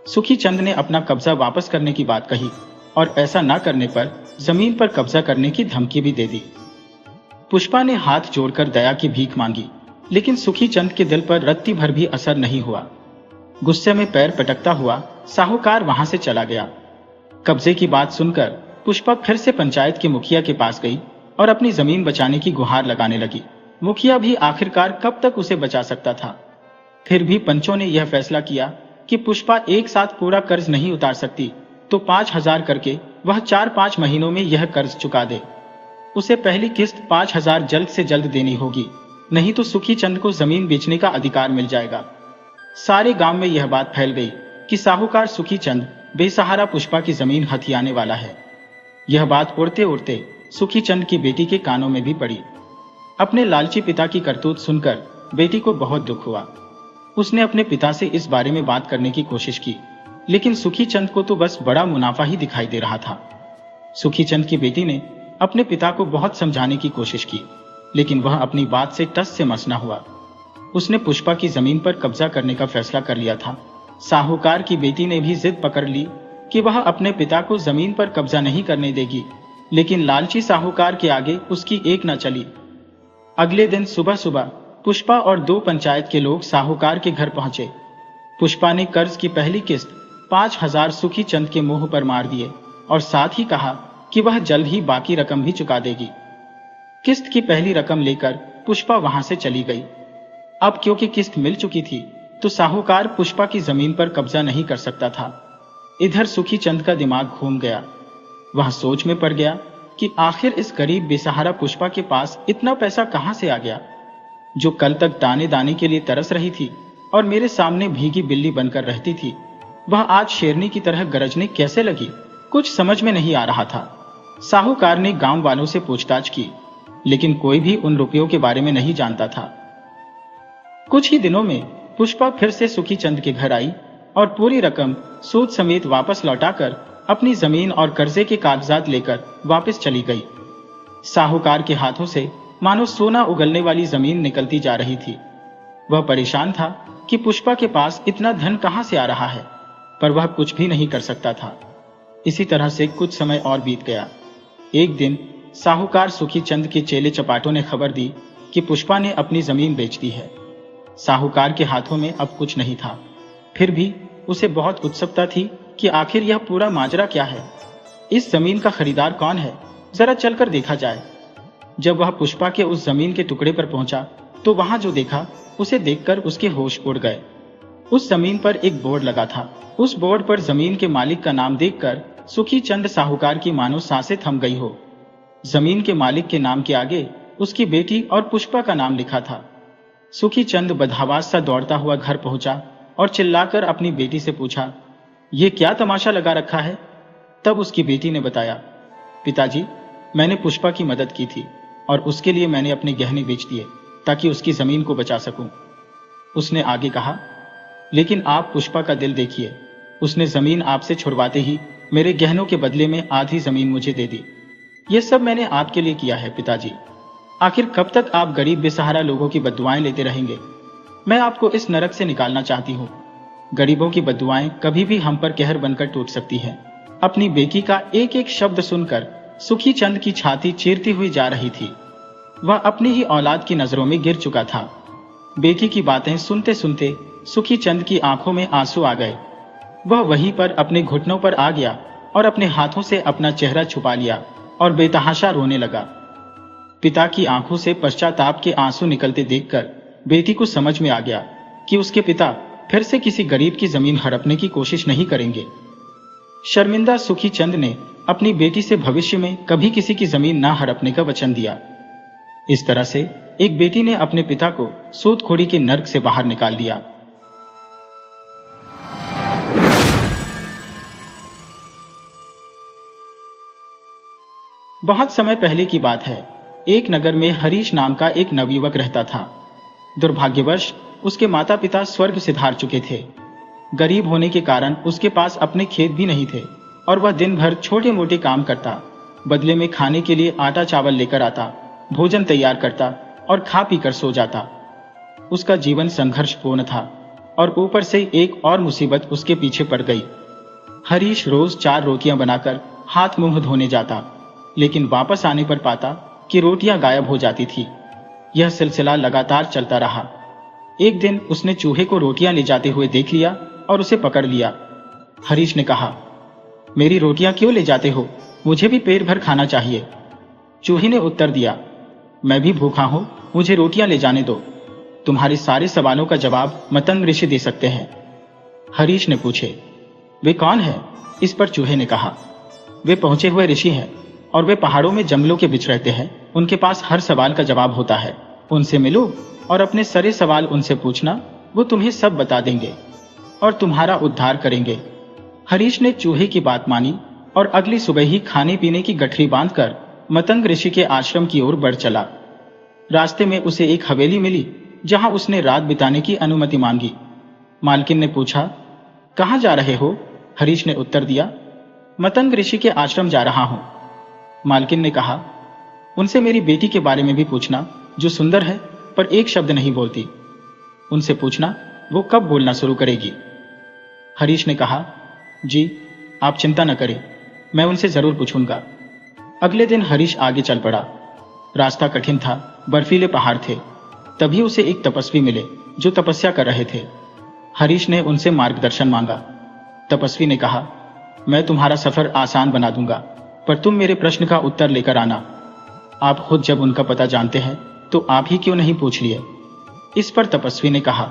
सुखी चंद ने अपना कब्जा वापस करने की बात कही और ऐसा न करने पर जमीन पर कब्जा करने की धमकी भी दे दी। पुष्पा ने हाथ जोड़कर दया की भीख मांगी, लेकिन सुखी चंद के दिल पर रत्ती भर भी असर नहीं हुआ। गुस्से में पैर पटकता हुआ साहूकार वहां से चला गया। कब्जे की बात सुनकर पुष्पा फिर से पंचायत के मुखिया के पास गई और अपनी जमीन बचाने की गुहार लगाने लगी। मुखिया भी आखिरकार कब तक उसे बचा सकता था। फिर भी पंचों ने यह फैसला किया कि पुष्पा एक साथ पूरा कर्ज नहीं उतार सकती, तो 5,000 करके वह 4-5 महीनों में यह कर्ज चुका दे। उसे पहली किस्त 5,000 जल्द से जल्द देनी होगी, नहीं तो सुखी चंद को जमीन बेचने का अधिकार मिल जाएगा। सारे गांव में यह बात फैल गई कि साहूकार सुखी चंद बेसहारा पुष्पा की जमीन हथियाने वाला है। यह बात उड़ते उड़ते सुखी चंद की बेटी के कानों में भी पड़ी। अपने लालची पिता की करतूत सुनकर बेटी को बहुत दुख हुआ। उसने अपने पिता से इस बारे में बात करने की कोशिश की, लेकिन सुखी चंद को तो बस बड़ा मुनाफा ही दिखाई दे रहा था। सुखी चंद की बेटी ने अपने पिता को बहुत समझाने की कोशिश की, लेकिन वह अपनी बात से टस से मस न हुआ। उसने पुष्पा की जमीन पर कब्जा करने का फैसला कर लिया था। साहूकार की बेटी ने भी जिद पकड़ ली कि वह अपने पिता को जमीन पर कब्जा नहीं करने देगी, लेकिन लालची साहूकार के आगे उसकी एक न चली। अगले दिन सुबह सुबह पुष्पा और 2 पंचायत के लोग साहूकार के घर पहुंचे। पुष्पा ने कर्ज की पहली किस्त 5,000 सुखी चंद के मुंह पर मार दिए और साथ ही कहा कि वह जल्द ही बाकी रकम भी चुका देगी। किस्त की पहली रकम लेकर पुष्पा वहां से चली गई। अब क्योंकि किस्त मिल चुकी थी, तो साहूकार पुष्पा की जमीन पर कब्जा नहीं कर सकता था। इधर सुखी चंद का दिमाग घूम गया। वह सोच में पड़ गया कि आखिर इस गरीब बेसहारा पुष्पा के पास इतना पैसा कहां से आ गया, जो कल तक दाने दाने के लिए तरस रही थी और मेरे सामने भीगी बिल्ली बनकर रहती थी, वह आज शेरनी की तरह गरजने कैसे लगी। कुछ समझ में नहीं आ रहा था। साहूकार ने गांव वालों से पूछताछ की, लेकिन कोई भी उन रुपयों के बारे में नहीं जानता था। कुछ ही दिनों में पुष्पा फिर से सुखी चंद के घर आई और पूरी रकम सूद समेत वापस लौटाकर अपनी जमीन और कर्जे के कागजात लेकर वापस चली गई। साहूकार के हाथों से मानो सोना उगलने वाली जमीन निकलती जा रही थी। वह परेशान था कि पुष्पा के पास इतना धन कहां से आ रहा है, पर वह कुछ भी नहीं कर सकता था। इसी तरह से कुछ समय और बीत गया। एक दिन साहूकार सुखी चंद के चेले चपाटों ने खबर दी कि पुष्पा ने अपनी जमीन बेच दी है। साहूकार के हाथों में अब कुछ नहीं था, फिर भी उसे बहुत उत्सुकता थी कि आखिर यह पूरा माजरा क्या है। इस जमीन का खरीदार कौन है, जरा चलकर देखा जाए। जब वह पुष्पा के उस जमीन के टुकड़े पर पहुंचा तो वहां जो देखा उसे देखकर उसके होश उड़ गए। उस जमीन पर एक बोर्ड लगा था। उस बोर्ड पर जमीन के मालिक का नाम देखकर सुखी चंद साहूकार की मानो सांसें थम गई हो। जमीन के मालिक के नाम के आगे उसकी बेटी और पुष्पा का नाम लिखा था। सुखी चंद बदहवास सा दौड़ता हुआ घर पहुंचा और चिल्लाकर अपनी बेटी से पूछा, ये क्या तमाशा लगा रखा है। तब उसकी बेटी ने बताया, पिताजी, मैंने पुष्पा की मदद की थी और उसके लिए मैंने अपने गहने बेच दिए ताकि उसकी जमीन को बचा सकूं। उसने आगे कहा, लेकिन आप पुष्पा का दिल देखिए, उसने जमीन आपसे छुड़वाते ही मेरे गहनों के बदले में आधी जमीन मुझे दे दी। यह सब मैंने आपके लिए किया है पिताजी। आखिर कब तक आप गरीब बेसहारा लोगों की बद्दुआएं लेते रहेंगे। मैं आपको इस नरक से निकालना चाहती हूँ। गरीबों की बद्दुआएं कभी भी हम पर कहर बनकर टूट सकती हैं। अपनी बेटी का एक एक शब्द सुनकर सुखी चंद की छाती चीरती हुई जा रही थी। वह अपनी ही औलाद की नजरों में गिर चुका था। बेटी की बातें सुनते सुनते सुखी चंद की आंखों में आंसू आ गए। वह वहीं पर अपने घुटनों पर आ गया और अपने हाथों से अपना चेहरा छुपा लिया और बेतहाशा रोने लगा। पिता की आंखों से पश्चाताप के आंसू निकलते देखकर बेटी को समझ में आ गया कि उसके पिता फिर से किसी गरीब की जमीन हड़पने की कोशिश नहीं करेंगे। शर्मिंदा सुखी चंद ने अपनी बेटी से भविष्य में कभी किसी की जमीन ना हड़पने का वचन दिया। इस तरह से एक बेटी ने अपने पिता को सूदखोरी के नर्क से बाहर निकाल दिया। बहुत समय पहले की बात है। एक नगर में हरीश नाम का एक नवयुवक रहता था। दुर्भाग्यवश उसके माता पिता स्वर्ग सिधार चुके थे। गरीब होने के कारण उसके पास अपने खेत भी नहीं थे और वह दिन भर छोटे मोटे काम करता, बदले में खाने के लिए आटा चावल लेकर आता, भोजन तैयार करता और खा पी कर सो जाता। उसका जीवन संघर्षपूर्ण था और ऊपर से एक और मुसीबत उसके पीछे पड़ गई। हरीश रोज 4 रोटियां बनाकर हाथ मुंह धोने जाता, लेकिन वापस आने पर पाता कि रोटियां गायब हो जाती थी। यह सिलसिला लगातार चलता रहा। एक दिन उसने चूहे को रोटियां ले जाते हुए देख लिया और उसे पकड़ लिया। हरीश ने कहा, मेरी रोटियां क्यों ले जाते हो? मुझे भी पेट भर खाना चाहिए। चूहे ने उत्तर दिया, मैं भी भूखा हूं, मुझे रोटियां ले जाने दो। तुम्हारे सारे सवालों का जवाब मतंग ऋषि दे सकते हैं। हरीश ने पूछे, वे कौन है? इस पर चूहे ने कहा, वे पहुंचे हुए ऋषि हैं और वे पहाड़ों में जंगलों के बीच रहते हैं। उनके पास हर सवाल का जवाब होता है। उनसे मिलो और अपने सारे सवाल उनसे पूछना, वो तुम्हें सब बता देंगे और तुम्हारा उद्धार करेंगे। हरीश ने चूहे की बात मानी और अगली सुबह ही खाने पीने की गठरी बांधकर मतंग ऋषि के आश्रम की ओर बढ़ चला। रास्ते में उसे एक हवेली मिली जहां उसने रात बिताने की अनुमति मांगी। मालकिन ने पूछा, कहां जा रहे हो? हरीश ने उत्तर दिया, मतंग ऋषि के आश्रम जा रहा हूं। मालकिन ने कहा, उनसे मेरी बेटी के बारे में भी पूछना, जो सुंदर है पर एक शब्द नहीं बोलती। उनसे पूछना वो कब बोलना शुरू करेगी। हरीश ने कहा, जी आप चिंता न करें, मैं उनसे जरूर पूछूंगा। अगले दिन हरीश आगे चल पड़ा। रास्ता कठिन था, बर्फीले पहाड़ थे। तभी उसे एक तपस्वी मिले जो तपस्या कर रहे थे। हरीश ने उनसे मार्गदर्शन मांगा। तपस्वी ने कहा, मैं तुम्हारा सफर आसान बना दूंगा, पर तुम मेरे प्रश्न का उत्तर लेकर आना। आप खुद जब उनका पता जानते हैं तो आप ही क्यों नहीं पूछ लिए? इस पर तपस्वी ने कहा,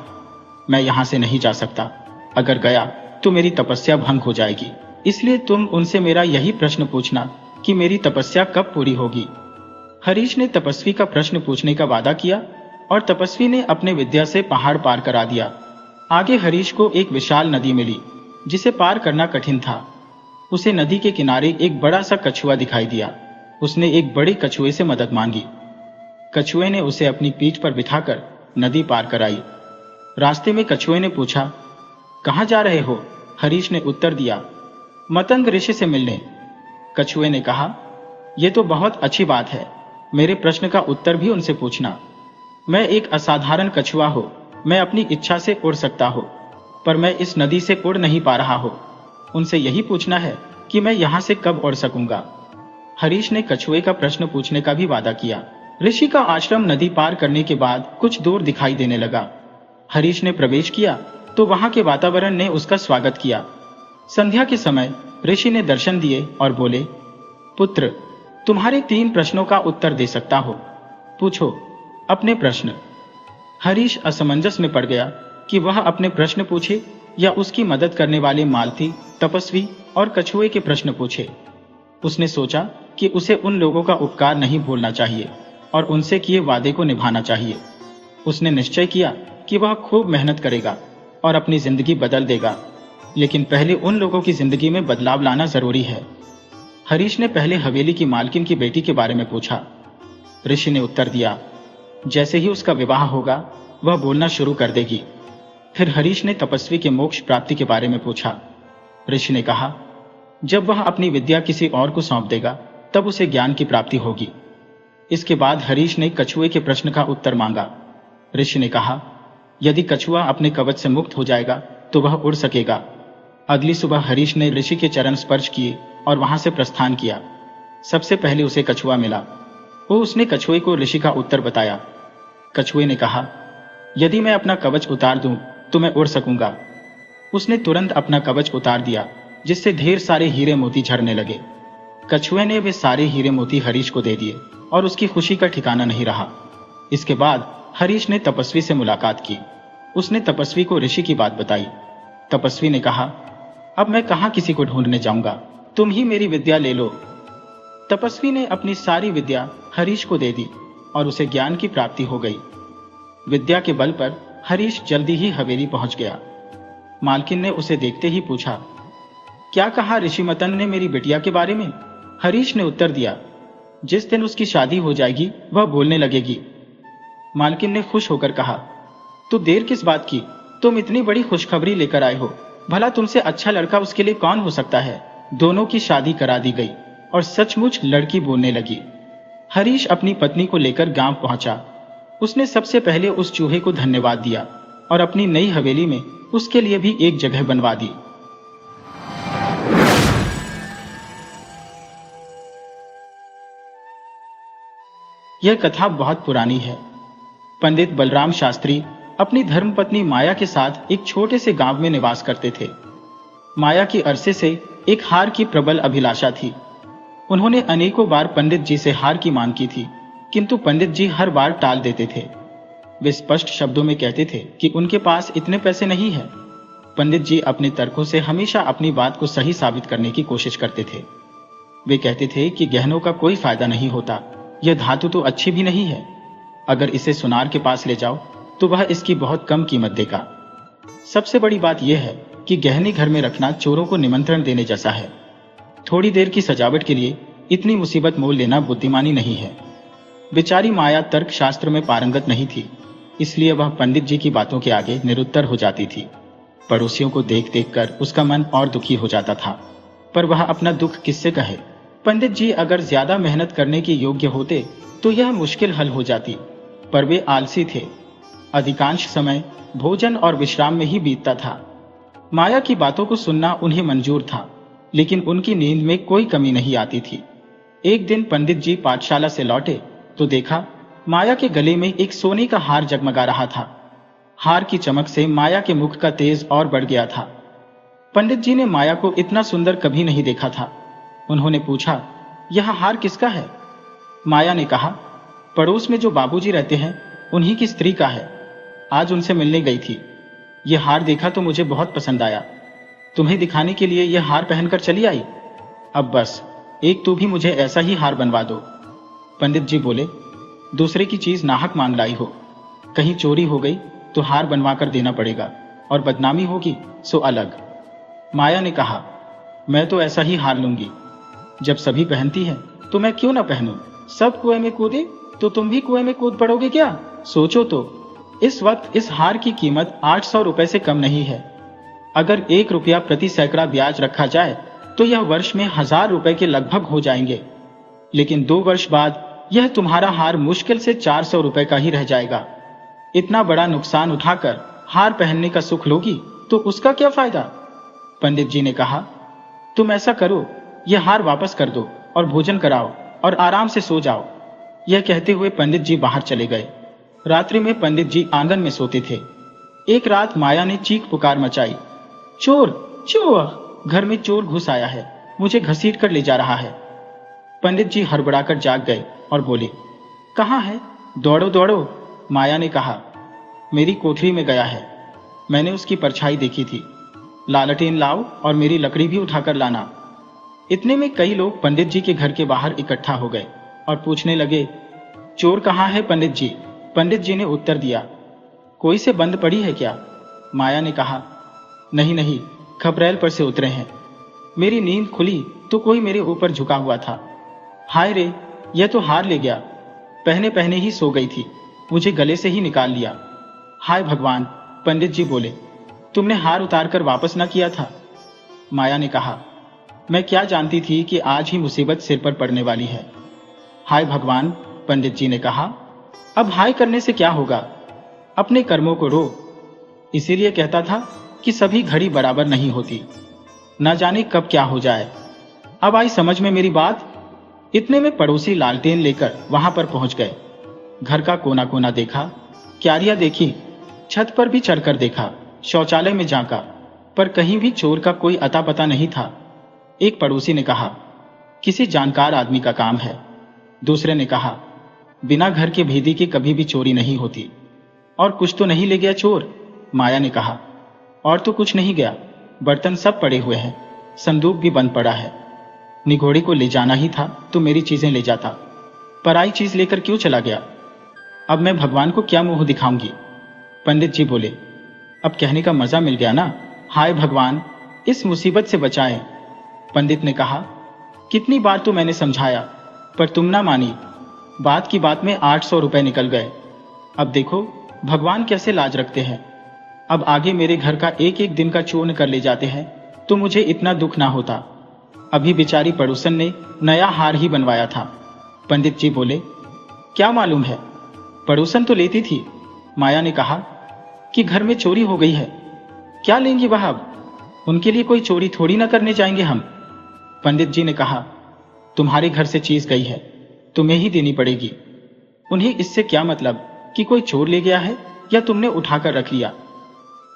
मैं यहां से नहीं जा सकता। अगर गया तो मेरी तपस्या भंग हो जाएगी। इसलिए तुम उनसे मेरा यही प्रश्न पूछना कि मेरी तपस्या कब पूरी होगी। हरीश ने तपस्वी का प्रश्न पूछने का वादा किया और तपस्वी ने अपने विद्या से पहाड़ पार करा दिया। आगे हरीश को एक विशाल नदी मिली जिसे पार करना कठिन था। उसे नदी के किनारे एक बड़ा सा कछुआ दिखाई दिया। उसने एक बड़े कछुए से मदद मांगी। कछुए ने उसे अपनी पीठ पर बिठाकर नदी पार कराई। रास्ते में कछुए ने पूछा, कहां जा रहे हो? हरीश ने उत्तर दिया, मतंग ऋषि से मिलने। कछुए ने कहा, यह तो बहुत अच्छी बात है। मेरे प्रश्न का उत्तर भी उनसे पूछना। मैं एक असाधारण कछुआ हूं। मैं अपनी इच्छा से उड़ सकता हूं, पर मैं इस नदी से उड़ नहीं पा रहा हूं। उनसे यही पूछना है कि मैं यहां से कब उड़ सकूंगा। हरीश ने कछुए का प्रश्न पूछने का भी वादा किया। ऋषि का आश्रम नदी पार करने के बाद कुछ दूर दिखाई देने लगा। हरीश ने प्रवेश किया तो वहां के वातावरण ने उसका स्वागत किया। संध्या के समय ऋषि ने दर्शन दिए और बोले, पुत्र, तुम्हारे 3 प्रश्नों का उत्तर दे सकता हो। पूछो अपने प्रश्न। हरीश असमंजस में पड़ गया कि वह अपने प्रश्न पूछे या उसकी मदद करने वाले मालती, तपस्वी और कछुए के प्रश्न पूछे। उसने सोचा कि उसे उन लोगों का उपकार नहीं भूलना चाहिए और उनसे किए वादे को निभाना चाहिए। उसने निश्चय किया कि वह खूब मेहनत करेगा और अपनी जिंदगी बदल देगा, लेकिन पहले उन लोगों की जिंदगी में बदलाव लाना जरूरी है। हरीश ने पहले हवेली की मालकिन की बेटी के बारे में पूछा। ऋषि ने उत्तर दिया, जैसे ही उसका विवाह होगा वह बोलना शुरू कर देगी। फिर हरीश ने तपस्वी के मोक्ष प्राप्ति के बारे में पूछा। ऋषि ने कहा, जब वह अपनी विद्या किसी और को सौंप देगा तब उसे ज्ञान की प्राप्ति होगी। इसके बाद हरीश ने कछुए के प्रश्न का उत्तर मांगा। ऋषि ने कहा, यदि कछुआ अपने कवच से मुक्त हो जाएगा तो वह उड़ सकेगा। अगली सुबह हरीश ने ऋषि के चरण स्पर्श किए और वहां से प्रस्थान किया। सबसे पहले उसे कछुआ मिला। उसने कछुए को ऋषि का उत्तर बताया। कछुए ने कहा, यदि मैं अपना कवच उतार दूं तो मैं उड़ सकूंगा। उसने तुरंत अपना कवच उतार दिया, जिससे ढेर सारे हीरे मोती झरने लगे। कछुए ने वे सारे हीरे मोती हरीश को दे दिए और उसकी खुशी का ठिकाना नहीं रहा। इसके बाद हरीश ने तपस्वी से मुलाकात की। उसने तपस्वी को ऋषि की बात बताई। तपस्वी ने कहा, अब मैं कहां किसी को ढूंढने जाऊंगा, तुम ही मेरी विद्या ले लो। तपस्वी ने अपनी सारी विद्या हरीश को दे दी और उसे ज्ञान की प्राप्ति हो गई। विद्या के बल पर हरीश जल्दी ही हवेली पहुंच गया। मालकिन ने उसे देखते ही पूछा, क्या कहा ऋषि मतंग ने मेरी बिटिया के बारे में? हरीश ने उत्तर दिया, जिस दिन उसकी शादी हो जाएगी वह बोलने लगेगी। मालकिन ने खुश होकर कहा, तो देर किस बात की, तुम इतनी बड़ी खुशखबरी लेकर आए हो, भला तुमसे अच्छा लड़का उसके लिए कौन हो सकता है। दोनों की शादी करा दी गई और सचमुच लड़की बोलने लगी। हरीश अपनी पत्नी को लेकर गांव पहुंचा। उसने सबसे पहले उस चूहे को धन्यवाद दिया और अपनी नई हवेली में उसके लिए भी एक जगह बनवा दी। यह कथा बहुत पुरानी है। पंडित बलराम शास्त्री अपनी धर्मपत्नी माया के साथ एक छोटे से गांव में निवास करते थे। माया की अरसे से एक हार की प्रबल अभिलाषा थी। उन्होंने अनेकों बार पंडित जी से हार की मांग की थी, किंतु पंडित जी हर बार टाल देते थे। वे स्पष्ट शब्दों में कहते थे कि उनके पास इतने पैसे नहीं हैं। पंडित जी अपने तर्कों से हमेशा अपनी बात को सही साबित करने की कोशिश करते थे। वे कहते थे कि गहनों का कोई फायदा नहीं होता, यह धातु तो अच्छी भी नहीं है। अगर इसे सुनार के पास ले जाओ तो वह इसकी बहुत कम कीमत देगा। सबसे बड़ी बात यह है कि गहने घर में रखना चोरों को निमंत्रण देने जैसा है। थोड़ी देर की सजावट के लिए इतनी मुसीबत मोल लेना बुद्धिमानी नहीं है। बेचारी माया तर्क शास्त्र में पारंगत नहीं थी, इसलिए वह पंडित जी की बातों के आगे निरुत्तर हो जाती थी। पड़ोसियों को देख देख कर उसका मन और दुखी हो जाता था, पर वह अपना दुख किससे कहे। पंडित जी अगर ज्यादा मेहनत करने के योग्य होते तो यह मुश्किल हल हो जाती, पर वे आलसी थे। अधिकांश समय भोजन और विश्राम में ही बीतता था। माया की बातों को सुनना उन्हें मंजूर था, लेकिन उनकी नींद में कोई कमी नहीं आती थी। एक दिन पंडित जी पाठशाला से लौटे तो देखा माया के गले में एक सोने का हार जगमगा रहा था। हार की चमक से माया के मुख का तेज और बढ़ गया था। पंडित जी ने माया को इतना सुंदर कभी नहीं देखा था। उन्होंने पूछा, यह हार किसका है? माया ने कहा, पड़ोस में जो बाबूजी रहते हैं उन्हीं की स्त्री का है। आज उनसे मिलने गई थी। यह हार देखा तो मुझे बहुत पसंद आया। तुम्हें दिखाने के लिए यह हार पहनकर चली आई। अब बस एक तू भी मुझे ऐसा ही हार बनवा दो। पंडित जी बोले, दूसरे की चीज नाहक मांग लाई हो, कहीं चोरी हो गई तो हार बनवा कर देना पड़ेगा, और बदनामी होगी सो अलग। माया ने कहा, मैं तो ऐसा ही हार लूंगी। जब सभी पहनती है तो मैं क्यों ना पहनूं? सब कुएं में कूदे तो तुम भी कुएं में कूद पड़ोगे क्या? सोचो तो, इस वक्त इस हार की कीमत 800 रुपए से कम नहीं है। अगर 1 रुपया प्रति सैकड़ा ब्याज रखा जाए तो यह वर्ष में 1000 रुपए के लगभग हो जाएंगे। लेकिन 2 वर्ष बाद यह तुम्हारा हार मुश्किल से 400 रुपए का ही रह जाएगा। इतना बड़ा नुकसान उठाकर हार पहनने का सुख लोगी तो उसका क्या फायदा? पंडित जी ने कहा, तुम ऐसा करो, यह हार वापस कर दो और भोजन कराओ और आराम से सो जाओ। यह कहते हुए पंडित जी बाहर चले गए। रात्रि में पंडित जी आंगन में सोते थे। एक रात माया ने चीख पुकार मचाई, चोर चोर, घर में चोर घुस आया है, मुझे घसीट कर ले जा रहा है। पंडित जी हड़बड़ाकर जाग गए और बोले, कहाँ है? दौड़ो दौड़ो। माया ने कहा, मेरी कोठरी में गया है, मैंने उसकी परछाई देखी थी। लालटेन लाओ और मेरी लकड़ी भी उठाकर लाना। इतने में कई लोग पंडित जी के घर के बाहर इकट्ठा हो गए और पूछने लगे, चोर कहाँ है पंडित जी? पंडित जी ने उत्तर दिया, कोई से बंद पड़ी है क्या? माया ने कहा, नहीं नहीं, खपरेल पर से उतरे हैं। मेरी नींद खुली तो कोई मेरे ऊपर झुका हुआ था। हाय रे, यह तो हार ले गया। पहने पहने ही सो गई थी, मुझे गले से ही निकाल लिया। हाय भगवान। पंडित जी बोले, तुमने हार उतार कर वापस ना किया था? माया ने कहा, मैं क्या जानती थी कि आज ही मुसीबत सिर पर पड़ने वाली है। हाय भगवान। पंडित जी ने कहा, अब हाय करने से क्या होगा, अपने कर्मों को रो। इसीलिए कहता था कि सभी घड़ी बराबर नहीं होती, न जाने कब क्या हो जाए। अब आई समझ में मेरी बात। इतने में पड़ोसी लालटेन लेकर वहां पर पहुंच गए। घर का कोना कोना देखा, क्यारियां देखी, छत पर भी चढ़कर देखा, शौचालय में झांका, पर कहीं भी चोर का कोई अता पता नहीं था। एक पड़ोसी ने कहा, किसी जानकार आदमी का काम है। दूसरे ने कहा, बिना घर के भेदी के कभी भी चोरी नहीं होती। और कुछ तो नहीं ले गया चोर? माया ने कहा, और तो कुछ नहीं गया, बर्तन सब पड़े हुए हैं, संदूक भी बंद पड़ा है। निगोड़ी को ले जाना ही था तो मेरी चीजें ले जाता, पराई चीज लेकर क्यों चला गया? अब मैं भगवान को क्या मुंह दिखाऊंगी? पंडित जी बोले, अब कहने का मजा मिल गया ना। हाय भगवान, इस मुसीबत से बचाएं। पंडित ने कहा, कितनी बार तो मैंने समझाया, पर तुम ना मानी। बात की बात में 800 रुपए निकल गए। अब देखो भगवान कैसे लाज रखते हैं। अब आगे मेरे घर का एक एक दिन का चूर्ण कर ले जाते हैं तो मुझे इतना दुख ना होता। अभी बेचारी पड़ोसन ने नया हार ही बनवाया था। पंडित जी बोले, क्या मालूम है, पड़ोसन तो लेती थी। माया ने कहा कि घर में चोरी हो गई है। क्या लेंगी वह अब? उनके लिए कोई चोरी थोड़ी ना करने जाएंगे हम। पंडित जी ने कहा, तुम्हारे घर से चीज गई है, तुम्हें ही देनी पड़ेगी। उन्हें इससे क्या मतलब कि कोई चोर ले गया है या तुमने उठाकर रख लिया।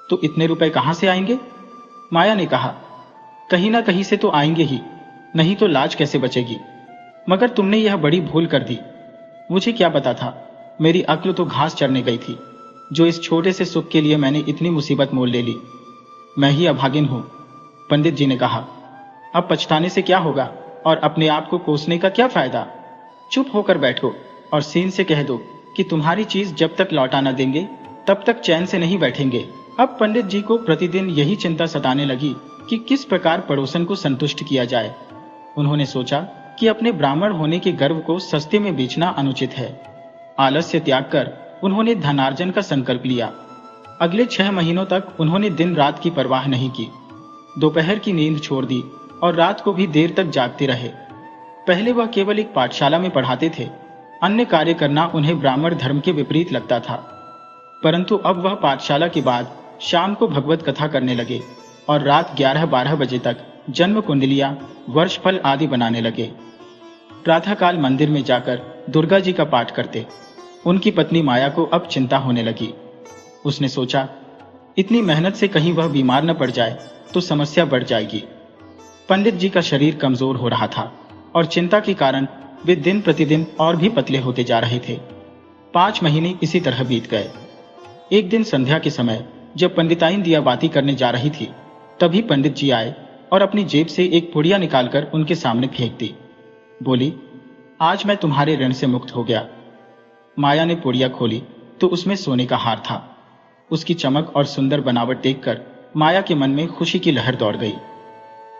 तो इतने रुपए कहां से आएंगे? माया ने कहा, कहीं ना कहीं से तो आएंगे ही, नहीं तो लाज कैसे बचेगी। मगर तुमने यह बड़ी भूल कर दी। मुझे क्या पता था, मेरी अक्ल तो घास चरने गई थी, जो इस छोटे से सुख के लिए मैंने इतनी मुसीबत मोल ले ली। मैं ही अभागिन हूं। पंडित जी ने कहा, अब पछताने से क्या होगा और अपने आप को कोसने का क्या फायदा। चुप होकर बैठो और सीन से कह दो कि तुम्हारी चीज जब तक लौटा न देंगे तब तक चैन से नहीं बैठेंगे। अब पंडित जी को प्रतिदिन यही चिंता सताने लगी कि किस प्रकार पड़ोसन को संतुष्ट किया जाए। उन्होंने सोचा कि अपने ब्राह्मण होने के गर्व को सस्ते में बेचना अनुचित है। आलस्य त्याग कर उन्होंने धनार्जन का संकल्प लिया। अगले 6 महीनों तक उन्होंने दिन रात की परवाह नहीं की। दोपहर की नींद छोड़ दी और रात को भी देर तक जागते रहे। पहले वह केवल एक पाठशाला में पढ़ाते थे, अन्य कार्य करना उन्हें ब्राह्मण धर्म के विपरीत लगता था। परंतु अब वह पाठशाला के बाद शाम को भगवत कथा करने लगे और रात 11-12 बजे तक जन्म कुंडलियां, वर्षफल आदि बनाने लगे। प्रातःकाल मंदिर में जाकर दुर्गा जी का पाठ करते। उनकी पत्नी माया को अब चिंता होने लगी। उसने सोचा, इतनी मेहनत से कहीं वह बीमार न पड़ जाए तो समस्या बढ़ जाएगी। पंडित जी का शरीर कमजोर हो रहा था और चिंता के कारण वे दिन प्रतिदिन और भी पतले होते जा रहे थे। 5 महीने इसी तरह बीत गए। एक दिन संध्या के समय जब पंडिताइन दिया बाती करने जा रही थी, तभी पंडित जी आए और अपनी जेब से एक पुड़िया निकालकर उनके सामने फेंक दी। बोली, आज मैं तुम्हारे ऋण से मुक्त हो गया। माया ने पुड़िया खोली तो उसमें सोने का हार था। उसकी चमक और सुंदर बनावट देखकर माया के मन में खुशी की लहर दौड़ गई।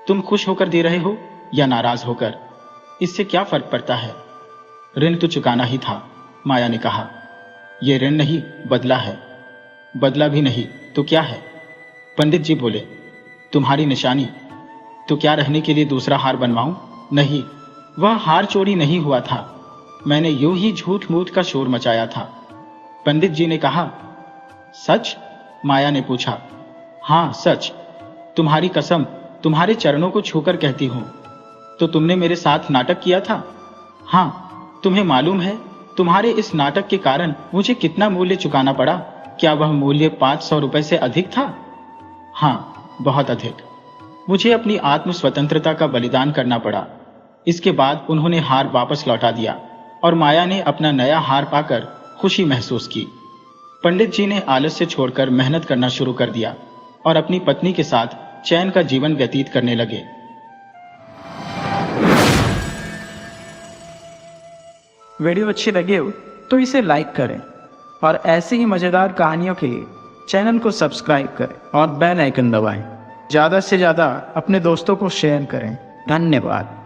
तुम खुश होकर दे रहे हो या नाराज होकर, इससे क्या फर्क पड़ता है। ऋण तो चुकाना ही था। माया ने कहा, यह ऋण नहीं, बदला है। बदला भी नहीं तो क्या है? पंडित जी बोले, तुम्हारी निशानी। तो क्या रहने के लिए दूसरा हार बनवाऊं? नहीं, वह हार चोरी नहीं हुआ था, मैंने यूं ही झूठ मूठ का शोर मचाया था। पंडित जी ने कहा, सच? माया ने पूछा। हां सच, तुम्हारी कसम, तुम्हारे चरणों को छूकर कहती हूं। तो तुमने मेरे साथ नाटक किया था? हां, तुम्हें मालूम है तुम्हारे इस नाटक के कारण मुझे कितना मूल्य चुकाना पड़ा? क्या वह मूल्य 500 रुपए से अधिक था? हां, बहुत अधिक। मुझे अपनी आत्म स्वतंत्रता का बलिदान करना पड़ा। इसके बाद उन्होंने हार वापस लौटा दिया और माया ने अपना नया हार पाकर खुशी महसूस की। पंडित जी ने आलस्य छोड़कर मेहनत करना शुरू कर दिया और अपनी पत्नी के साथ चैन का जीवन व्यतीत करने लगे। वीडियो अच्छी लगी हो तो इसे लाइक करें और ऐसी ही मज़ेदार कहानियों के लिए चैनल को सब्सक्राइब करें और बेल आइकन दबाएं। ज़्यादा से ज़्यादा अपने दोस्तों को शेयर करें। धन्यवाद।